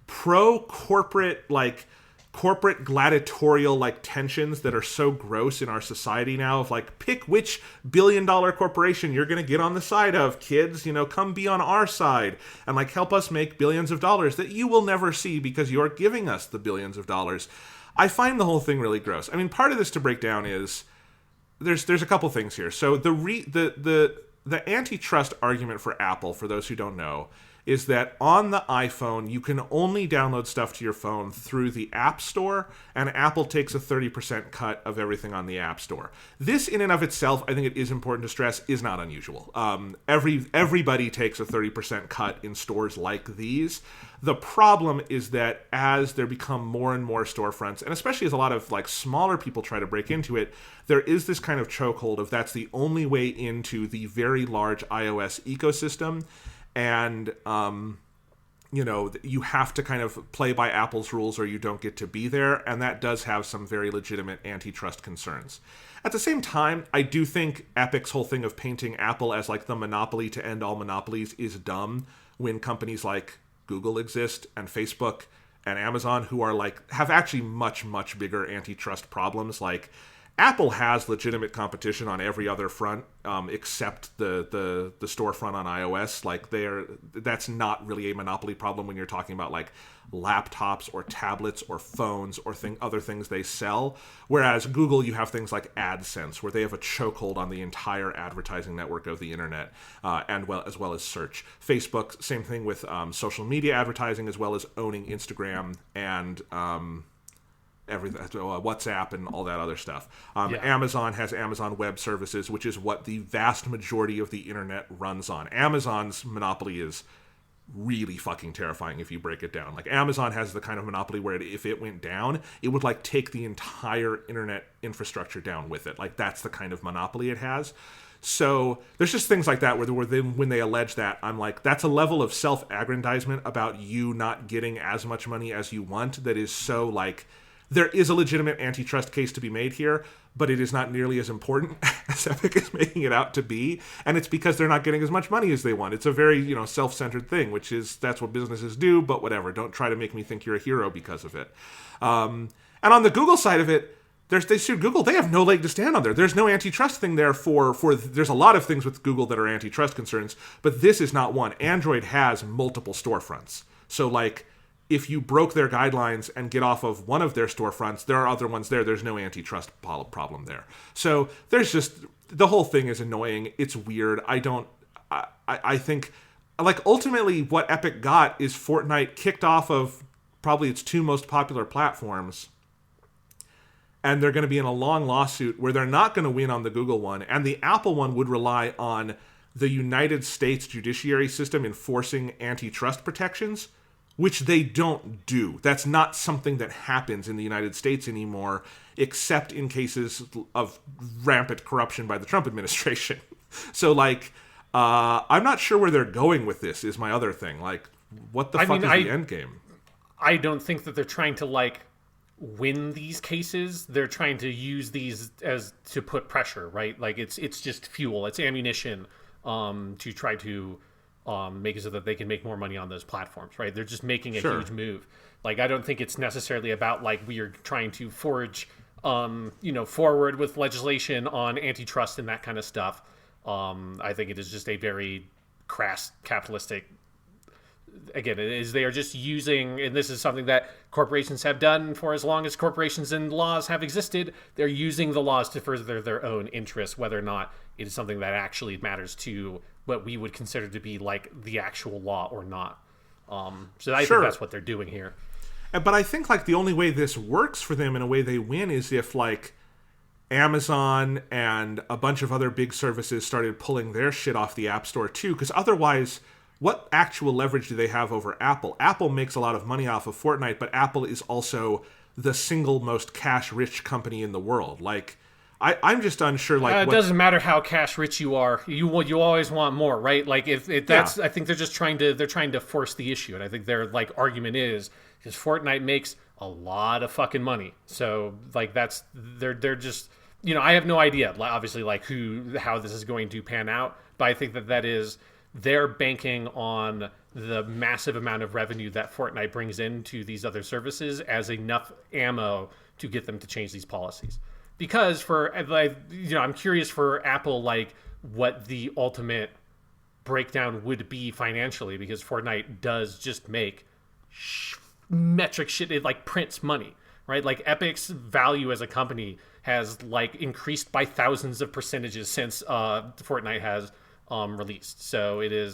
Speaker 1: pro-corporate, like, corporate gladiatorial, like, tensions that are so gross in our society now, of, like, pick which billion-dollar corporation you're gonna get on the side of, kids, you know, come be on our side, and, like, help us make billions of dollars that you will never see because you're giving us the billions of dollars. I find the whole thing really gross. I mean, part of this, to break down, is there's a couple things here. So the antitrust argument for Apple, for those who don't know, is that on the iPhone, you can only download stuff to your phone through the App Store, and Apple takes a 30% cut of everything on the App Store. This, in and of itself, I think it is important to stress, is not unusual. Everybody takes a 30% cut in stores like these. The problem is that as there become more and more storefronts, and especially as a lot of, like, smaller people try to break into it, there is this kind of chokehold of that's the only way into the very large iOS ecosystem. And, you know, you have to kind of play by Apple's rules or you don't get to be there, and that does have some very legitimate antitrust concerns. At the same time, I do think Epic's whole thing of painting Apple as, like, the monopoly to end all monopolies is dumb, when companies like Google exist, and Facebook, and Amazon, who are, like, have actually much, much bigger antitrust problems. Like, Apple has legitimate competition on every other front, except the storefront on iOS. Like, that's not really a monopoly problem when you're talking about, like, laptops or tablets or phones or other things they sell. Whereas Google, you have things like AdSense, where they have a chokehold on the entire advertising network of the internet, as well as search. Facebook, same thing with social media advertising, as well as owning Instagram and everything, WhatsApp and all that other stuff. Amazon has Amazon Web Services, which is what the vast majority of the internet runs on. Amazon's monopoly is really fucking terrifying if you break it down. Like, Amazon has the kind of monopoly where if it went down, it would, like, take the entire internet infrastructure down with it. Like, that's the kind of monopoly it has. So there's just things like that where when they allege that, I'm like, that's a level of self-aggrandizement about you not getting as much money as you want that is so, like, there is a legitimate antitrust case to be made here, but it is not nearly as important as Epic is making it out to be. And it's because they're not getting as much money as they want. It's a very, you know, self-centered thing, which is, that's what businesses do, but whatever. Don't try to make me think you're a hero because of it. And on the Google side of it, they sued Google. They have no leg to stand on there. There's no antitrust thing there there's a lot of things with Google that are antitrust concerns, but this is not one. Android has multiple storefronts. So, like, if you broke their guidelines and get off of one of their storefronts, there are other ones there. There's no antitrust problem there. So there's just, the whole thing is annoying. It's weird. I think, like, ultimately what Epic got is Fortnite kicked off of probably its two most popular platforms. And they're going to be in a long lawsuit where they're not going to win on the Google one. And the Apple one would rely on the United States judiciary system enforcing antitrust protections, which they don't do. That's not something that happens in the United States anymore, except in cases of rampant corruption by the Trump administration. So, like, I'm not sure where they're going with this, is my other thing. Like, what the fuck is the end game?
Speaker 2: I don't think that they're trying to, like, win these cases. They're trying to use these as to put pressure, right? Like, it's just fuel. It's ammunition to try to make it so that they can make more money on those platforms, right? They're just making a huge move. Like, I don't think it's necessarily about, like, we are trying to forge, forward with legislation on antitrust and that kind of stuff. I think it is just a very crass capitalistic. Again, it is, they are just using, and this is something that corporations have done for as long as corporations and laws have existed. They're using the laws to further their own interests, whether or not it is something that actually matters to what we would consider to be, like, the actual law or not. So I think that's what they're doing here.
Speaker 1: But I think, like, the only way this works for them in a way they win is if, like, Amazon and a bunch of other big services started pulling their shit off the App Store too, because otherwise, what actual leverage do they have over Apple? Apple makes a lot of money off of Fortnite, but Apple is also the single most cash-rich company in the world. Like, I'm just unsure. Like,
Speaker 2: it doesn't matter how cash rich you are. You always want more, right? Like if that's, I think they're just trying to force the issue, and I think their like argument is because Fortnite makes a lot of fucking money, so like they're just I have no idea, obviously, like how this is going to pan out, but I think that is they're banking on the massive amount of revenue that Fortnite brings into these other services as enough ammo to get them to change these policies. Because for like I'm curious for Apple, like what the ultimate breakdown would be financially, because Fortnite does just make metric shit. It like prints money, right? Like Epic's value as a company has like increased by thousands of percentages since Fortnite has released. So it is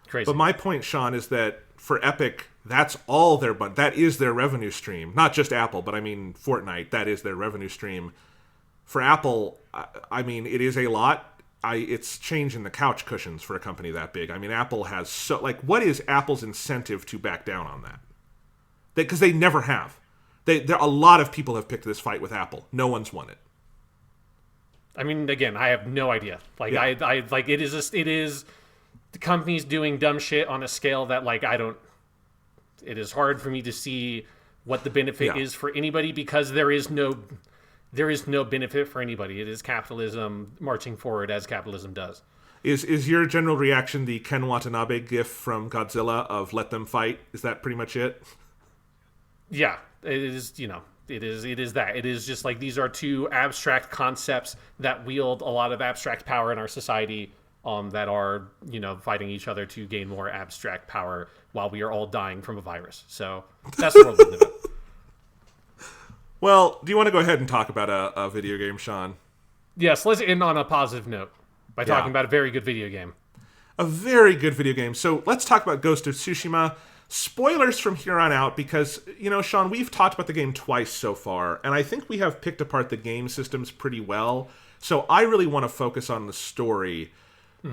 Speaker 2: crazy.
Speaker 1: But my point, Sean, is that for Epic, that's all that is their revenue stream. Not just Apple, but I mean Fortnite, that is their revenue stream. For Apple, I mean, it is a lot. It's changing the couch cushions for a company that big. I mean, Apple has what is Apple's incentive to back down on that? Because they never have. A lot of people have picked this fight with Apple. No one's won it.
Speaker 2: I mean, again, I have no idea. Like, yeah. I like it is the companies doing dumb shit on a scale that like I don't. It is hard for me to see what the benefit is for anybody, because there is no benefit for anybody. It is capitalism marching forward as capitalism does.
Speaker 1: Is your general reaction the Ken Watanabe gif from Godzilla of "Let them fight"? Is that pretty much it?
Speaker 2: Yeah, it is. It is that. It is just like these are two abstract concepts that wield a lot of abstract power in our society, that are fighting each other to gain more abstract power while we are all dying from a virus. So that's the world we live in.
Speaker 1: Well, do you want to go ahead and talk about a video game, Sean?
Speaker 2: Yes, let's end on a positive note by talking about a very good video game.
Speaker 1: A very good video game. So let's talk about Ghost of Tsushima. Spoilers from here on out, because, Sean, we've talked about the game twice so far, and I think we have picked apart the game systems pretty well. So I really want to focus on the story,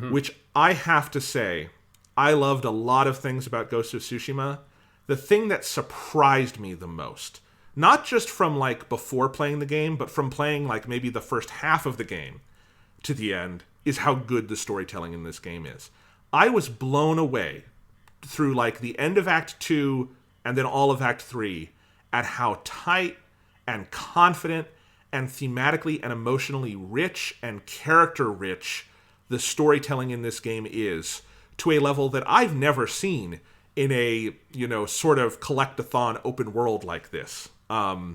Speaker 1: which I have to say, I loved a lot of things about Ghost of Tsushima. The thing that surprised me the most, not just from like before playing the game, but from playing like maybe the first half of the game to the end, is how good the storytelling in this game is. I was blown away through like the end of Act 2 and then all of Act 3 at how tight and confident and thematically and emotionally rich and character rich the storytelling in this game is, to a level that I've never seen in a, sort of collect-a-thon open world like this. I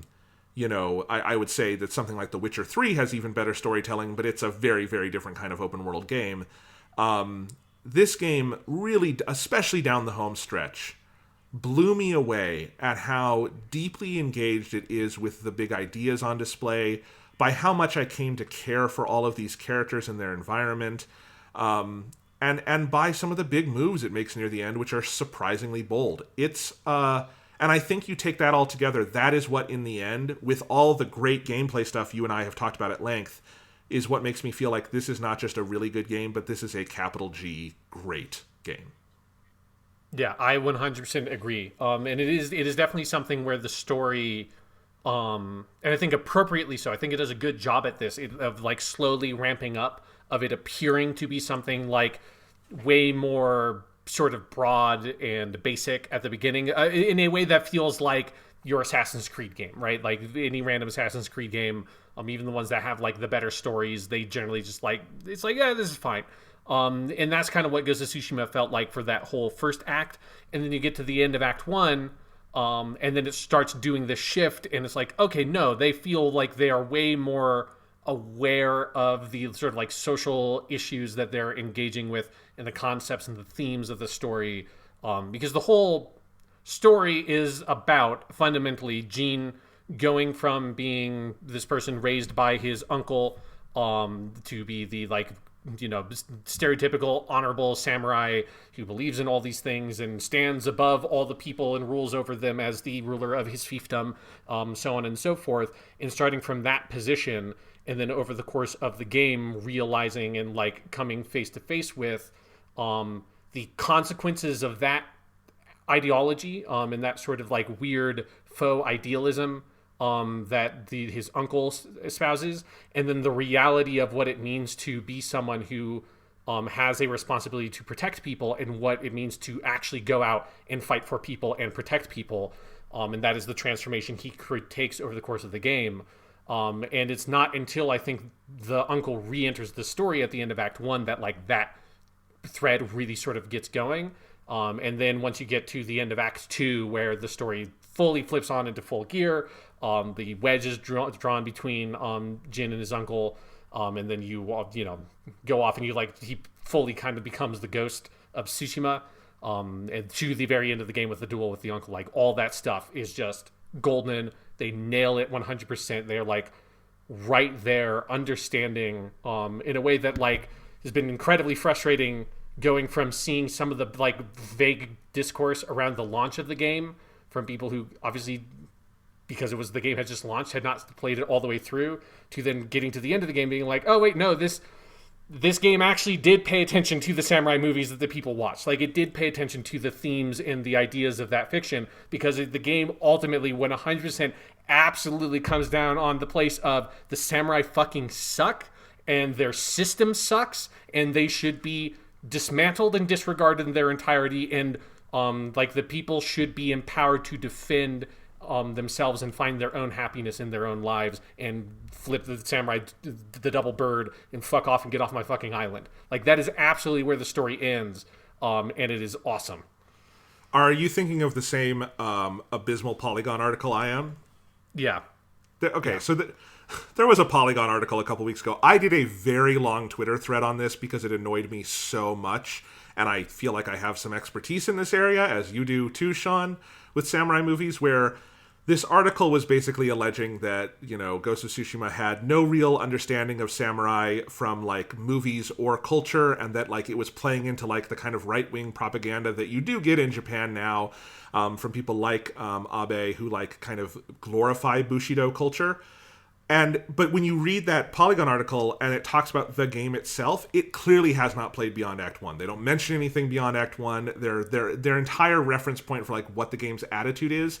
Speaker 1: would say that something like The Witcher 3 has even better storytelling, but it's a very, very different kind of open world game. This game really, especially down the home stretch, blew me away at how deeply engaged it is with the big ideas on display, by how much I came to care for all of these characters and their environment, and by some of the big moves it makes near the end, which are surprisingly bold. And I think you take that all together, that is what, in the end, with all the great gameplay stuff you and I have talked about at length, is what makes me feel like this is not just a really good game, but this is a capital G great game.
Speaker 2: Yeah, I 100% agree. And it is definitely something where the story, and I think appropriately so, I think it does a good job at this, of like slowly ramping up, of it appearing to be something like way more sort of broad and basic at the beginning, in a way that feels like your Assassin's Creed game, right? Like any random Assassin's Creed game, even the ones that have like the better stories, they generally just like, it's like, yeah, this is fine. And that's kind of what Ghost of Tsushima felt like for that whole first act. And then you get to the end of Act 1, and then it starts doing this shift, and it's like, okay, no, they feel like they are way more aware of the sort of like social issues that they're engaging with, and the concepts and the themes of the story, because the whole story is about fundamentally Gene going from being this person raised by his uncle, to be the like, stereotypical honorable samurai who believes in all these things and stands above all the people and rules over them as the ruler of his fiefdom, so on and so forth, and starting from that position, and then over the course of the game realizing and like coming face to face with the consequences of that ideology, and that sort of like weird faux idealism, that his uncle espouses, and then the reality of what it means to be someone who has a responsibility to protect people, and what it means to actually go out and fight for people and protect people. And that is the transformation he takes over the course of the game. And it's not until I think the uncle re-enters the story at the end of Act 1 that like that thread really sort of gets going. And then once you get to the end of Act 2, where the story fully flips on into full gear, the wedge is drawn between Jin and his uncle, and then you go off and he fully kind of becomes the Ghost of Tsushima, and to the very end of the game with the duel with the uncle. Like, all that stuff is just golden. They nail it 100%. They're like right there, understanding in a way that like has been incredibly frustrating, going from seeing some of the like vague discourse around the launch of the game from people who obviously, because the game had just launched, had not played it all the way through, to then getting to the end of the game being like, oh wait, no, this game actually did pay attention to the samurai movies that the people watched. Like, it did pay attention to the themes and the ideas of that fiction, because the game ultimately, 100%, absolutely comes down on the place of the samurai fucking suck, and their system sucks, and they should be dismantled and disregarded in their entirety, and like the people should be empowered to defend themselves and find their own happiness in their own lives, and flip the samurai the double bird and fuck off and get off my fucking island. Like, that is absolutely where the story ends, and it is awesome.
Speaker 1: Are you thinking of the same abysmal Polygon article I am?
Speaker 2: Yeah.
Speaker 1: Okay, yeah. So there was a Polygon article a couple weeks ago. I did a very long Twitter thread on this because it annoyed me so much, and I feel like I have some expertise in this area, as you do too, Sean, with samurai movies, where this article was basically alleging that, Ghost of Tsushima had no real understanding of samurai from, like, movies or culture, and that, like, it was playing into, like, the kind of right-wing propaganda that you do get in Japan now from people like Abe, who, like, kind of glorify Bushido culture. But when you read that Polygon article and it talks about the game itself, it clearly has not played beyond Act 1. They don't mention anything beyond Act 1. Their entire reference point for, like, what the game's attitude is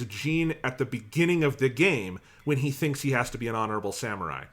Speaker 1: Jin at the beginning of the game when he thinks he has to be an honorable samurai.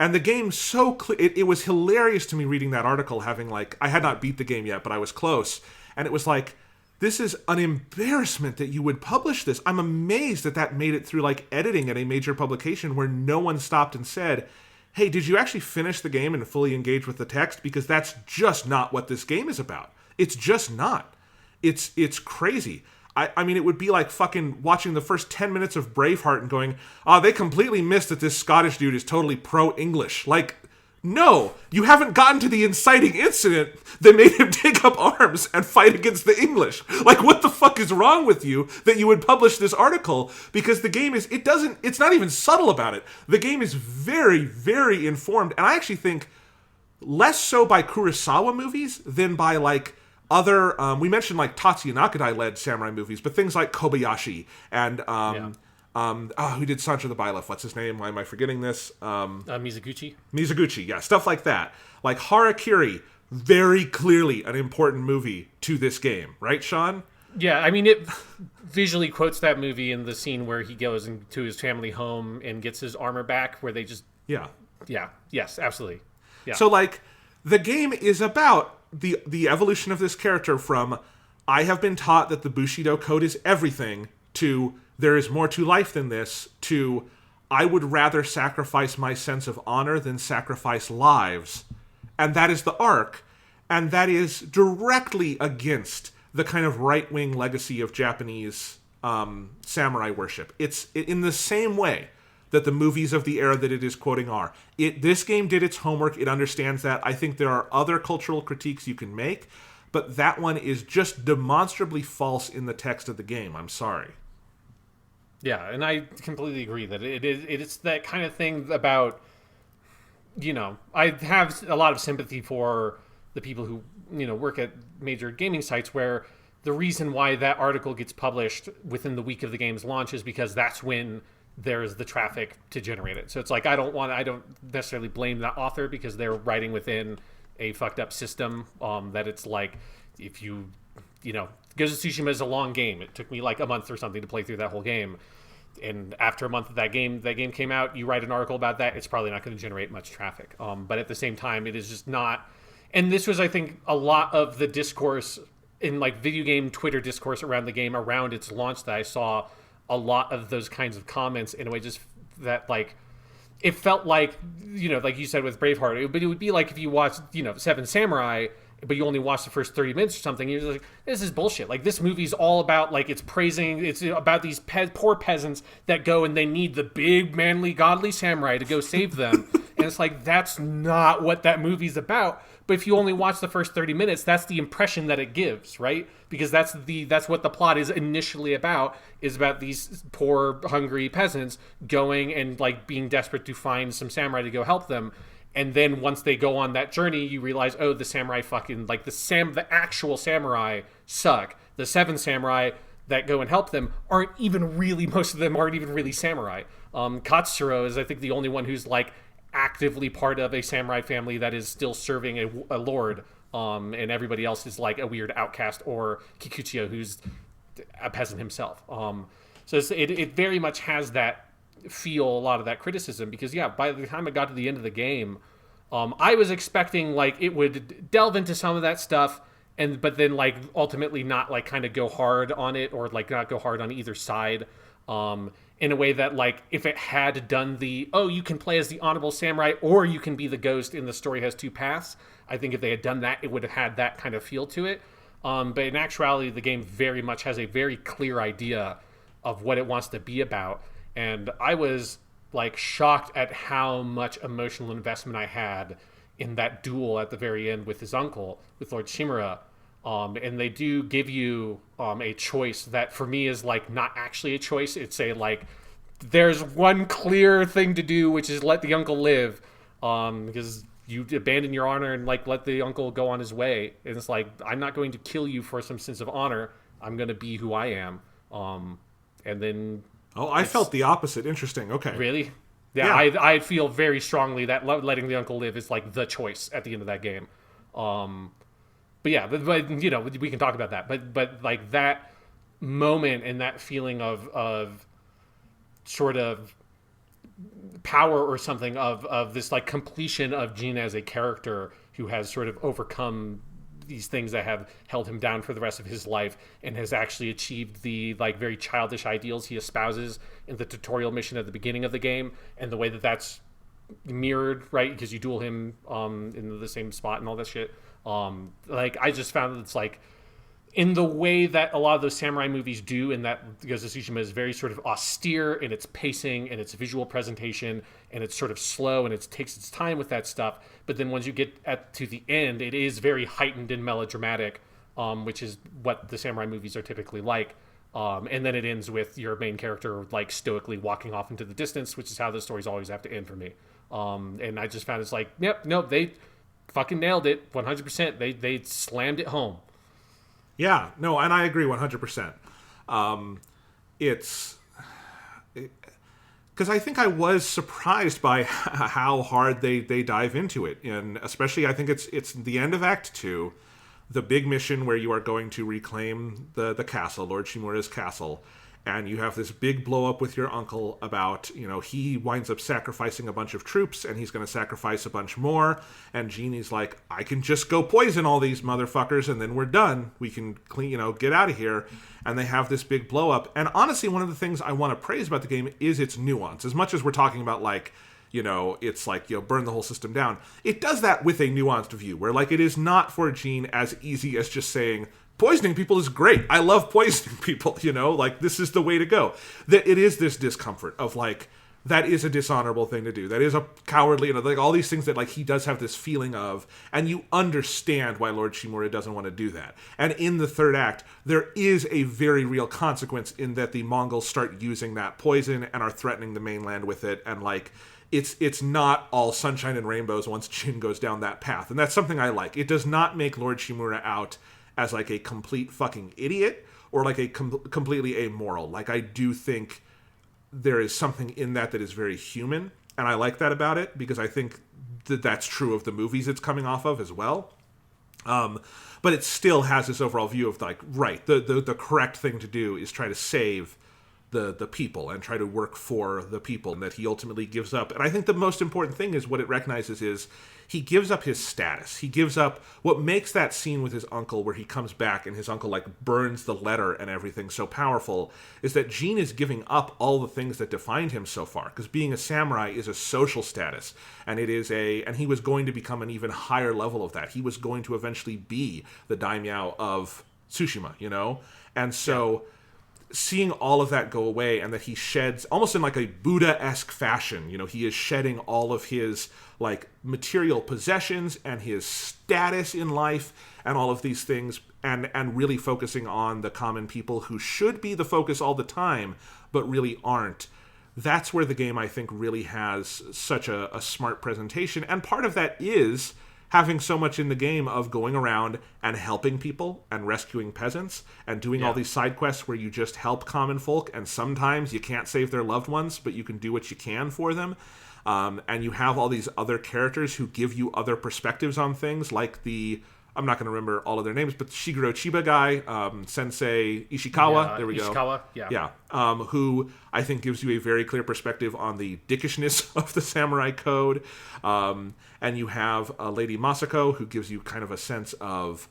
Speaker 1: And the game so clear, it was hilarious to me reading that article, having, like, I had not beat the game yet, but I was close. And it was like, this is an embarrassment that you would publish this. I'm amazed that made it through, like, editing at a major publication where no one stopped and said, hey, did you actually finish the game and fully engage with the text? Because that's just not what this game is about. It's just not. It's crazy. I mean, it would be like fucking watching the first 10 minutes of Braveheart and going, they completely missed that this Scottish dude is totally pro-English. Like, no, you haven't gotten to the inciting incident that made him take up arms and fight against the English. Like, what the fuck is wrong with you that you would publish this article? Because the game it's not even subtle about it. The game is very, very informed, and I actually think less so by Kurosawa movies than by, like, other, we mentioned, like, Tatsuya Nakadai-led samurai movies, but things like Kobayashi and, who did Sancho the Byleth? What's his name? Why am I forgetting this?
Speaker 2: Mizuguchi.
Speaker 1: Mizuguchi, yeah, stuff like that. Like Harakiri, very clearly an important movie to this game, right, Sean?
Speaker 2: Yeah, I mean, it visually quotes that movie in the scene where he goes into his family home and gets his armor back, where they just... Yeah, yes, absolutely. Yeah.
Speaker 1: So, like, the game is about the evolution of this character from, I have been taught that the Bushido code is everything, to there is more to life than this, to I would rather sacrifice my sense of honor than sacrifice lives. And that is the arc. And that is directly against the kind of right-wing legacy of Japanese samurai worship. It's in the same way that the movies of the era that it is quoting are. This game did its homework. It understands that. I think there are other cultural critiques you can make, but that one is just demonstrably false in the text of the game. I'm sorry.
Speaker 2: Yeah, and I completely agree that it's that kind of thing about, I have a lot of sympathy for the people who, work at major gaming sites, where the reason why that article gets published within the week of the game's launch is because that's when there's the traffic to generate it. So it's like, I don't necessarily blame that author, because they're writing within a fucked up system, that it's like, if Ghost of Tsushima is a long game. It took me like a month or something to play through that whole game. And after a month of that game came out, you write an article about that, it's probably not going to generate much traffic. But at the same time, it is just not. And this was, I think, a lot of the discourse in like video game Twitter discourse around the game around its launch that I saw a lot of those kinds of comments in a way just that like it felt like, like you said with Braveheart, but it would be like if you watched, Seven Samurai, but you only watch the first 30 minutes or something, you're just like, this is bullshit. Like, this movie's all about, like, it's about these poor peasants that go and they need the big, manly, godly samurai to go save them. And it's like, that's not what that movie's about. But if you only watch the first 30 minutes, that's the impression that it gives, right? Because that's what the plot is initially about, is about these poor, hungry peasants going and, like, being desperate to find some samurai to go help them. And then once they go on that journey, you realize, oh, the samurai fucking, like, the actual samurai suck. The 7 samurai that go and help them most of them aren't even really samurai. Katsuro is, I think, the only one who's, like, actively part of a samurai family that is still serving a lord. And everybody else is, like, a weird outcast, or Kikuchiyo, who's a peasant himself. So it very much has that feel, a lot of that criticism, because by the time I got to the end of the game, I was expecting like it would delve into some of that stuff, but then like ultimately not like kind of go hard on it, or like not go hard on either side, in a way that like if it had done you can play as the honorable samurai or you can be the ghost and the story has 2 paths, I think if they had done that, it would have had that kind of feel to it. But in actuality, the game very much has a very clear idea of what it wants to be about. And I was like shocked at how much emotional investment I had in that duel at the very end with his uncle, with Lord Shimura. And they do give you a choice that for me is like not actually a choice. It's there's one clear thing to do, which is let the uncle live, because you abandon your honor and like let the uncle go on his way. And it's like, I'm not going to kill you for some sense of honor. I'm going to be who I am. And then...
Speaker 1: Oh, I felt the opposite. Interesting. Okay.
Speaker 2: Really? Yeah. I feel very strongly that letting the uncle live is like the choice at the end of that game. But yeah, but we can talk about that. But like that moment and that feeling of sort of power or something of this like completion of Gene as a character who has sort of overcome these things that have held him down for the rest of his life and has actually achieved the like very childish ideals he espouses in the tutorial mission at the beginning of the game, and the way that that's mirrored, right, because you duel him in the same spot and all that shit. Like I just found that it's like in the way that a lot of those samurai movies do, and that Ghost of Tsushima is very sort of austere in its pacing and its visual presentation, and it's sort of slow and it takes its time with that stuff. But then once you get to the end, it is very heightened and melodramatic, which is what the samurai movies are typically like. And then it ends with your main character like stoically walking off into the distance, which is how the stories always have to end for me. And I just found it's like, they fucking nailed it 100%. They slammed it home.
Speaker 1: Yeah, no, and I agree 100%. It's because I think I was surprised by how hard they dive into it, and especially I think it's the end of Act 2, the big mission where you are going to reclaim the castle, Lord Shimura's castle, and you have this big blow up with your uncle about, he winds up sacrificing a bunch of troops and he's going to sacrifice a bunch more. And Genie's like, I can just go poison all these motherfuckers and then we're done. We can get out of here. And they have this big blow up. And honestly, one of the things I want to praise about the game is its nuance. As much as we're talking about it's like, burn the whole system down. It does that with a nuanced view where like it is not for Gene as easy as just saying, poisoning people is great. I love poisoning people, like this is the way to go. That it is this discomfort of like, that is a dishonorable thing to do. That is a cowardly, like all these things that like he does have this feeling of, and you understand why Lord Shimura doesn't want to do that. And in the third act, there is a very real consequence in that the Mongols start using that poison and are threatening the mainland with it. And like, it's not all sunshine and rainbows once Jin goes down that path. And that's something I like. It does not make Lord Shimura out as like a complete fucking idiot or like a completely amoral. Like I do think there is something in that is very human, and I like that about it because I think that's true of the movies it's coming off of as well. But it still has this overall view of like, right, the correct thing to do is try to save the people and try to work for the people, and that he ultimately gives up. And I think the most important thing is what it recognizes is he gives up his status. He gives up what makes that scene with his uncle where he comes back and his uncle like burns the letter and everything so powerful, is that Gene is giving up all the things that defined him so far, because being a samurai is a social status, and and he was going to become an even higher level of that. He was going to eventually be the daimyo of Tsushima, And so seeing all of that go away, and that he sheds almost in like a Buddha-esque fashion, he is shedding all of his like material possessions and his status in life and all of these things, and really focusing on the common people who should be the focus all the time but really aren't. That's where the game, I think, really has such a smart presentation. And part of that is having so much in the game of going around and helping people and rescuing peasants and doing all these side quests where you just help common folk, and sometimes you can't save their loved ones, but you can do what you can for them. And you have all these other characters who give you other perspectives on things, like I'm not going to remember all of their names, but Shigeru Chiba guy, Sensei Ishikawa, there we go.
Speaker 2: Ishikawa,
Speaker 1: yeah. Who I think gives you a very clear perspective on the dickishness of the samurai code. And you have Lady Masako, who gives you kind of a sense of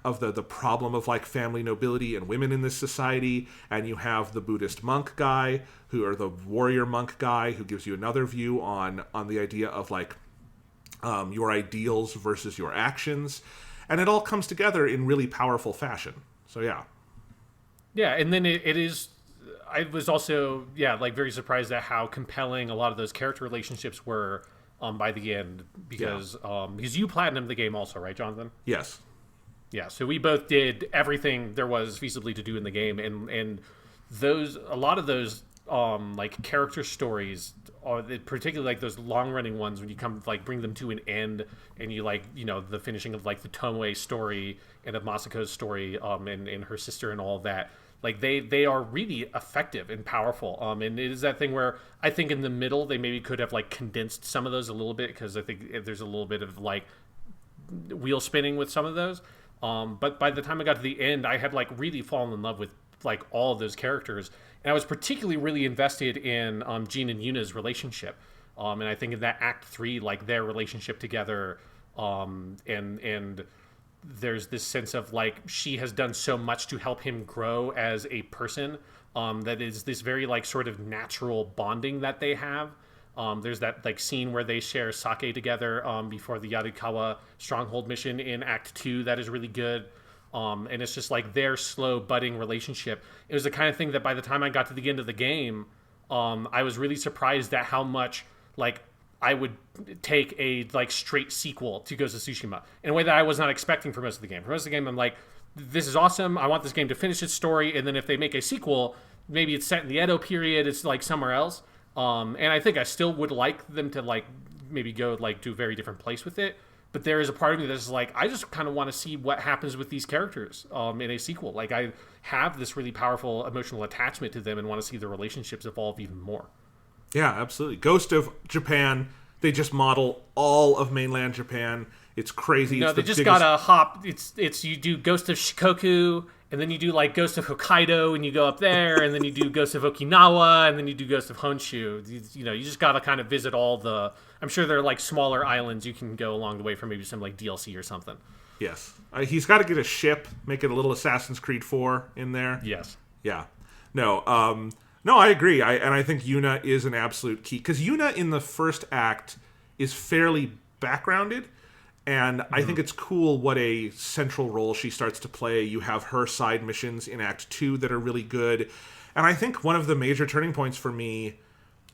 Speaker 1: the problem of like family nobility and women in this society. And you have the Buddhist monk guy, or the warrior monk guy, who gives you another view on the idea of like your ideals versus your actions, and it all comes together in really powerful fashion. So yeah,
Speaker 2: and then it is. I was also like very surprised at how compelling a lot of those character relationships were by the end, because you platinumed the game also, right, Jonathan?
Speaker 1: Yes.
Speaker 2: Yeah, so we both did everything there was feasibly to do in the game, and a lot of those like character stories, particularly like those long running ones, when you come like bring them to an end, and you like the finishing of like the Tomoe story and of Masako's story, and her sister and all of that, like they are really effective and powerful. And it is that thing where I think in the middle they maybe could have like condensed some of those a little bit, because I think there's a little bit of like wheel spinning with some of those. But by the time I got to the end, I had like really fallen in love with like all of those characters, and I was particularly really invested in Jean and Yuna's relationship. And I think in that Act 3, like their relationship together, and there's this sense of like she has done so much to help him grow as a person, that is this very like sort of natural bonding that they have. There's that like scene where they share sake together before the Yarikawa stronghold mission in Act 2 that is really good. And it's just like their slow budding relationship. It was the kind of thing that by the time I got to the end of the game, I was really surprised at how much like I would take a like straight sequel to Ghost of Tsushima in a way that I was not expecting for most of the game. For most of the game, I'm like, this is awesome. I want this game to finish its story, and then if they make a sequel, maybe it's set in the Edo period. It's like somewhere else. And I think I still would like them to like maybe go like to a very different place with it. But there is a part of me that's like, I just kind of want to see what happens with these characters in a sequel. Like I have this really powerful emotional attachment to them and want to see the relationships evolve even more.
Speaker 1: Yeah, absolutely. Ghost of Japan, they just model all of mainland Japan. It's crazy.
Speaker 2: No,
Speaker 1: it's
Speaker 2: they just gotta hop. It's you do Ghost of Shikoku, and then you do like Ghost of Hokkaido, and you go up there, and then you do Ghost of Okinawa, and then you do Ghost of Honshu. You just gotta kind of visit all the. I'm sure there are like smaller islands you can go along the way for maybe some like DLC or something.
Speaker 1: Yes, he's got to get a ship, make it a little Assassin's Creed 4 in there.
Speaker 2: Yes.
Speaker 1: Yeah. No. No, I agree. I think Yuna is an absolute key, because Yuna in the first act is fairly backgrounded. And I think it's cool what a central role she starts to play. You have her side missions in Act 2 that are really good. And I think one of the major turning points for me,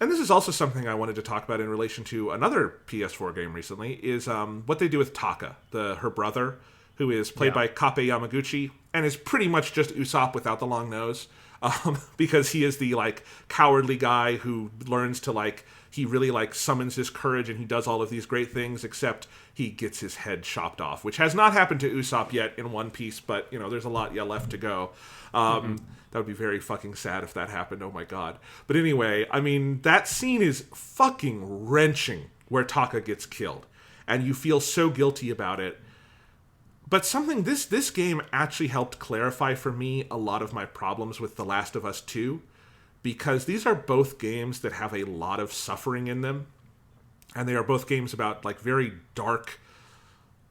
Speaker 1: and this is also something I wanted to talk about in relation to another PS4 game recently, is what they do with Taka, her brother, who is played by Kape Yamaguchi, and is pretty much just Usopp without the long nose. Because he is the like cowardly guy who learns to like, he really like summons his courage and he does all of these great things, except he gets his head chopped off, which has not happened to Usopp yet in One Piece, but there's a lot left to go. That would be very fucking sad if that happened. Oh my god. But anyway, I mean, that scene is fucking wrenching where Taka gets killed, and you feel so guilty about it. But something, this game actually helped clarify for me a lot of my problems with The Last of Us 2, because these are both games that have a lot of suffering in them, and they are both games about like very dark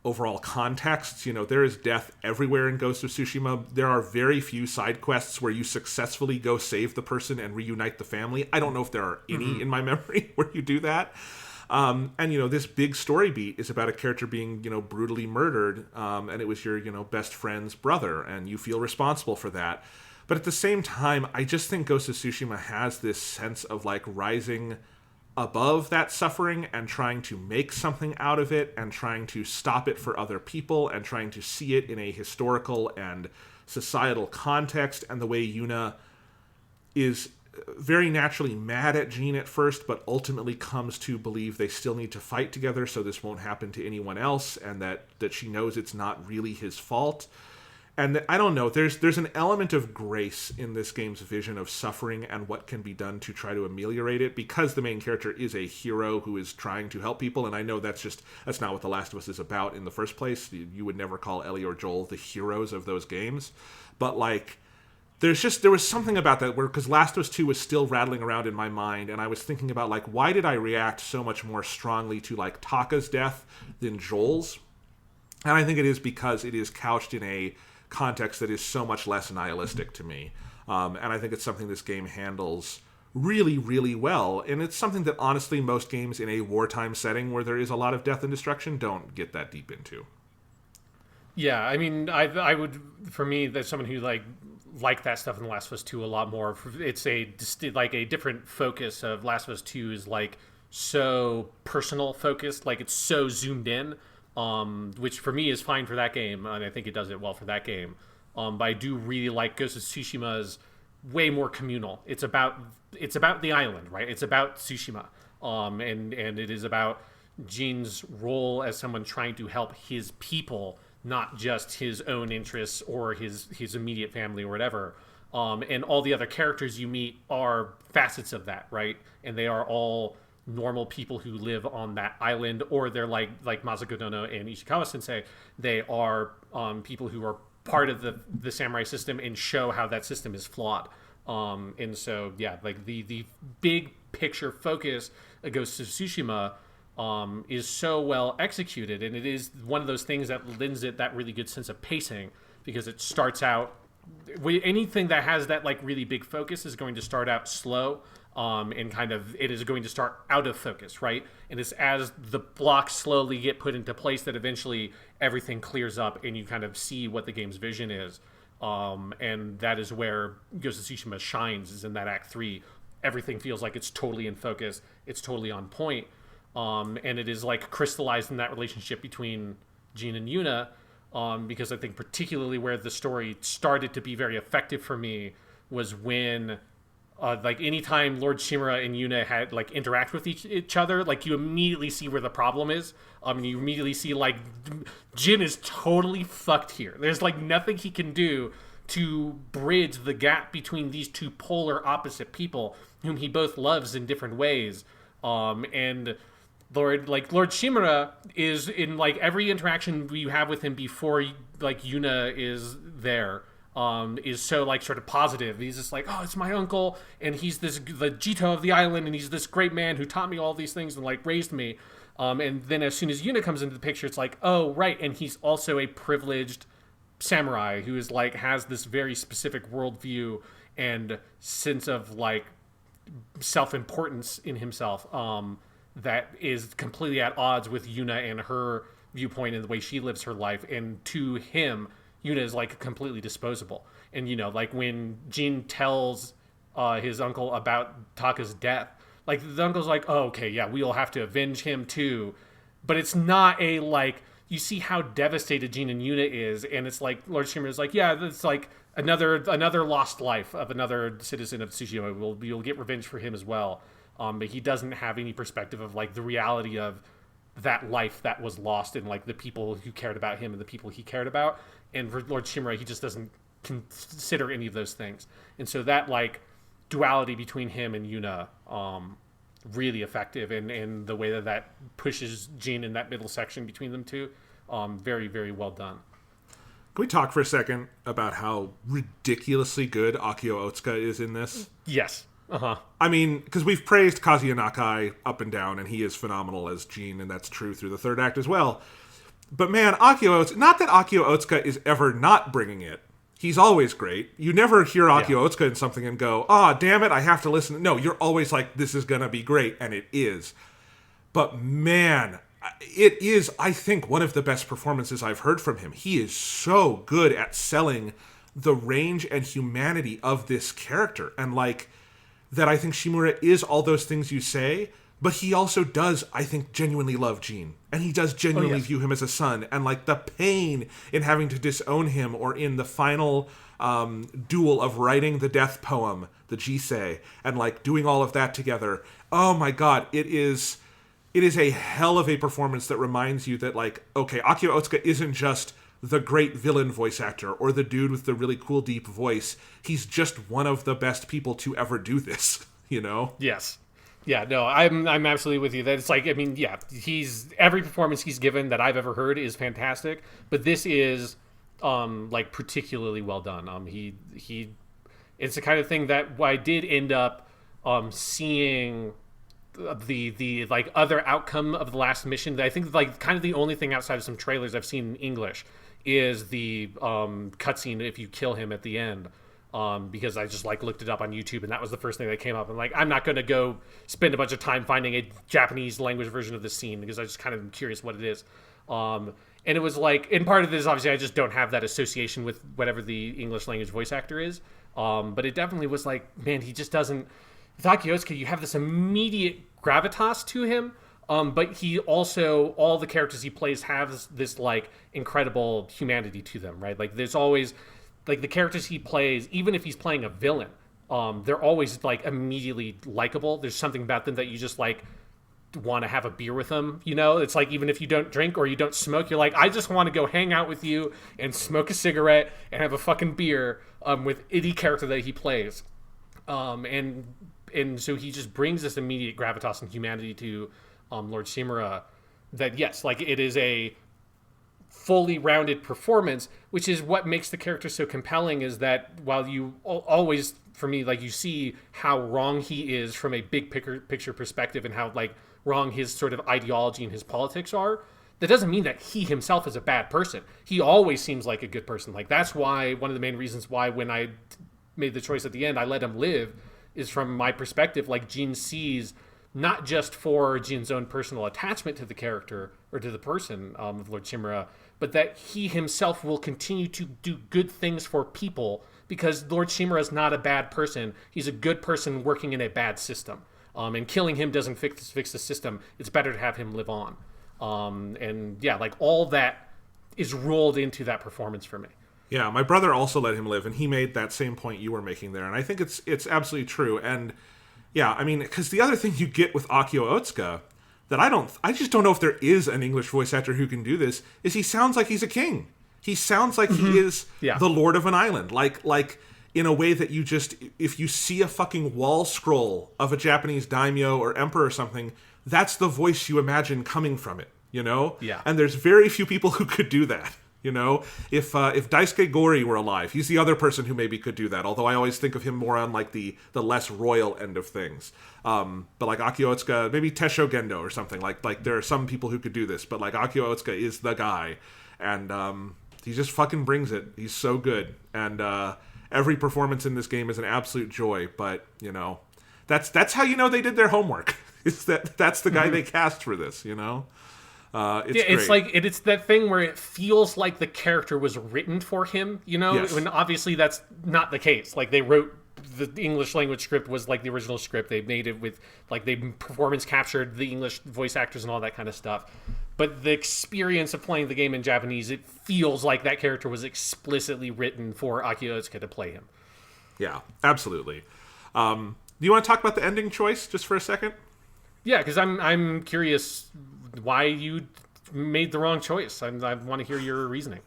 Speaker 1: overall contexts. You know, there is death everywhere in Ghost of Tsushima. There are very few side quests where you successfully go save the person and reunite the family. I don't know if there are any in my memory where you do that. And, you know, this big story beat is about a character being, you know, brutally murdered, and it was your, you know, best friend's brother, and you feel responsible for that. But at the same time, I just think Ghost of Tsushima has this sense of, like, rising above that suffering and trying to make something out of it and trying to stop it for other people and trying to see it in a historical and societal context. And the way Yuna is very naturally mad at Jean at first, but ultimately comes to believe they still need to fight together so this won't happen to anyone else, and that she knows it's not really his fault. And I don't know, there's an element of grace in this game's vision of suffering and what can be done to try to ameliorate it, because the main character is a hero who is trying to help people, and I know that's not what The Last of Us is about in the first place. You would never call Ellie or Joel the heroes of those games. But, like, there was something about that where, because Last of Us 2 was still rattling around in my mind, and I was thinking about, like, why did I react so much more strongly to, like, Taka's death than Joel's? And I think it is because it is couched in a context that is so much less nihilistic to me. And I think it's something this game handles really, really well. And it's something that, honestly, most games in a wartime setting where there is a lot of death and destruction don't get that deep into.
Speaker 2: Yeah, I mean, I would, for me, that's someone who, like that stuff in The Last of Us 2 a lot more. It's a different focus of Last of Us 2 is, like, so personal focused, like, it's so zoomed in. Which for me is fine for that game, and I think it does it well for that game. But I do really like Ghost of Tsushima's way more communal. It's about the island, right? It's about Tsushima, and it is about Jin's role as someone trying to help his people, not just his own interests or his immediate family or whatever. And all the other characters you meet are facets of that, right? And they are all normal people who live on that island, or they're like Masako Dono and Ishikawa Sensei. They are people who are part of the samurai system and show how that system is flawed. And so, yeah, like the big picture focus of Ghost of Tsushima is so well executed, and it is one of those things that lends it that really good sense of pacing, because it starts out, anything that has that like really big focus is going to start out slow. And kind of it is going to start out of focus, right? And it's as the blocks slowly get put into place that eventually everything clears up and you kind of see what the game's vision is. And that is where Ghost of Tsushima shines, is in that Act 3. Everything feels like it's totally in focus. It's totally on point. And it is like crystallized in that relationship between Jin and Yuna, because I think particularly where the story started to be very effective for me was when like anytime Lord Shimura and Yuna had like interact with each other, like you immediately see where the problem is. You immediately see like Jin is totally fucked here. There's like nothing he can do to bridge the gap between these two polar opposite people whom he both loves in different ways. And Lord Shimura is in like every interaction you have with him before like Yuna is there. Is so like sort of positive. He's just like, oh, it's my uncle, and he's the Jito of the island, and he's this great man who taught me all these things and like raised me. And then as soon as Yuna comes into the picture, it's like, oh, right, and he's also a privileged samurai who is like has this very specific worldview and sense of like self-importance in himself, that is completely at odds with Yuna and her viewpoint and the way she lives her life. And to him, Yuna is like completely disposable. And you know, like when Jin tells his uncle about Taka's death, like the uncle's like, oh, okay, yeah, we'll have to avenge him too. But it's not a like, you see how devastated Jin and Yuna is, and it's like Lord Shimura is like, yeah, that's like another lost life of another citizen of Tsushima. We'll get revenge for him as well. But he doesn't have any perspective of like the reality of that life that was lost, and like the people who cared about him and the people he cared about. And for Lord Shimura, he just doesn't consider any of those things. And so that like duality between him and Yuna, really effective, and the way that pushes Jin in that middle section between them two, very, very well done.
Speaker 1: Can we talk for a second about how ridiculously good Akio Otsuka is in this?
Speaker 2: Yes.
Speaker 1: I mean, because we've praised Kazuya Nakai up and down, and he is phenomenal as Gene, and that's true through the third act as well. But man, Akio Otsuka, not that Akio Otsuka is ever not bringing it. He's always great. You never hear Akio Otsuka in something and go, damn it, I have to listen. No, you're always like, this is going to be great, and it is. But man, it is, I think, one of the best performances I've heard from him. He is so good at selling the range and humanity of this character. And like, that I think Shimura is all those things you say, but he also does, I think, genuinely love Gene. And he does genuinely view him as a son. And like the pain in having to disown him, or in the final duel of writing the death poem, the Jisei, and like doing all of that together. Oh my god, it is a hell of a performance that reminds you that, like, okay, Akio Otsuka isn't just the great villain voice actor or the dude with the really cool deep voice. He's just one of the best people to ever do this, you know?
Speaker 2: Yes. Yeah, no, I'm absolutely with you. That it's like, I mean, yeah, every performance he's given that I've ever heard is fantastic, but this is like particularly well done. It's the kind of thing that I did end up seeing the like other outcome of the last mission. That I think like kind of the only thing outside of some trailers I've seen in English is the cutscene if you kill him at the end. Because I just like looked it up on YouTube, and that was the first thing that came up. And like, I'm not going to go spend a bunch of time finding a Japanese language version of this scene, because I just kind of am curious what it is. And it was like, and part of this, obviously, I just don't have that association with whatever the English language voice actor is. But it definitely was like, man, he just doesn't. With Akio Otsuka, you have this immediate gravitas to him. But he also, all the characters he plays have this like incredible humanity to them, right? Like there's always, like the characters he plays, even if he's playing a villain, they're always like immediately likable. There's something about them that you just like want to have a beer with them, you know? It's like, even if you don't drink or you don't smoke, you're like, I just want to go hang out with you and smoke a cigarette and have a fucking beer with any character that he plays. And so he just brings this immediate gravitas and humanity to Lord Shimura that, yes, like it is a fully rounded performance, which is what makes the character so compelling, is that while you always, for me, like you see how wrong he is from a big picture perspective and how like wrong his sort of ideology and his politics are, that doesn't mean that he himself is a bad person. He always seems like a good person. Like that's why, one of the main reasons why when I made the choice at the end, I let him live, is from my perspective, like Gene sees, not just for Jin's own personal attachment to the character or to the person of Lord Shimura, but that he himself will continue to do good things for people, because Lord Shimura is not a bad person. He's a good person working in a bad system. And killing him doesn't fix the system. It's better to have him live on. And yeah, like all that is rolled into that performance for me.
Speaker 1: Yeah, my brother also let him live, and he made that same point you were making there, and I think it's absolutely true. And yeah, I mean, because the other thing you get with Akio Otsuka that I just don't know if there is an English voice actor who can do this, is he sounds like he's a king. He sounds like he is the lord of an island, like in a way that you just, if you see a fucking wall scroll of a Japanese daimyo or emperor or something, that's the voice you imagine coming from it, you know?
Speaker 2: Yeah.
Speaker 1: And there's very few people who could do that. You know, if Daisuke Gori were alive, he's the other person who maybe could do that. Although I always think of him more on like the less royal end of things. But like Akio Otsuka, maybe Tesho Gendo or something. Like there are some people who could do this, but like Akio Otsuka is the guy, and he just fucking brings it. He's so good, and every performance in this game is an absolute joy. But you know, that's how you know they did their homework. It's that's the guy they cast for this. You know.
Speaker 2: It's like it's that thing where it feels like the character was written for him, you know, when obviously that's not the case. Like they wrote the English language script was like the original script. They made it with like they performance captured the English voice actors and all that kind of stuff. But the experience of playing the game in Japanese, it feels like that character was explicitly written for Akio Otsuka to play him.
Speaker 1: Yeah, absolutely. Do you want to talk about the ending choice just for a second?
Speaker 2: Yeah, because I'm curious why you made the wrong choice. I want to hear your reasoning.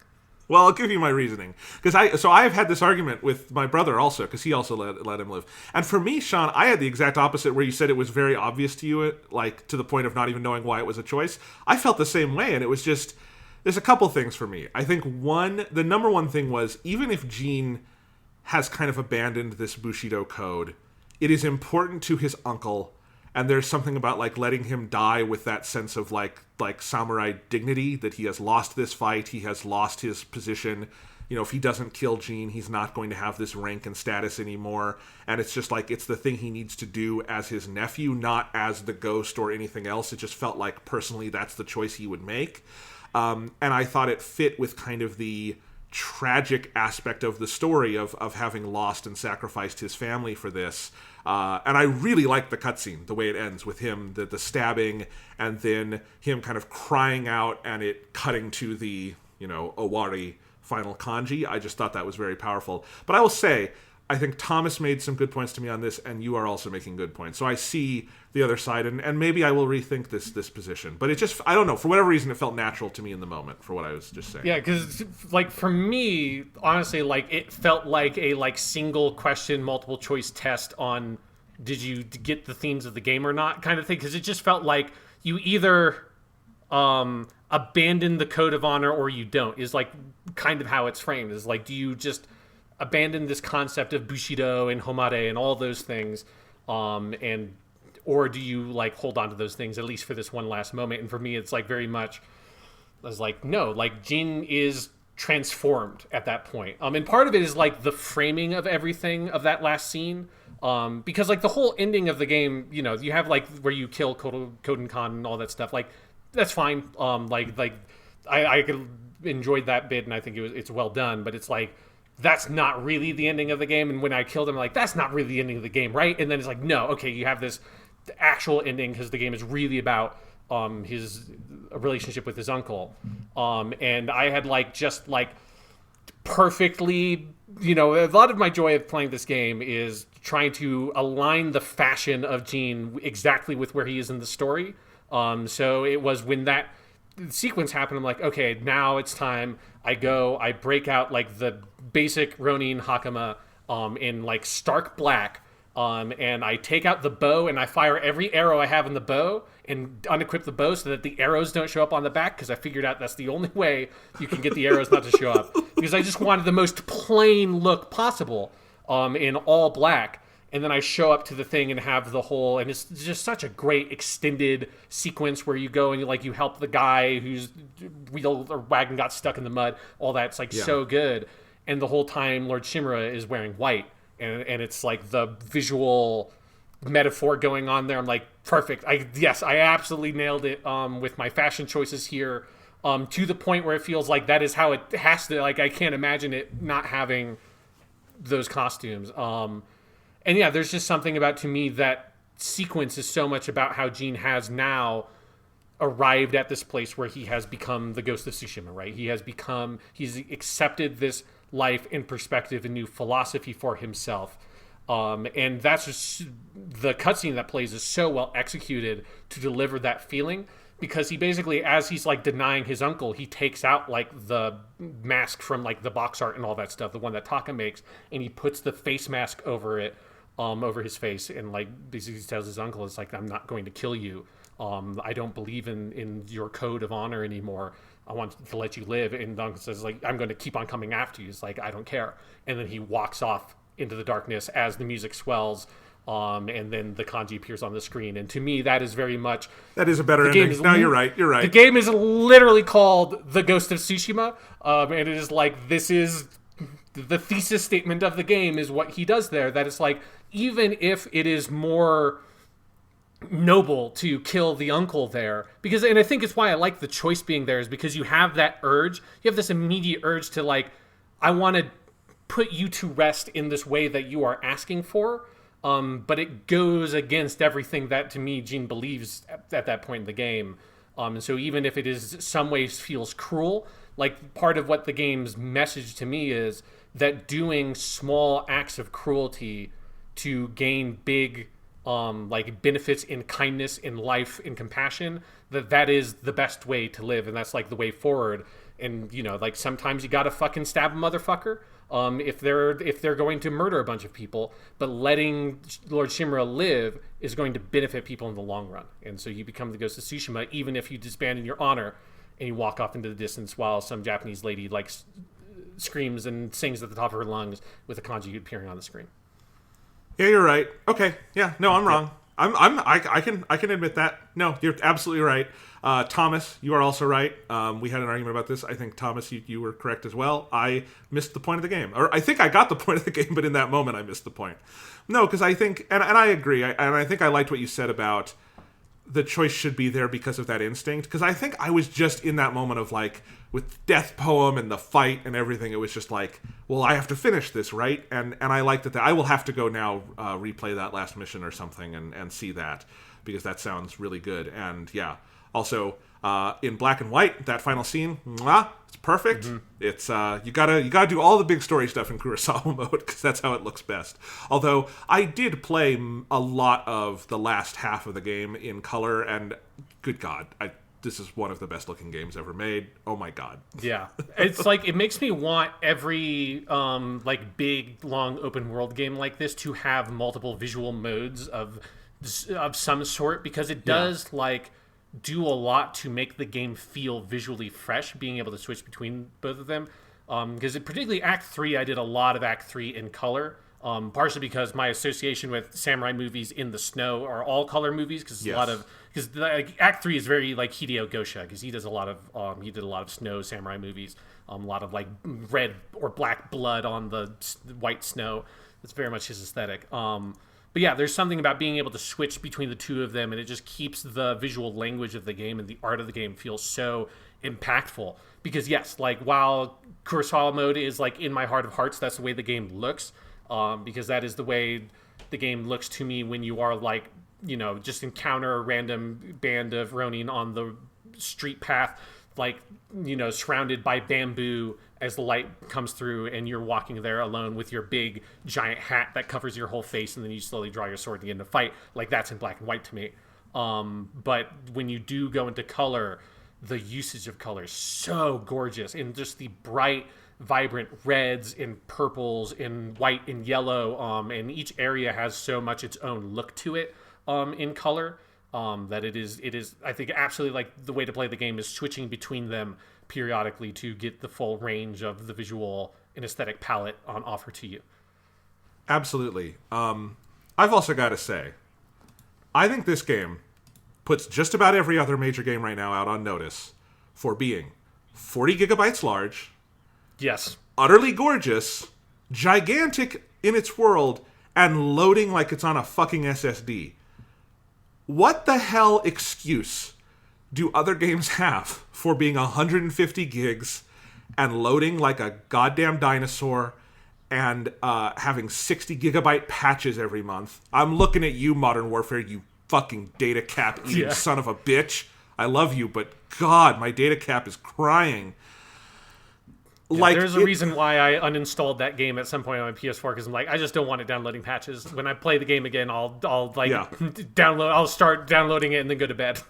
Speaker 1: Well, I'll give you my reasoning. Because I have had this argument with my brother also, because he also let him live. And for me, Sean, I had the exact opposite, where you said it was very obvious to you, like to the point of not even knowing why it was a choice. I felt the same way, and it was just, there's a couple things for me. I think the number one thing was, even if Gene has kind of abandoned this Bushido code, it is important to his uncle, and there's something about like letting him die with that sense of like samurai dignity, that he has lost this fight, he has lost his position. You know, if he doesn't kill Gene, he's not going to have this rank and status anymore. And it's just like, it's the thing he needs to do as his nephew, not as the ghost or anything else. It just felt like, personally, that's the choice he would make. And I thought it fit with kind of the tragic aspect of the story of having lost and sacrificed his family for this. And I really like the cutscene, the way it ends with him, the stabbing, and then him kind of crying out and it cutting to the, Owari final kanji. I just thought that was very powerful. But I will say, I think Thomas made some good points to me on this, and you are also making good points. So I see the other side, and maybe I will rethink this position. But it just, I don't know, for whatever reason, it felt natural to me in the moment, for what I was just saying.
Speaker 2: Yeah, because, for me, honestly, it felt like a, single question, multiple choice test on did you get the themes of the game or not kind of thing, because it just felt like you either abandon the code of honor or you don't, is, kind of how it's framed. Is, do you just abandon this concept of Bushido and Homare and all those things, or do you hold on to those things at least for this one last moment? And for me, it's very much, I was no, Jin is transformed at that point. And part of it is the framing of everything of that last scene, because the whole ending of the game, you have where you kill Koden Khan and all that stuff. That's fine. I enjoyed that bit, and I think it's well done. But it's that's not really the ending of the game. And when I killed him, that's not really the ending of the game, right? And then it's no, okay, you have this actual ending because the game is really about his relationship with his uncle. And I had just perfectly, a lot of my joy of playing this game is trying to align the fashion of Gene exactly with where he is in the story. So it was when that sequence happened, I'm okay, now it's time. I break out the basic Ronin Hakama in stark black, and I take out the bow and I fire every arrow I have in the bow and unequip the bow so that the arrows don't show up on the back, because I figured out that's the only way you can get the arrows not to show up, because I just wanted the most plain look possible in all black. And then I show up to the thing and have the whole, and it's just such a great extended sequence where you go and you help the guy whose wheel or wagon got stuck in the mud. All that's so good. And the whole time Lord Shimura is wearing white, and it's the visual metaphor going on there. I'm perfect. I absolutely nailed it with my fashion choices here, to the point where it feels that is how it has to. I can't imagine it not having those costumes. And yeah, there's just something about, to me, that sequence is so much about how Gene has now arrived at this place where he has become the Ghost of Tsushima, right? He's accepted this life in perspective, a new philosophy for himself. And that's just, the cutscene that plays is so well executed to deliver that feeling, because he basically, as he's denying his uncle, he takes out the mask from the box art and all that stuff, the one that Taka makes, and he puts the face mask over it, over his face, and basically tells his uncle, it's I'm not going to kill you. I don't believe in your code of honor anymore. I want to let you live. And the uncle says I'm going to keep on coming after you. It's I don't care. And then he walks off into the darkness as the music swells. And then the kanji appears on the screen. And to me, that is very much... That
Speaker 1: is a better ending. No, you're right. You're right.
Speaker 2: The game is literally called The Ghost of Tsushima. And it is this is... The thesis statement of the game is what he does there. That it's even if it is more noble to kill the uncle there, and I think it's why I like the choice being there, is because you have that urge. You have this immediate urge to I want to put you to rest in this way that you are asking for. But it goes against everything that, to me, Gene believes at that point in the game. And so even if it is some ways feels cruel, part of what the game's message to me is that doing small acts of cruelty to gain big benefits in kindness, in life, in compassion, that is the best way to live, and that's the way forward. And sometimes you gotta fucking stab a motherfucker if they're going to murder a bunch of people, but letting Lord Shimura live is going to benefit people in the long run. And so you become the Ghost of Tsushima, even if you disband in your honor and you walk off into the distance while some Japanese lady screams and sings at the top of her lungs with a kanji appearing on the screen.
Speaker 1: Yeah, you're right. Okay. Yeah. No, I'm wrong. I can admit that. No, you're absolutely right. Thomas, you are also right. We had an argument about this. I think Thomas, you were correct as well. I missed the point of the game, or I think I got the point of the game, but in that moment I missed the point. No, because I think, and I agree, and I think I liked what you said about the choice should be there because of that instinct. Because I think I was just in that moment of like, with Death Poem and the fight and everything, it was just like, well, I have to finish this, right? And I liked that. I will have to go now replay that last mission or something and see that, because that sounds really good. And yeah, also in black and white, that final scene, mwah, it's perfect. Mm-hmm. It's you gotta do all the big story stuff in Kurosawa mode, because that's how it looks best. Although I did play a lot of the last half of the game in color, and good God, this is one of the best looking games ever made. Oh my God.
Speaker 2: Yeah. It's like, it makes me want every like big long open world game like this to have multiple visual modes of some sort, because it does like do a lot to make the game feel visually fresh, being able to switch between both of them. Because particularly Act 3, I did a lot of Act 3 in color. Partially because my association with samurai movies in the snow are all color movies, because a lot of like, Act 3 is very like Hideo Gosha, because he does a lot of he did a lot of snow samurai movies, a lot of like red or black blood on the white snow. It's very much his aesthetic. But yeah, there's something about being able to switch between the two of them, and it just keeps the visual language of the game and the art of the game feel so impactful. Because yes, like while Kurosawa mode is like in my heart of hearts, that's the way the game looks. Because that is the way the game looks to me when you are like, you know, just encounter a random band of Ronin on the street path, like, you know, surrounded by bamboo as the light comes through, and you're walking there alone with your big giant hat that covers your whole face, and then you slowly draw your sword and get into fight. Like, that's in black and white to me. But when you do go into color, the usage of color is so gorgeous, and just the bright, vibrant reds and purples and white and yellow, and each area has so much its own look to it in color, that it is I think absolutely like the way to play the game is switching between them periodically to get the full range of the visual and aesthetic palette on offer to you.
Speaker 1: Absolutely. I've also got to say, I think this game puts just about every other major game right now out on notice for being 40 gigabytes large,
Speaker 2: yes,
Speaker 1: utterly gorgeous, gigantic in its world, and loading like it's on a fucking SSD. What the hell excuse do other games have for being 150 gigs and loading like a goddamn dinosaur and having 60 gigabyte patches every month? I'm looking at you, Modern Warfare, you fucking data cap eating son of a bitch. I love you, but God, my data cap is crying.
Speaker 2: Yeah, like, there's a reason why I uninstalled that game at some point on my PS4, because I'm like, I just don't want it downloading patches. When I play the game again, I'll download. I'll start downloading it and then go to bed.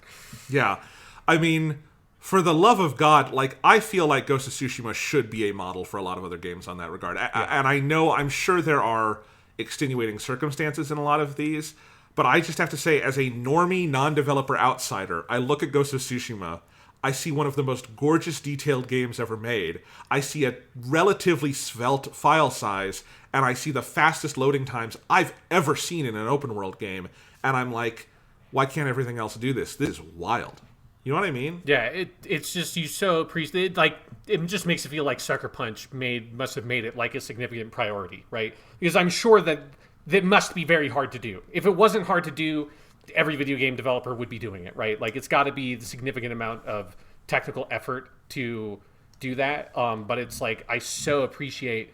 Speaker 1: Yeah, I mean, for the love of God, like, I feel like Ghost of Tsushima should be a model for a lot of other games on that regard. And I'm sure there are extenuating circumstances in a lot of these, but I just have to say, as a normie, non-developer outsider, I look at Ghost of Tsushima. I see one of the most gorgeous detailed games ever made. I see a relatively svelte file size, and I see the fastest loading times I've ever seen in an open world game. And I'm like, why can't everything else do this? This is wild. You know what I mean?
Speaker 2: Yeah, it's just, you so appreciate, like, it just makes it feel like Sucker Punch must have made it like a significant priority, right? Because I'm sure that must be very hard to do. If it wasn't hard to do, every video game developer would be doing it, right? Like, it's got to be the significant amount of technical effort to do that. But it's like, I so appreciate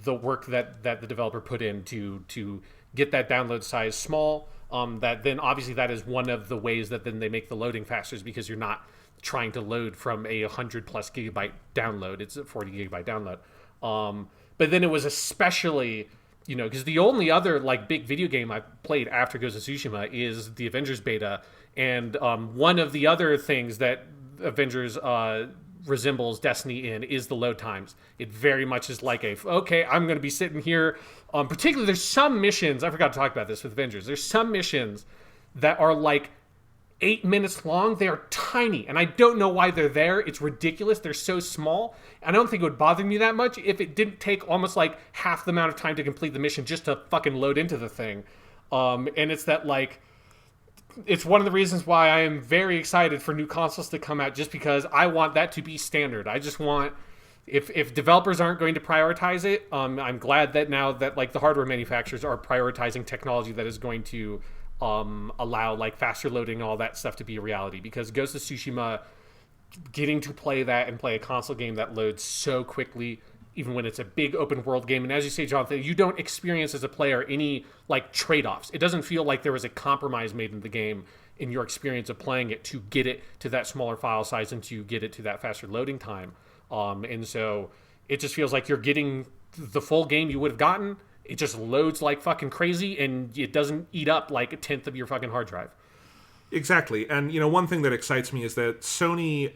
Speaker 2: the work that the developer put in to get that download size small. That then obviously that is one of the ways that then they make the loading faster, is because you're not trying to load from a 100 plus gigabyte download. It's a 40 gigabyte download. But then it was especially, you know, because the only other like big video game I played after Ghost of Tsushima is the Avengers beta, and one of the other things that Avengers resembles Destiny in is the load times. It very much is like okay, I'm going to be sitting here. Particularly, there's some missions, I forgot to talk about this with Avengers. There's some missions that are like 8 minutes long. They are tiny, and I don't know why they're there. It's ridiculous. They're so small. I don't think it would bother me that much if it didn't take almost like half the amount of time to complete the mission just to fucking load into the thing. And it's that, like, it's one of the reasons why I am very excited for new consoles to come out, just because I want that to be standard. I just want, if developers aren't going to prioritize it, I'm glad that now that, like, the hardware manufacturers are prioritizing technology that is going to allow, like, faster loading and all that stuff to be a reality. Because Ghost of Tsushima, getting to play that and play a console game that loads so quickly, even when it's a big open world game, and as you say, Jonathan, you don't experience as a player any, like, trade-offs. It doesn't feel like there was a compromise made in the game in your experience of playing it to get it to that smaller file size and to get it to that faster loading time. And so it just feels like you're getting the full game you would have gotten. It just loads like fucking crazy, and it doesn't eat up like a tenth of your fucking hard drive.
Speaker 1: Exactly. And, you know, one thing that excites me is that Sony,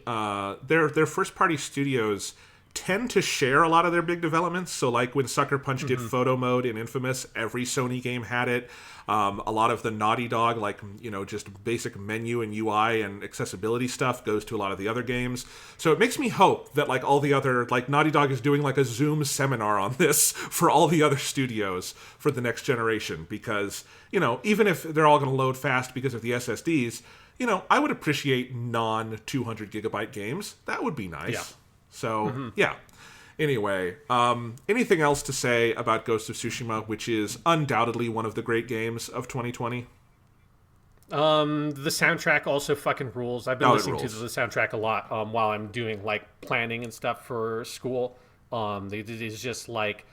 Speaker 1: their first-party studios tend to share a lot of their big developments. So, like, when Sucker Punch did photo mode in Infamous, every Sony game had it. A lot of the Naughty Dog, like, you know, just basic menu and UI and accessibility stuff goes to a lot of the other games. So it makes me hope that, like, all the other, like, Naughty Dog is doing, like, a Zoom seminar on this for all the other studios for the next generation. Because, you know, even if they're all going to load fast because of the SSDs, you know, I would appreciate non-200 gigabyte games. That would be nice.
Speaker 2: Yeah.
Speaker 1: So, yeah. Anyway, anything else to say about Ghost of Tsushima, which is undoubtedly one of the great games of 2020?
Speaker 2: The soundtrack also fucking rules. I've been listening to the soundtrack a lot while I'm doing, like, planning and stuff for school. It is just, like,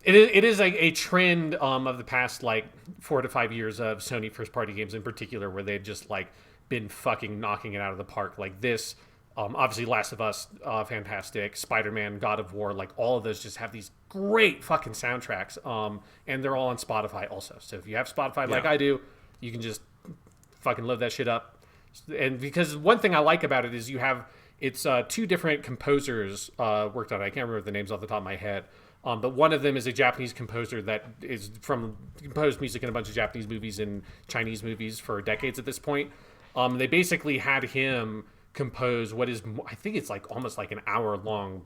Speaker 2: it is like a trend of the past, like, 4 to 5 years of Sony first-party games in particular, where they've just, like, been fucking knocking it out of the park. Like this... obviously, Last of Us, fantastic. Spider-Man, God of War, like, all of those just have these great fucking soundtracks. And they're all on Spotify also. So if you have Spotify like I do, you can just fucking load that shit up. And because one thing I like about it is it's two different composers worked on it. I can't remember the names off the top of my head. But one of them is a Japanese composer that is composed music in a bunch of Japanese movies and Chinese movies for decades at this point. They basically had him compose what is, I think it's like almost like an hour long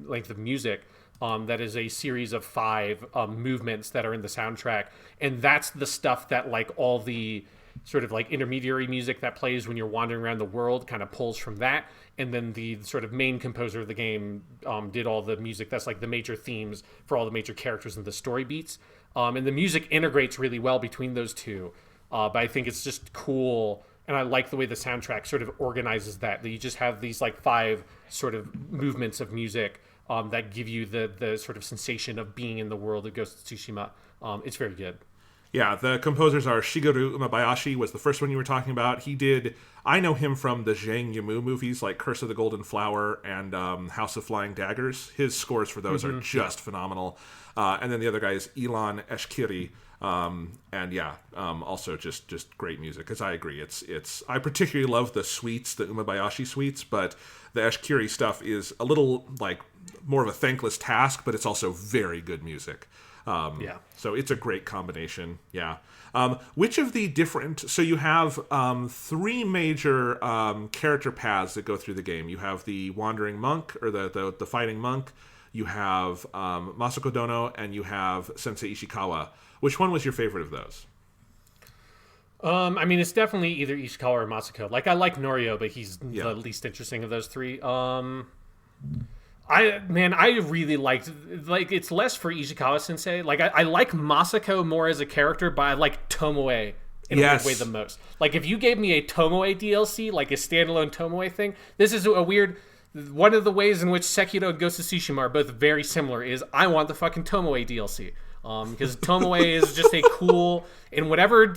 Speaker 2: length of music that is a series of 5 movements that are in the soundtrack, and that's the stuff that, like, all the sort of like intermediary music that plays when you're wandering around the world kind of pulls from that, and then the sort of main composer of the game did all the music that's like the major themes for all the major characters and the story beats, and the music integrates really well between those two, but I think it's just cool. And I like the way the soundtrack sort of organizes that you just have these, like, 5 sort of movements of music that give you the sort of sensation of being in the world of Ghost of Tsushima. It's very good.
Speaker 1: Yeah, the composers are Shigeru Umebayashi, was the first one you were talking about. I know him from the Zhang Yimou movies, like Curse of the Golden Flower and House of Flying Daggers. His scores for those are just phenomenal. And then the other guy is Ilan Eshkiri. Also just great music. Because I agree, I particularly love the suites, the Umebayashi suites, but the Eshkiri stuff is a little, like, more of a thankless task, but it's also very good music. So it's a great combination. Yeah. Which of the different... So you have 3 major character paths that go through the game. You have the wandering monk, or the fighting monk. You have Masako Dono, and you have Sensei Ishikawa. Which one was your favorite of those?
Speaker 2: I mean, it's definitely either Ishikawa or Masako. Like, I like Norio, but he's the least interesting of those 3. I really liked, like, it's less for Ishikawa Sensei. Like, I like Masako more as a character, but I like Tomoe in a weird way the most. Like, if you gave me a Tomoe DLC, like a standalone Tomoe thing, this is a weird... One of the ways in which Sekiro and Ghost of Tsushima are both very similar is I want the fucking Tomoe DLC. Because Tomoe is just a cool... In whatever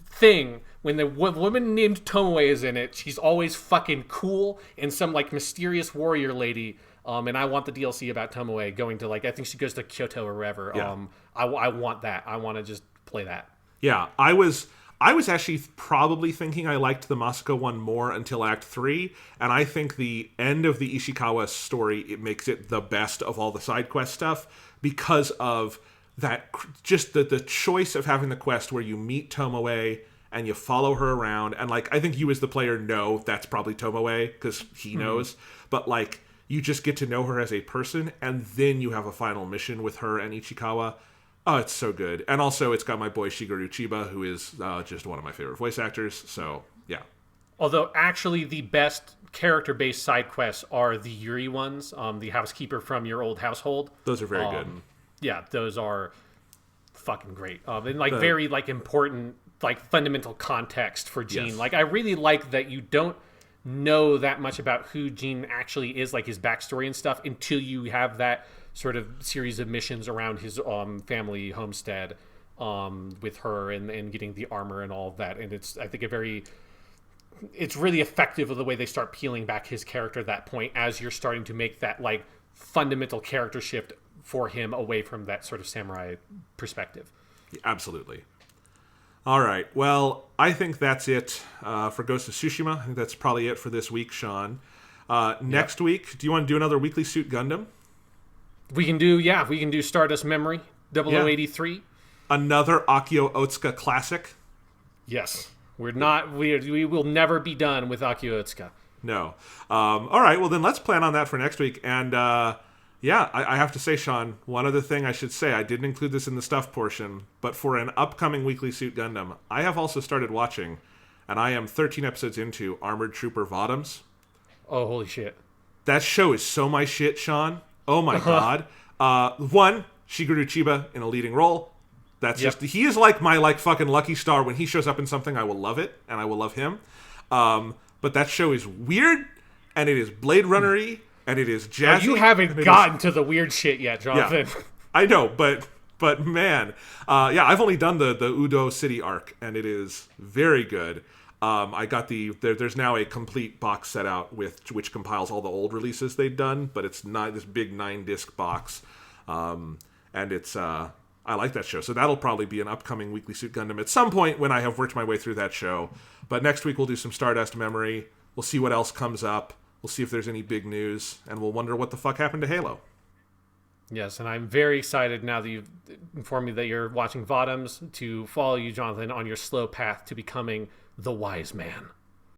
Speaker 2: thing, when the woman named Tomoe is in it, she's always fucking cool and some, like, mysterious warrior lady. And I want the DLC about Tomoe going to, like, I think she goes to Kyoto or wherever. Yeah. I want that. I want to just play that.
Speaker 1: Yeah, I was actually probably thinking I liked the Masako one more until Act 3, and I think the end of the Ishikawa story, it makes it the best of all the side quest stuff because of that, just the choice of having the quest where you meet Tomoe and you follow her around, and like I think you as the player know that's probably Tomoe because he knows, but like you just get to know her as a person, and then you have a final mission with her and Ichikawa. Oh, it's so good. And also it's got my boy Shigeru Chiba, who is just one of my favorite voice actors, so yeah.
Speaker 2: Although actually the best character-based side quests are the Yuri ones, the housekeeper from your old household.
Speaker 1: Those are very good.
Speaker 2: Yeah, those are fucking great. And like very like important, like fundamental context for Gene.
Speaker 1: Yes.
Speaker 2: Like I really like that you don't know that much about who Gene actually is, like his backstory and stuff, until you have that sort of series of missions around his family homestead with her and getting the armor and all of that. And it's, I think, it's really effective of the way they start peeling back his character at that point as you're starting to make that like fundamental character shift for him away from that sort of samurai perspective.
Speaker 1: Absolutely. All right. Well, I think that's it for Ghost of Tsushima. I think that's probably it for this week, Sean. Next week, do you want to do another Weekly Suit Gundam?
Speaker 2: We can do Stardust Memory, 0083.
Speaker 1: Another Akio Otsuka classic?
Speaker 2: Yes. We will never be done with Akio Otsuka.
Speaker 1: No. All right, well then let's plan on that for next week. And I have to say, Sean, one other thing I should say, I didn't include this in the stuff portion, but for an upcoming Weekly Suit Gundam, I have also started watching, and I am 13 episodes into Armored Trooper Votoms.
Speaker 2: Oh, holy shit.
Speaker 1: That show is so my shit, Sean. Oh my god. One, Shigeru Chiba in a leading role. That's just, he is like my like fucking lucky star. When he shows up in something, I will love it, and I will love him. But that show is weird, and it is Blade Runner-y, and it is jazzy.
Speaker 2: You haven't gotten to the weird shit yet, Jonathan.
Speaker 1: Yeah, I know, but man, I've only done the Udo City arc, and it is very good. I got there's now a complete box set out which compiles all the old releases they'd done, but it's not this big 9-disc box, and it's I like that show, so that'll probably be an upcoming Weekly Suit Gundam at some point when I have worked my way through that show. But next week we'll do some Stardust Memory. We'll see what else comes up. We'll see if there's any big news, and we'll wonder what the fuck happened to Halo.
Speaker 2: Yes, and I'm very excited now that you've informed me that you're watching Votoms to follow you, Jonathan, on your slow path to becoming the wise man.